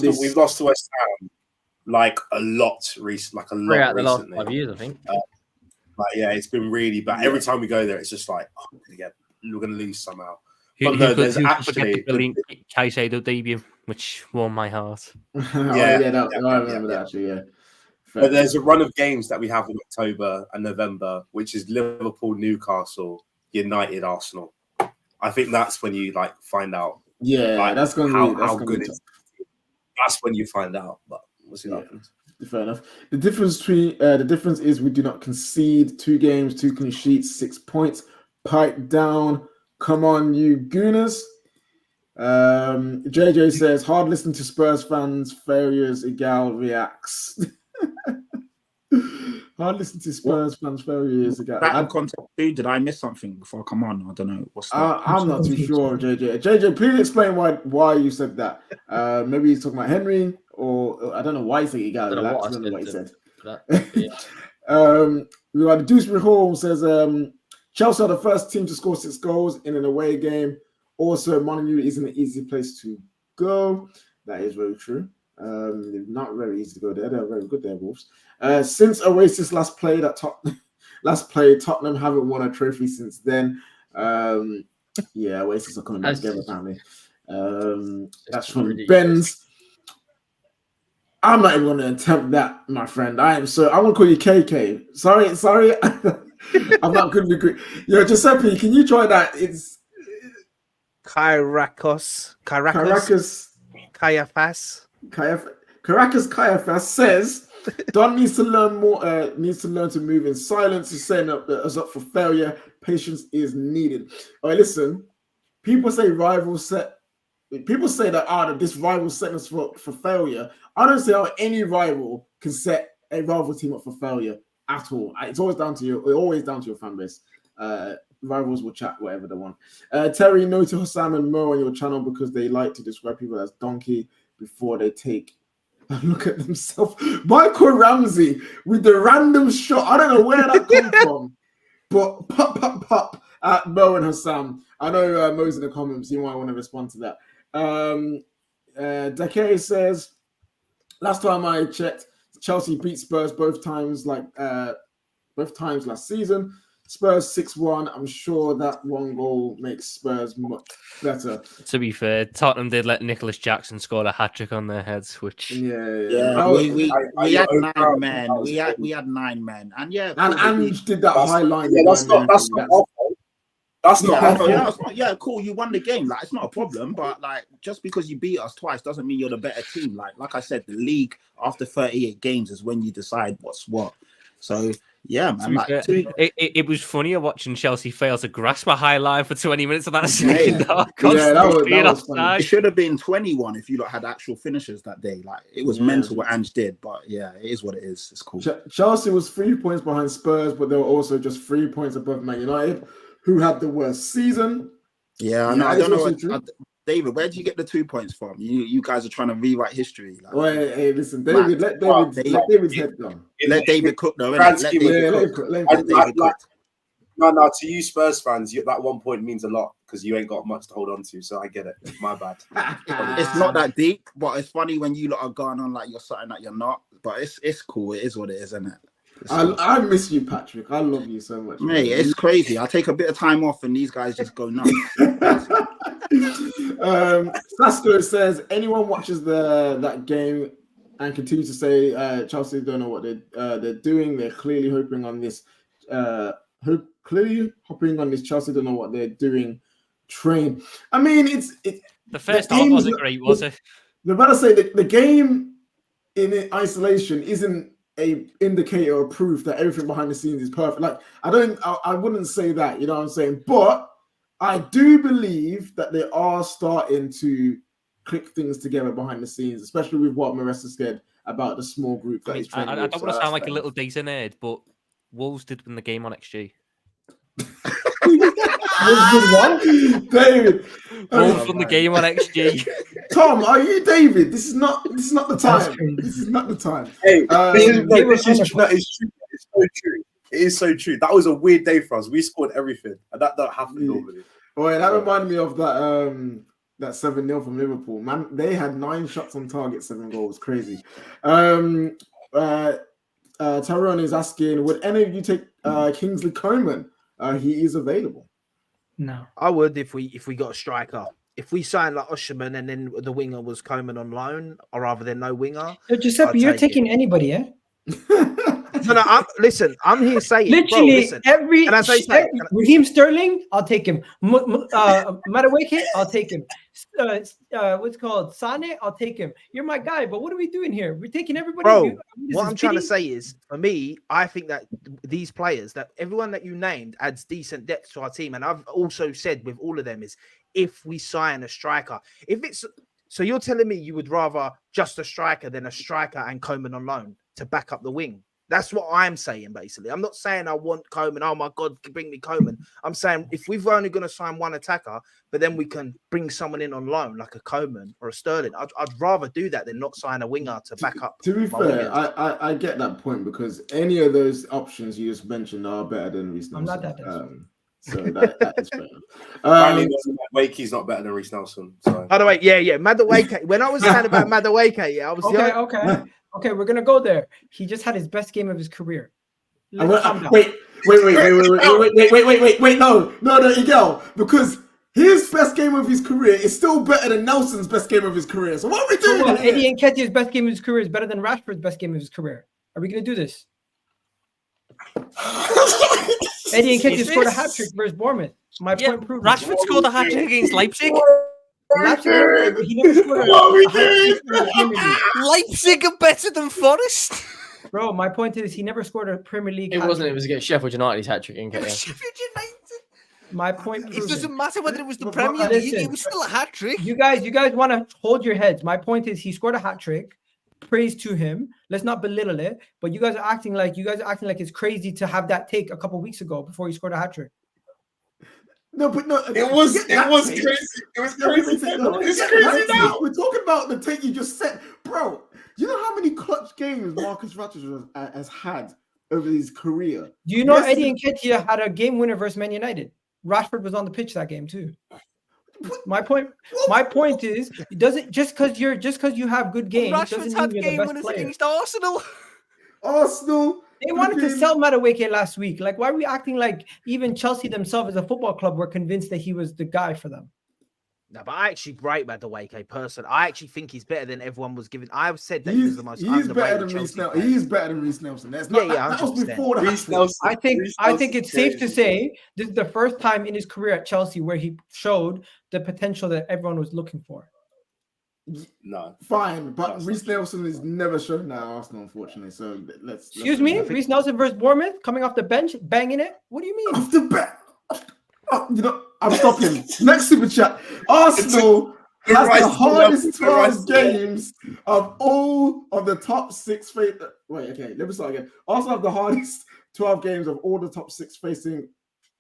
this? We've lost to West Ham like a lot recently, The last 5 years, I think. Yeah, it's been really bad. Every time we go there, it's just like, we're going to lose somehow. But no, there's actually brilliant Caicedo debut, which warmed my heart. I remember that actually. Yeah. But there's a run of games that we have in October and November, which is Liverpool, Newcastle, United, Arsenal. I think that's when you find out. Yeah, that's going to be how good it is. That's when you find out. But we'll see what happens. Fair enough. The difference is we do not concede 2 games, 2 clean sheets, 6 points. Pipe down. Come on, you gooners. JJ says, hard listening to Spurs fans, failures, Egal reacts. Hard listening to Spurs fans, failures, Egal. Context, did I miss something before I come on? I don't know. What's that? I'm not too sure, JJ. JJ, please explain why you said that. Maybe he's talking about Henry, or I don't know why he said Egal. I don't know what he said. We got the Dewsbury Hall says, Chelsea are the first team to score 6 goals in an away game. Also, Molineux isn't an easy place to go. That is very true. Not very easy to go there. They're very good there, Wolves. Since Oasis last played, Tottenham haven't won a trophy since then. Oasis are coming back together apparently. That's from Ben's. I'm not even going to attempt that, my friend. I'm going to call you KK. Sorry. I'm not good with Greek. Yo, Giuseppe, can you try that? It's Caracas Caiaphas says Don needs to learn more. Needs to learn to move in silence. He's setting us up for failure. Patience is needed. All right, listen. People say that this rival setting us for failure. I don't see how any rival can set a rival team up for failure at all. It's always down to you. Always down to your fan base. Rivals will chat whatever they want. Terry, no to Hossam and Mo on your channel because they like to describe people as donkey before they take a look at themselves. Michael Ramsey with the random shot. I don't know where that came from, but pop at Mo and Hossam. I know Mo's in the comments. You might want to respond to that. Gyokeres says, last time I checked, Chelsea beat Spurs both times last season. Spurs 6-1. I'm sure that one goal makes Spurs much better. To be fair, Tottenham did let Nicholas Jackson score a hat-trick on their heads, which we had 9 men. We had 9 men, and Ange did that highlight. That's not cool. You won the game. It's not a problem. But just because you beat us twice doesn't mean you're the better team. Like I said, the league after 38 games is when you decide what's what. So yeah, man. It was funnier watching Chelsea fail to grasp a high line for 20 minutes of that second half. That was funny. It should have been 21 if you had actual finishers that day. It was mental what Ange did, but yeah, it is what it is. It's cool. Chelsea was 3 points behind Spurs, but they were also just 3 points above Man United, who had the worst season. Yeah, I know. I don't know. David, where did you get the 2 points from? You guys are trying to rewrite history. Hey, listen, David, let David's head go. Let David cook, though. Let David cook. No, to you Spurs fans, that 1 point means a lot because you ain't got much to hold on to, so I get it. My bad. It's not that deep, but it's funny when you lot are going on like you're something that you're not. But it's cool. It is what it is, isn't it? I miss you, Patrick. I love you so much. Mate, it's crazy. I take a bit of time off and these guys just go nuts. Sasko says, anyone watches that game and continues to say Chelsea don't know what they're doing. They're clearly hoping on this. Clearly hopping on this Chelsea don't know what they're doing train. I mean, the first half wasn't great, was it? They're about to say that the game in isolation isn't a indicator or proof that everything behind the scenes is perfect. Like I wouldn't say that, you know what I'm saying? But I do believe that they are starting to click things together behind the scenes, especially with what Maressa said about the small group that he's training. I don't want to sound like a little data nerd, but Wolves did win the game on XG. David, Wolves won the game on XG. Tom, are you David? This is not the time. This is not the time. Hey, this is true. It's so true. It is so true. That was a weird day for us. We scored everything, and that don't happen normally. Boy, that reminded me of that 7-0 from Liverpool. Man, they had 9 shots on target, 7 goals. Crazy. Tyrone is asking, would any of you take Kingsley Coman? He is available. No, I would if we got a striker. If we signed like Osimhen and then the winger was Coman on loan, or rather than no winger. So Giuseppe, you're taking anybody, eh? No, listen, I'm here saying literally bro, Raheem Sterling, I'll take him. Madueke, I'll take him. What's called Sane, I'll take him. You're my guy, but what are we doing here? We're taking everybody. Bro, what I'm trying to say is, for me, I think that these players, that everyone that you named, adds decent depth to our team. And I've also said with all of them is, if we sign a striker, so you're telling me you would rather just a striker than a striker and Coman on loan to back up the wing. That's what I'm saying, basically. I'm not saying I want Coman. Oh, my God, bring me Coman. I'm saying if we're only going to sign one attacker, but then we can bring someone in on loan, like a Coman or a Sterling, I'd rather do that than not sign a winger to back up. To be fair, I get that point, because any of those options you just mentioned are better than Reece Nelson. I'm not that desperate. So that is fair. Wakey's not better than Reece Nelson. So. By the way, yeah. Madueke. When I was saying about Madueke, I was Okay, we're gonna go there. He just had his best game of his career. Wait, no, Miguel, because his best game of his career is still better than Nelson's best game of his career. So what are we doing? Eddie Nketiah's best game of his career is better than Rashford's best game of his career. Are we gonna do this? Eddie Nketiah scored a hat-trick versus Bournemouth. My point proved. Rashford scored a hat-trick against Leipzig. He never scored a hat-trick. Leipzig are better than Forest. Bro, my point is he never scored a Premier League. It wasn't. It was against Sheffield United's hat-trick. Sheffield United. My point. It doesn't matter whether it was the Premier League. It was still a hat-trick. You guys want to hold your heads. My point is he scored a hat-trick. Praise to him. Let's not belittle it. But you guys are acting like it's crazy to have that take a couple weeks ago before he scored a hat-trick. No, but no, it was crazy. It was crazy. It's crazy now. We're talking about the take you just said, bro. You know how many clutch games Marcus Rashford has had over his career? Do you know Eddie Nketiah had a game winner versus Man United? Rashford was on the pitch that game too. My point is, it doesn't just because you have good games Rashford's doesn't mean you're the best winners player. against Arsenal. They wanted to sell Madueke last week. Like, why are we acting like even Chelsea themselves as a football club were convinced that he was the guy for them? No, but I actually rate Madueke person. I actually think he's better than everyone was giving. I've said that he's the most underrated Chelsea player. He's better than Reece Nelson. That's not, that was before Reece Nelson. I think it's safe to say this is the first time in his career at Chelsea where he showed the potential that everyone was looking for. No, fine, but Reece Nelson has never shown that at Arsenal, unfortunately. So let's. Excuse me, Reece Nelson versus Bournemouth, coming off the bench, banging it. What do you mean? Off the bench. You know, I'm stopping. Next super chat. Arsenal has the hardest 12 games of all of the top 6. Wait, okay, let me start again. Arsenal have the hardest 12 games of all the top 6 facing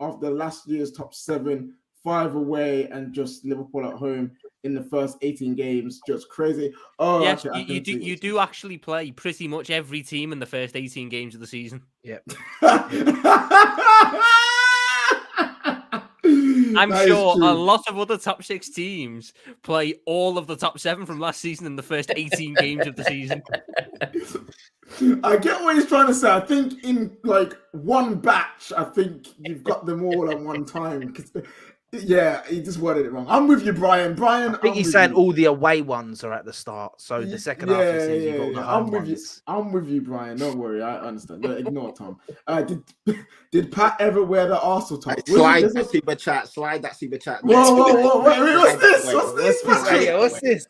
of the last year's top 7, 5 away, and just Liverpool at home in the first 18 games. Just crazy. Oh, yes, okay, you do actually play pretty much every team in the first 18 games of the season. Yep. I'm sure a lot of other top 6 teams play all of the top 7 from last season in the first 18 games of the season. I get what he's trying to say. I think in like one batch, I think you've got them all at one time. Yeah, he just worded it wrong. I'm with you, Brian. I think he's saying all the away ones are at the start. So the second half of the season, you've got all the home ones. I'm with you, Brian. Don't worry, I understand. No, ignore Tom. Did Pat ever wear the Arsenal top? Slide that super chat. Slide that super chat. Whoa! Wait, what's this?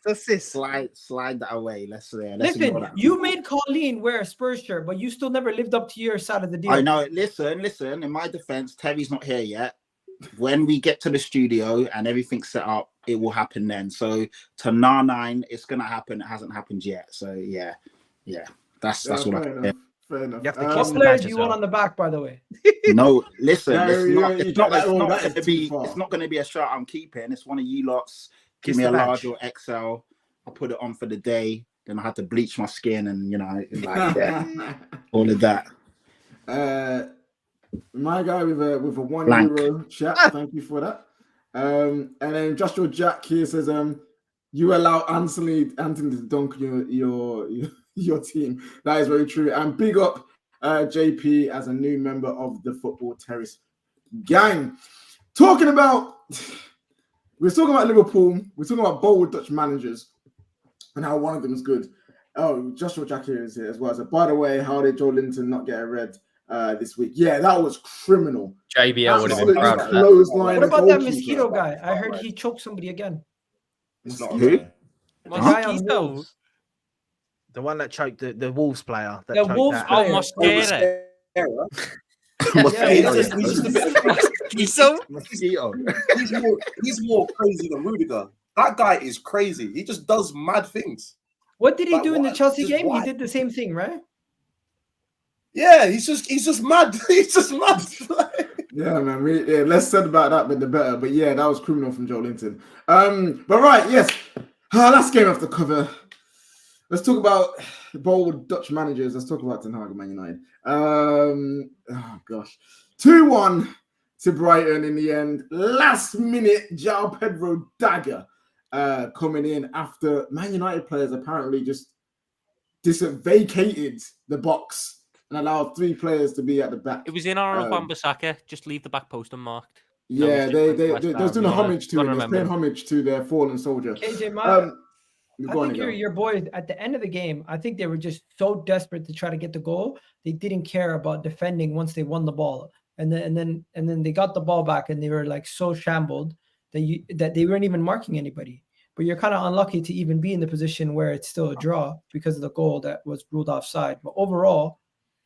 What's this? Slide that away. Let's listen. You made Colleen wear a Spurs shirt, but you still never lived up to your side of the deal. I know. Listen. In my defense, Terry's not here yet. When we get to the studio and everything's set up, it will happen then. So to 9, it's gonna happen. It hasn't happened yet. So yeah. That's what I think. Fair enough. What player do you want on the back, by the way? No, listen. It's not going to be a shirt I'm keeping. It's one of you lots. Give me a large or XL. I'll put it on for the day. Then I have to bleach my skin and all of that. My guy with a €1 chat. Thank you for that. And then Joshua Jack here says, you allow Anthony to dunk your team. That is very true. And big up JP as a new member of the Football Terrace gang. We're talking about Liverpool. We're talking about bold Dutch managers and how one of them is good. Oh, Joshua Jack here is here as well. So by the way, how did Joe Linton not get a red this week? Yeah, that was criminal. JBL would have been proud of that. What about that mosquito guy? I heard he choked somebody again. It's not who? My guy on Wolves. The one that choked the Wolves player. The Wolves player. Mosquito. He's more crazy than Rudiger. That guy is crazy. He just does mad things. What did he do in the Chelsea game? He did the same thing, right? Yeah, he's just mad. He's just mad. Yeah, man. Less said about that, but the better. But yeah, that was criminal from Joe Linton. But right, yes. Last game off the cover. Let's talk about bold Dutch managers. Let's talk about Ten Hag and Man United. 2-1 to Brighton in the end. Last minute, João Pedro dagger coming in after Man United players apparently just vacated the box and allowed 3 players to be at the back. It was in Arne Wan-Bissaka. Just leave the back post unmarked. Yeah, they was doing a homage to it. They were paying homage to their fallen soldier. KJ, I think your boys at the end of the game, I think they were just so desperate to try to get the goal. They didn't care about defending once they won the ball. And then they got the ball back and they were like so shambled that they weren't even marking anybody. But you're kind of unlucky to even be in the position where it's still a draw because of the goal that was ruled offside. But overall,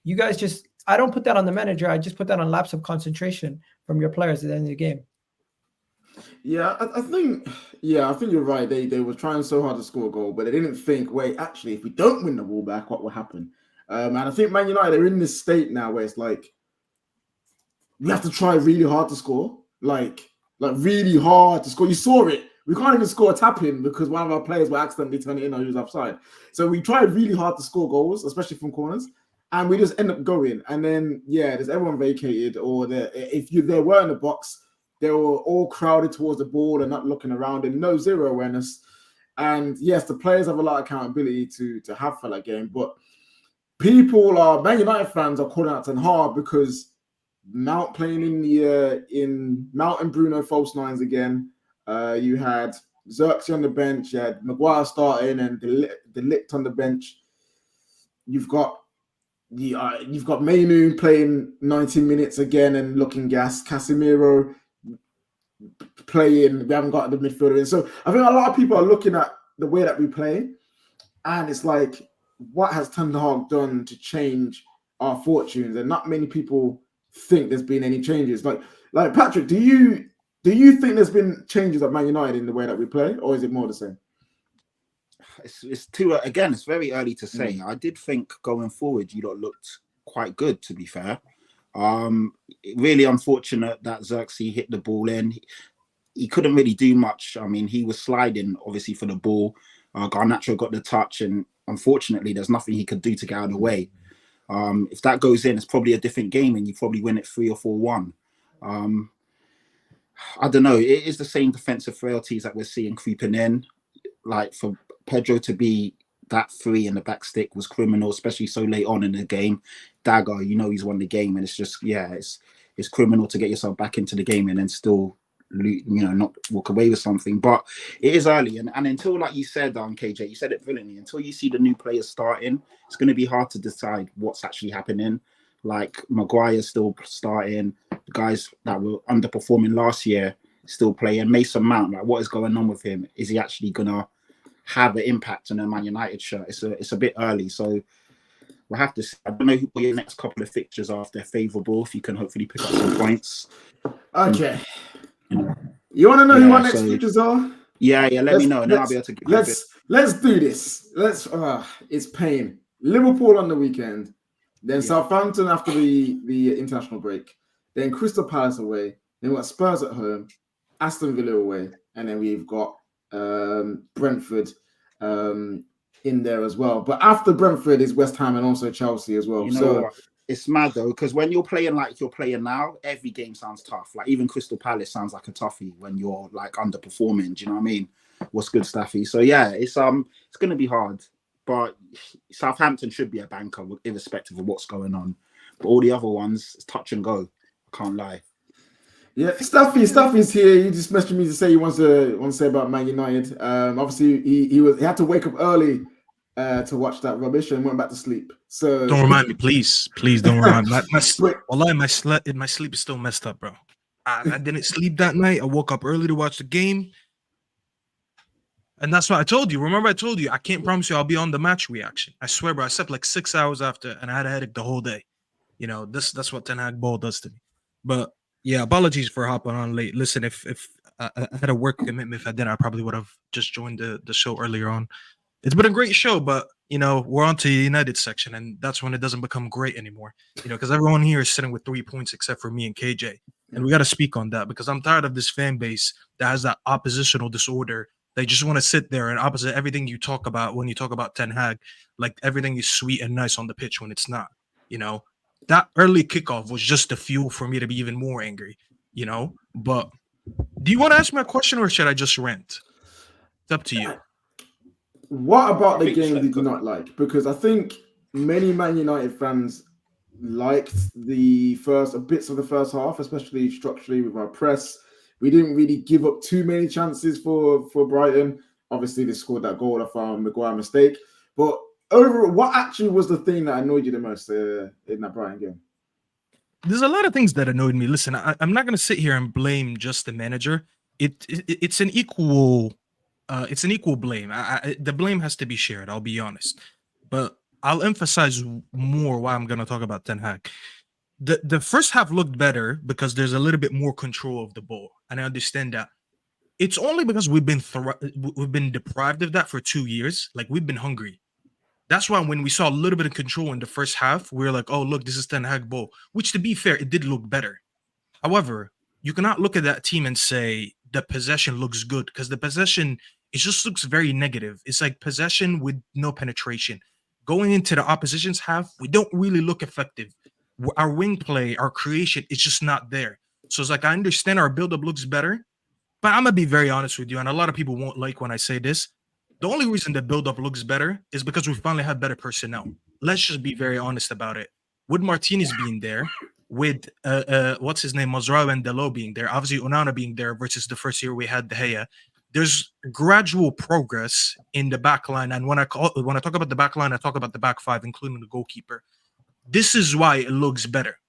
you guys I don't put that on the manager. I just put that on lapse of concentration from your players at the end of the game. Yeah, I think you're right. They were trying so hard to score a goal, but they didn't think, wait, actually, if we don't win the ball back, what will happen? And I think Man United are in this state now where it's like we have to try really hard to score, like really hard to score. You saw it. We can't even score a tap in because one of our players will accidentally turn it in or he was offside. So we tried really hard to score goals, especially from corners, and we just end up going. And then there's everyone vacated, or if they were in the box, they were all crowded towards the ball and not looking around and no zero awareness. And yes, the players have a lot of accountability to have for that game. But Man United fans are calling out Ten Hag because Mount playing in Mount and Bruno false nines again. You had Xerxes on the bench. You had Maguire starting and De Ligt on the bench. You've got Mainu playing 90 minutes again and looking gassed. Casemiro playing. We haven't got the midfielder in. So I think a lot of people are looking at the way that we play, and it's like, what has Ten Hag done to change our fortunes? And not many people think there's been any changes. Like Patrick, do you think there's been changes at Man United in the way that we play, or is it more the same? It's very early to say. I did think going forward, you lot looked quite good, to be fair. Really unfortunate that Xerxes hit the ball in. He couldn't really do much. I mean, he was sliding, obviously, for the ball. Garnacho got the touch, and unfortunately, there's nothing he could do to get out of the way. If that goes in, it's probably a different game, and you probably win it 3 or 4-1. I don't know. It is the same defensive frailties that we're seeing creeping in. Like, for Pedro to be that free in the back stick was criminal, especially so late on in the game. Dagger, he's won the game, and it's just, it's criminal to get yourself back into the game and then still not walk away with something. But it is early, and until, like you said, KJ, you said it brilliantly. Until you see the new players starting, it's going to be hard to decide what's actually happening. Like Maguire's still starting, the guys that were underperforming last year still playing. Mason Mount, like, what is going on with him? Is he actually gonna have an impact on a Man United shirt? It's a bit early, so we'll have to see. I don't know who your next couple of fixtures are, if they're favourable, if you can hopefully pick up some points. Okay. You want to know who our next fixtures are? Yeah. Let me know, and then I'll be able to. Let's do this. It's pain. Liverpool on the weekend, then Southampton after the international break, then Crystal Palace away, then we've got Spurs at home, Aston Villa away, and then we've got Brentford in there as well. But after Brentford is West Ham and also Chelsea as well. It's mad though, because when you're playing like you're playing now, every game sounds tough. Like even Crystal Palace sounds like a toughie when you're like underperforming. Do you know what I mean? What's good, Staffy? So yeah, it's going to be hard, but Southampton should be a banker irrespective of what's going on. But all the other ones, it's touch and go. I can't lie. Yeah, Staffy's here. He just messaged me to say he wants to say about Man United. Obviously he had to wake up early to watch that rubbish and went back to sleep. So don't remind me, please don't remind me. My sleep is still messed up, bro. I didn't sleep that night. I woke up early to watch the game, and that's what I told you. Remember, I told you I can't promise you I'll be on the match reaction. I swear, bro. I slept like 6 hours after, and I had a headache the whole day. You know, that's what Ten Hag ball does to me. But yeah, apologies for hopping on late. Listen, if I had a work commitment, if I didn't, I probably would have just joined the show earlier on. It's been a great show, but we're on to the United section, and that's when it doesn't become great anymore. Because everyone here is sitting with 3 points except for me and KJ, and we got to speak on that because I'm tired of this fan base that has that oppositional disorder. They just want to sit there and opposite everything you talk about when you talk about Ten Hag, like everything is sweet and nice on the pitch when it's not. That early kickoff was just the fuel for me to be even more angry. But do you want to ask me a question or should I just rant? It's up to you. What about the game did you not like? Because I think many Man United fans liked bits of the first half, especially structurally with our press. We didn't really give up too many chances for Brighton. Obviously, they scored that goal off our Maguire mistake. But overall, what actually was the thing that annoyed you the most in that Brighton game? There's a lot of things that annoyed me. Listen, I'm not going to sit here and blame just the manager. It's an equal blame. The blame has to be shared. I'll be honest, but I'll emphasize more why I'm going to talk about Ten Hag. The first half looked better because there's a little bit more control of the ball, and I understand that. It's only because we've been deprived of that for 2 years. Like we've been hungry. That's why when we saw a little bit of control in the first half, we were like, oh, look, this is Ten Hag ball, which to be fair, it did look better. However, you cannot look at that team and say the possession looks good because the possession, it just looks very negative. It's like possession with no penetration. Going into the opposition's half, we don't really look effective. Our wing play, our creation, it's just not there. So it's like, I understand our build-up looks better, but I'm going to be very honest with you, and a lot of people won't like when I say this. The only reason the build-up looks better is because we finally have better personnel. Let's just be very honest about it. With Martinez being there, with what's his name, Mazraoui and Delo being there, obviously Onana being there versus the first year we had De Gea, there's gradual progress in the back line. And when I talk about the back line, I talk about the back five, including the goalkeeper. This is why it looks better.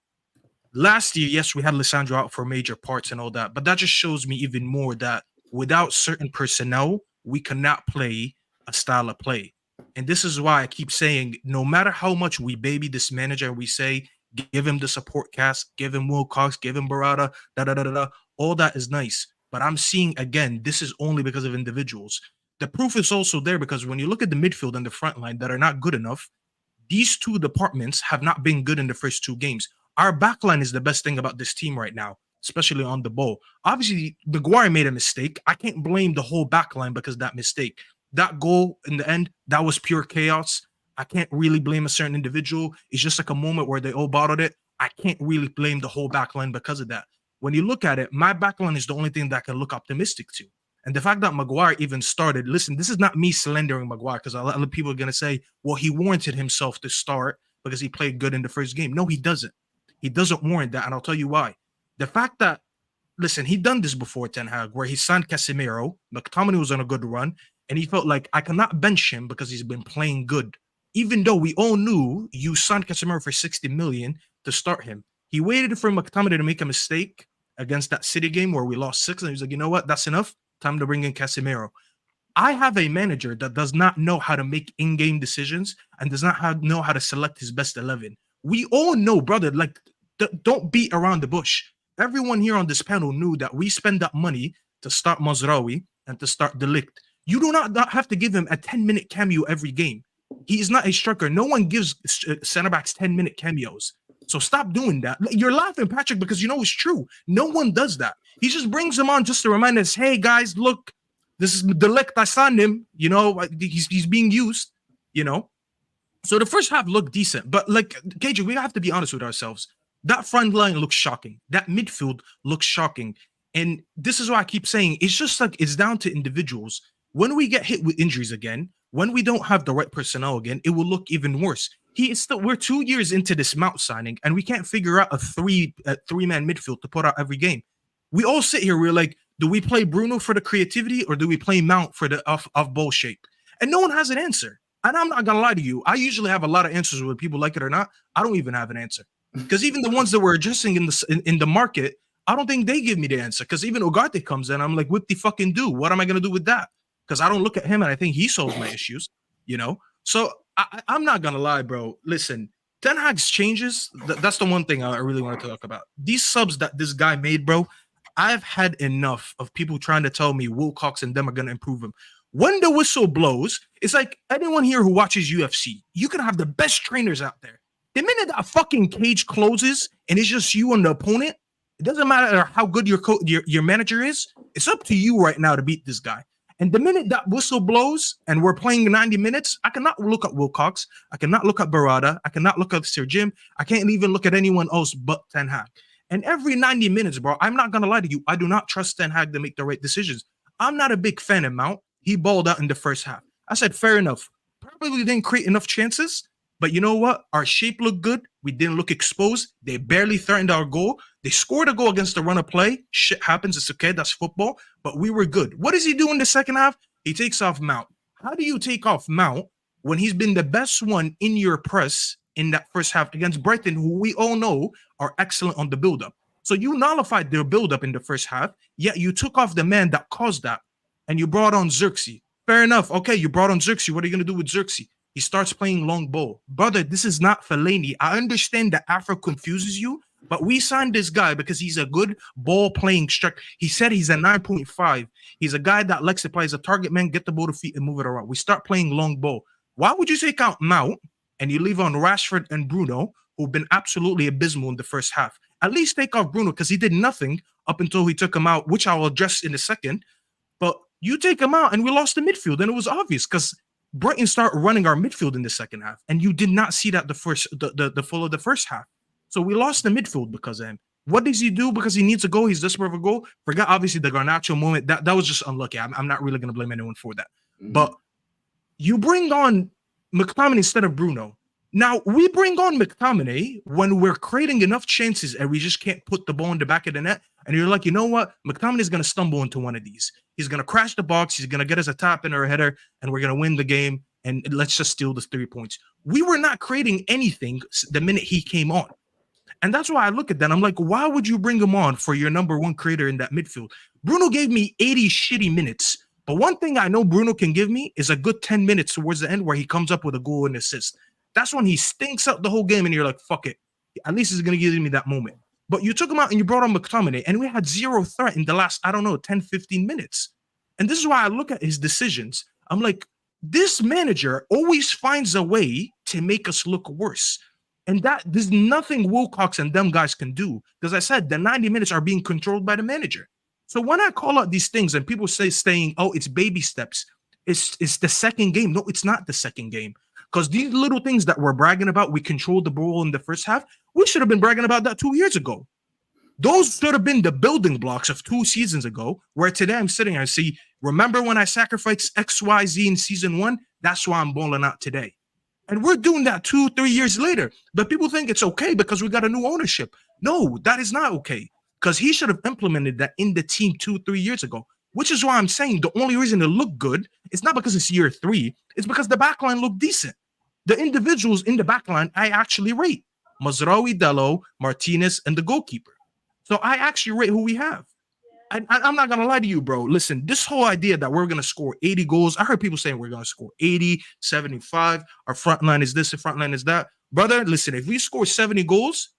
Last year, yes, we had Lisandro out for major parts and all that, but that just shows me even more that without certain personnel, we cannot play a style of play. And this is why I keep saying, no matter how much we baby this manager, we say, give him the support cast, give him Wilcox, give him Barada, all that is nice. But I'm seeing, again, this is only because of individuals. The proof is also there because when you look at the midfield and the front line that are not good enough, these two departments have not been good in the first two games. Our back line is the best thing about this team right now, especially on the ball. Obviously, Maguire made a mistake. I can't blame the whole back line because of that mistake. That goal in the end, that was pure chaos. I can't really blame a certain individual. It's just like a moment where they all bottled it. I can't really blame the whole back line because of that. When you look at it, my back line is the only thing that I can look optimistic to. And the fact that Maguire even started, listen, this is not me slandering Maguire because a lot of people are going to say, well, he warranted himself to start because he played good in the first game. No, he doesn't. He doesn't warrant that, and I'll tell you why. The fact that, listen, he done this before, Ten Hag, where he signed Casemiro. McTominay was on a good run, and he felt like I cannot bench him because he's been playing good. Even though we all knew you signed Casemiro for 60 million to start him. He waited for McTominay to make a mistake against that City game where we lost 6, and he was like, you know what? That's enough. Time to bring in Casemiro. I have a manager that does not know how to make in-game decisions and does not know how to select his best 11. We all know, brother, like, don't beat around the bush. Everyone here on this panel knew that we spend that money to start Mazraoui and to start De Ligt. You do not have to give him a 10-minute cameo every game. He is not a striker. No one gives center backs 10-minute cameos. So stop doing that. You're laughing, Patrick, because you know it's true. No one does that. He just brings them on just to remind us, hey, guys, look, this is De Ligt. I signed him. You know, he's being used, you know. So the first half looked decent. But, like, KJ, we have to be honest with ourselves. That front line looks shocking. That midfield looks shocking. And this is why I keep saying it's just like it's down to individuals. When we get hit with injuries again, when we don't have the right personnel again, it will look even worse. We're 2 years into this Mount signing, and we can't figure out a three-man midfield to put out every game. We all sit here, we're like, do we play Bruno for the creativity or do we play Mount for the off-ball shape? And no one has an answer. And I'm not going to lie to you. I usually have a lot of answers whether people like it or not. I don't even have an answer. Because even the ones that we're adjusting in the market, I don't think they give me the answer. Because even Ugarte comes in, I'm like, what the fucking do? What am I going to do with that? Because I don't look at him and I think he solves my issues, you know? So I'm not going to lie, bro. Listen, Ten Hag's changes, that's the one thing I really want to talk about. These subs that this guy made, bro, I've had enough of people trying to tell me Wilcox and them are going to improve him. When the whistle blows, it's like anyone here who watches UFC, you can have the best trainers out there. The minute that fucking cage closes and it's just you and the opponent, it doesn't matter how good your manager is. It's up to you right now to beat this guy. And the minute that whistle blows and we're playing 90 minutes, I cannot look at Wilcox. I cannot look at Barada. I cannot look at Sir Jim. I can't even look at anyone else but Ten Hag. And every 90 minutes, bro, I'm not going to lie to you. I do not trust Ten Hag to make the right decisions. I'm not a big fan of Mount. He balled out in the first half. I said, fair enough. Probably didn't create enough chances. But you know what? Our shape looked good. We didn't look exposed. They barely threatened our goal. They scored a goal against the run of play. Shit happens. It's okay. That's football. But we were good. What does he do in the second half? He takes off Mount. How do you take off Mount when he's been the best one in your press in that first half against Brighton, who we all know are excellent on the build-up? So you nullified their build-up in the first half, yet you took off the man that caused that, and you brought on Xerxes. Fair enough. Okay, you brought on Xerxes. What are you going to do with Xerxes? He starts playing long ball. Brother, this is not Fellaini. I understand that Afro confuses you, but we signed this guy because he's a good ball-playing striker. He said he's a 9.5. He's a guy that likes to play as a target man, get the ball to feet, and move it around. We start playing long ball. Why would you take out Mount and you leave on Rashford and Bruno, who've been absolutely abysmal in the first half? At least take off Bruno because he did nothing up until he took him out, which I will address in a second. But you take him out and we lost the midfield, and it was obvious because Brighton started running our midfield in the second half, and you did not see that the full of the first half. So we lost the midfield because of him. What does he do? Because he needs a goal. He's desperate for a goal. Forgot obviously the Garnacho moment. That was just unlucky. I'm not really going to blame anyone for that. Mm-hmm. But you bring on McTominay instead of Bruno. Now we bring on McTominay when we're creating enough chances and we just can't put the ball in the back of the net. And you're like, you know what? McTominay is going to stumble into one of these. He's going to crash the box. He's going to get us a tap in or a header, and we're going to win the game. And let's just steal the 3 points. We were not creating anything the minute he came on. And that's why I look at that. I'm like, why would you bring him on for your number one creator in that midfield? Bruno gave me 80 shitty minutes. But one thing I know Bruno can give me is a good 10 minutes towards the end where he comes up with a goal and assist. That's when he stinks out the whole game and you're like, fuck it. At least he's going to give me that moment. But you took him out and you brought on McTominay, and we had zero threat in the last, 10, 15 minutes. And this is why I look at his decisions. I'm like, this manager always finds a way to make us look worse. And that there's nothing Wilcox and them guys can do. Because I said the 90 minutes are being controlled by the manager. So when I call out these things and people saying, oh, it's baby steps, it's the second game. No, it's not the second game. Because these little things that we're bragging about, we controlled the ball in the first half. We should have been bragging about that 2 years ago. Those should have been the building blocks of 2 seasons ago, where today I'm sitting here and see, remember when I sacrificed XYZ in season 1? That's why I'm balling out today. And we're doing that 2-3 years later. But people think it's okay because we got a new ownership. No, that is not okay. because he should have implemented that in the team 2-3 years ago. Which is why I'm saying the only reason it looked good is not because it's year 3, it's because the backline looked decent. The individuals in the backline I actually rate: Mazraoui, Dello, Martinez, and the goalkeeper. So I actually rate who we have. I'm not gonna lie to you, bro. Listen, this whole idea that we're gonna score 80 goals, I heard people saying we're gonna score 80, 75. Our front line is this, the front line is that. Brother, listen, if we score 70 goals,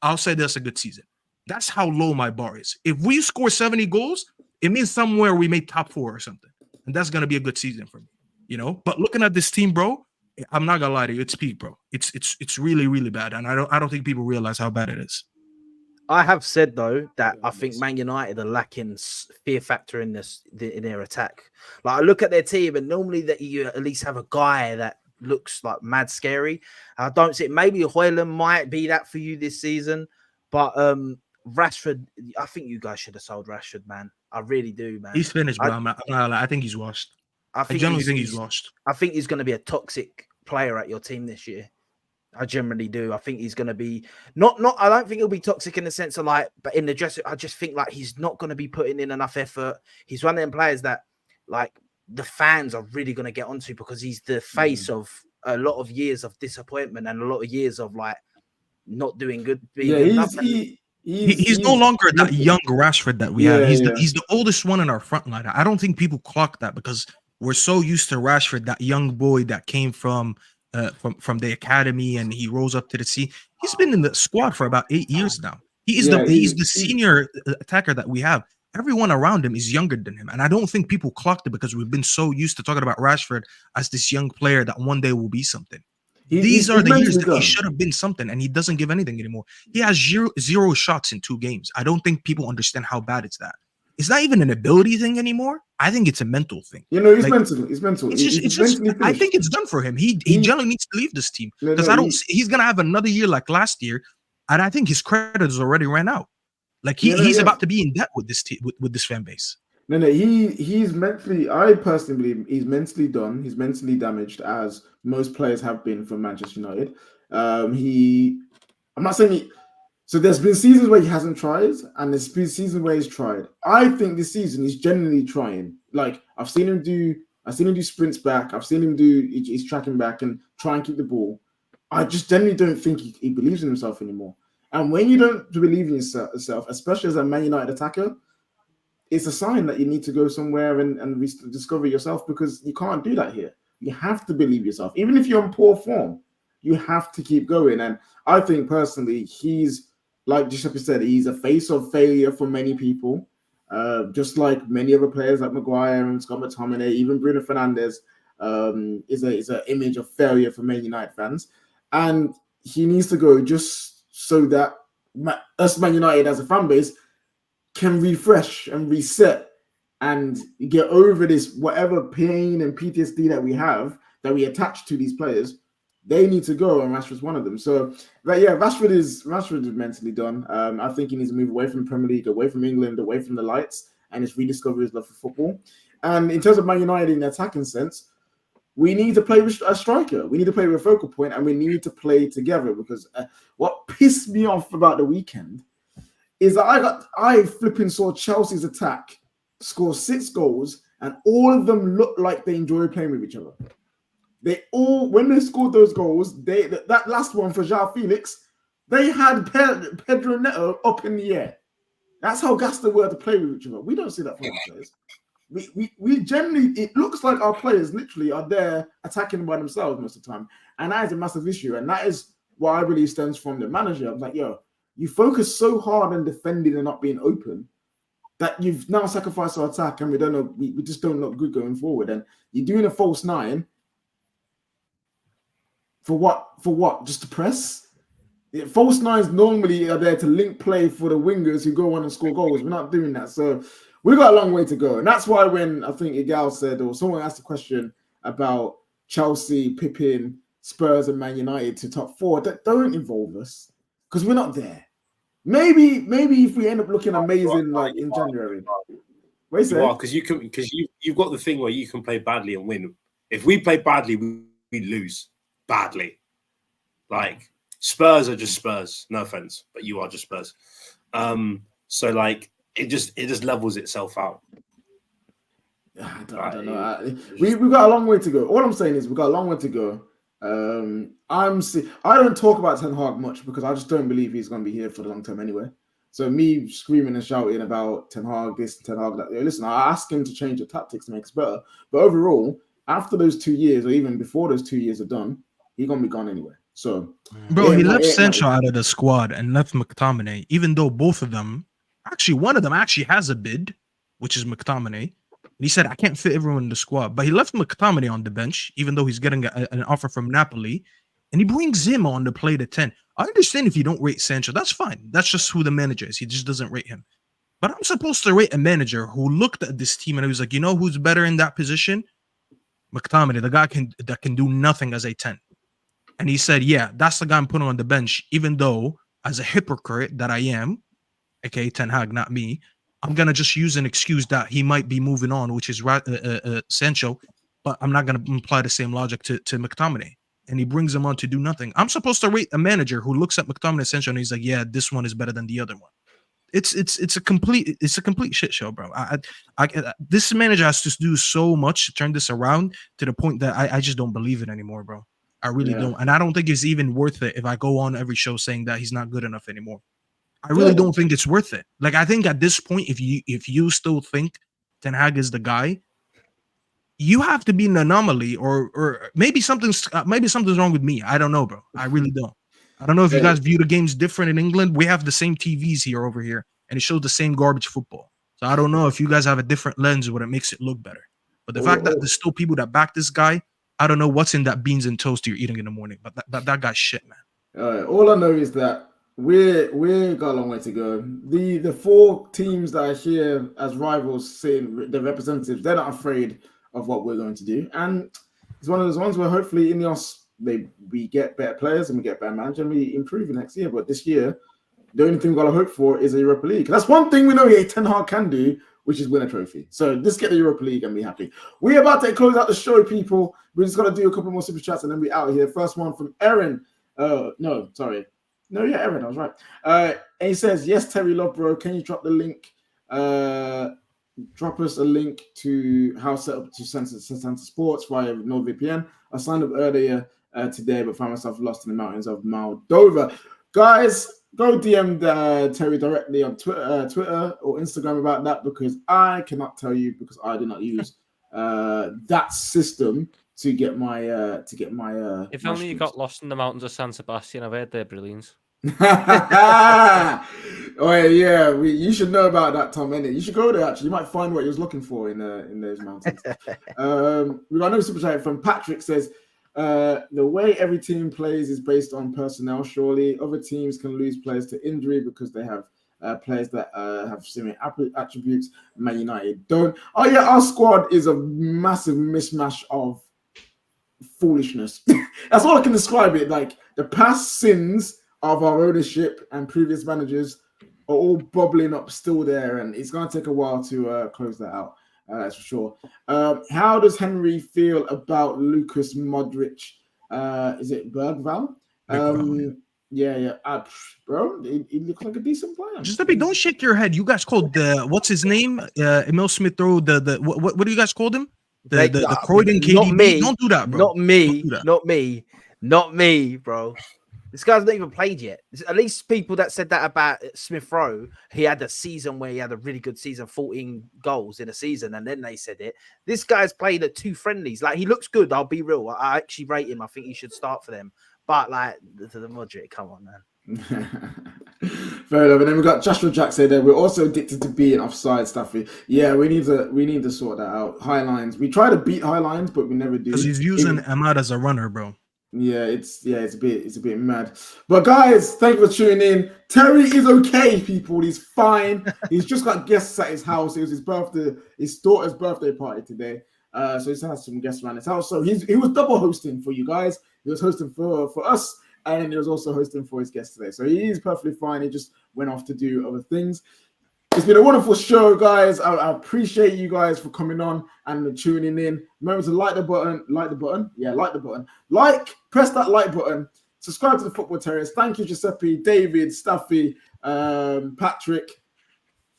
I'll say that's a good season. That's how low my bar is. If we score 70 goals, it means somewhere we made top 4 or something, and that's gonna be a good season for me, you know. But looking at this team, bro, I'm not gonna lie to you, it's peak, bro. It's really, really bad, and I don't think people realize how bad it is. I have said though that I think Man United are lacking fear factor in their attack. Like I look at their team, and normally that you at least have a guy that looks like mad scary. I don't see it. Maybe Højlund might be that for you this season, but Rashford, I think you guys should have sold Rashford, man. I really do, man. He's finished, bro. I think he's washed. I generally think he's washed. I think he's going to be a toxic player at your team this year. I generally do. I think he's going to be not. I don't think he'll be toxic in the sense of like, but in the dressing, I just think like he's not going to be putting in enough effort. He's one of them players that like the fans are really going to get onto because he's the face of a lot of years of disappointment and a lot of years of like not doing good. He's no longer that young Rashford that we have. He's the oldest one in our front line. I don't think people clock that because we're so used to Rashford, that young boy that came from the academy and he rose up to the sea. He's been in the squad for about 8 years now. He's the senior attacker that we have. Everyone around him is younger than him, and I don't think people clocked it because we've been so used to talking about Rashford as this young player that one day will be something. These are the years that he should have been something, and he doesn't give anything anymore. He has zero shots in 2 games. I don't think people understand how bad it's that. It's not even an ability thing anymore. I think it's a mental thing. You know, he's mental. He's mental. It's just I think it's done for him. He generally needs to leave this team because he's gonna have another year like last year, and I think his credit has already ran out. Like he's about to be in debt with this team, with this fan base. He's mentally. I personally believe he's mentally done. He's mentally damaged, as most players have been from Manchester United. I'm not saying so there's been seasons where he hasn't tried, and there's been seasons where he's tried. I think this season he's genuinely trying. Like I've seen him do sprints back. I've seen him do he's tracking back and try and keep the ball. I just genuinely don't think he believes in himself anymore. And when you don't believe in yourself, especially as a Man United attacker, it's a sign that you need to go somewhere and discover yourself, because you can't do that here. You have to believe yourself. Even if you're in poor form, you have to keep going. And I think personally, he's, like Giuseppe said, he's a face of failure for many people. Just like many other players like Maguire and Scott McTominay, even Bruno Fernandes is an image of failure for Man United fans. And he needs to go just so that us Man United as a fan base can refresh and reset and get over this whatever pain and PTSD that we have, that we attach to these players. They need to go, and Rashford's one of them. So, but yeah, Rashford is mentally done. I think he needs to move away from the Premier League, away from England, away from the lights, and just rediscover his love for football. And in terms of Man United in the attacking sense, we need to play with a striker. We need to play with a focal point, and we need to play together. Because what pissed me off about the weekend is that I flipping saw Chelsea's attack score 6 goals, and all of them looked like they enjoy playing with each other. They all, when they scored those goals, that last one for João Felix, they had Pedro Neto up in the air. That's how gassed they were to play with each other. We don't see that from our players. We generally, it looks like our players literally are there attacking by themselves most of the time. And that is a massive issue. And that is what I believe stems from the manager. I'm like, yo, you focus so hard on defending and not being open that you've now sacrificed our attack, and we don't know, we just don't look good going forward. And you're doing a false 9 for what? For what? Just to press? False 9s normally are there to link play for the wingers who go on and score goals. We're not doing that. So we've got a long way to go. And that's why when I think Igal said, or someone asked a question about Chelsea pipping Spurs and Man United to top 4, that don't involve us, because we're not there. Maybe if we end up looking amazing like in January. Because you've got the thing where you can play badly and win. If we play badly, we lose badly. Like Spurs are just Spurs. No offense, but you are just Spurs. So like it just levels itself out. I don't know. We've got a long way to go. All I'm saying is we've got a long way to go. I don't talk about Ten Hag much because I just don't believe he's going to be here for the long term anyway. So me screaming and shouting about Ten Hag this, Ten Hag that. Listen, I ask him to change the tactics to make us better. But overall, after those 2 years, or even before those 2 years are done, he's going to be gone anyway. So, bro, he left Sancho out of the squad and left McTominay, even though both of them, actually, one of them actually has a bid, which is McTominay. And he said, I can't fit everyone in the squad. But he left McTominay on the bench, even though he's getting an offer from Napoli. And he brings him on to play the 10. I understand if you don't rate Sancho. That's fine. That's just who the manager is. He just doesn't rate him. But I'm supposed to rate a manager who looked at this team and he was like, you know who's better in that position? McTominay, the guy that can do nothing as a 10. And he said, yeah, that's the guy I'm putting on the bench, even though as a hypocrite that I am, aka Ten Hag, not me, I'm going to just use an excuse that he might be moving on, which is Sancho, but I'm not going to apply the same logic to McTominay. And he brings him on to do nothing. I'm supposed to rate a manager who looks at McTominay and Sancho and he's like, yeah, this one is better than the other one. It's a complete shit show, bro. This manager has to do so much to turn this around to the point that I just don't believe it anymore, bro. I really don't. And I don't think it's even worth it if I go on every show saying that he's not good enough anymore. I really don't think it's worth it. Like, I think at this point, if you still think Ten Hag is the guy, you have to be an anomaly, or maybe something's wrong with me. I don't know, bro. I really don't. I don't know if you guys view the games different in England. We have the same TVs over here, and it shows the same garbage football. So I don't know if you guys have a different lens where it makes it look better. But the fact that there's still people that back this guy, I don't know what's in that beans and toast you're eating in the morning. But that guy's shit, man. All I know is that we're got a long way to go. The four teams that are here as rivals, saying the representatives, they're not afraid of what we're going to do, and it's one of those ones where hopefully Ineos we get better players and we get better managers and we improve next year. But this year, the only thing we've got to hope for is a Europa League. That's one thing we know Ten Hag can do, which is win a trophy. So let's get the Europa League and be happy. We're about to close out the show, people. We're just going to do a couple more super chats and then we're out of here. First one from Aaron. Aaron, I was right. And he says, yes, Terry Love, bro, can you drop the link? Drop us a link to how set up to Center Sports via NordVPN. I signed up earlier today, but found myself lost in the mountains of Moldova. Guys, go DM Terry directly on Twitter or Instagram about that, because I cannot tell you, because I did not use that system to get my If only you got lost in the mountains of San Sebastian. I've heard they're brilliant. Oh yeah, you should know about that, Tom. Innit? You should go there. Actually, you might find what you was looking for in those mountains. We got another super chat from Patrick. Says the way every team plays is based on personnel. Surely other teams can lose players to injury because they have players that have similar attributes. Man United don't. Oh yeah, our squad is a massive mismatch of foolishness. That's all I can describe it. Like, the past sins of our ownership and previous managers are all bubbling up still there, and it's going to take a while to close that out. That's for sure. How does Henry feel about Lucas Modric? Is it Bergval? Bro, he looks like a decent player. Just don't shake your head. You guys called what's his name? Emil Smith Rowe. What do you guys call him? The Croydon KDB. Not me. Don't do that, bro. Not me, bro. This guy's not even played yet. At least people that said that about Smith Rowe, he had a season where he had a really good season, 14 goals in a season, and then they said it. This guy's played at 2 friendlies. Like, he looks good. I'll be real. I actually rate him. I think he should start for them. But like the Modric, come on, man. Fair enough. And then we got Joshua Jack said that we're also addicted to being offside, Staffy. Yeah, we need to sort that out. High lines. We try to beat high lines, but we never do. Because he's using Ahmad as a runner, bro. Yeah, it's a bit mad. But guys, thank you for tuning in. Terry is okay, people. He's fine. He's just got guests at his house. It was his daughter's birthday party today. So he's had some guests around his house. So he was double hosting for you guys. He was hosting for us, and he was also hosting for his guests today. So he is perfectly fine. He just went off to do other things. It's been a wonderful show, guys. I appreciate you guys for coming on and tuning in. Remember to like the button. Yeah, like the button. Press that like button. Subscribe to the Football Terriers. Thank you, Giuseppe, David, Staffy, Patrick.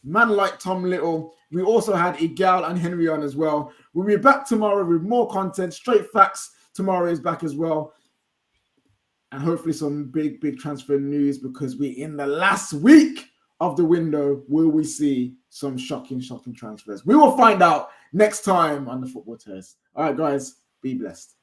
man like Tom Little. We also had Igal and Henry on as well. We'll be back tomorrow with more content. Straight Facts tomorrow is back as well. And hopefully some big transfer news, because we're in the last week of the window. Will we see some shocking transfers? We will find out next time on the Football Test. All right, guys, be blessed.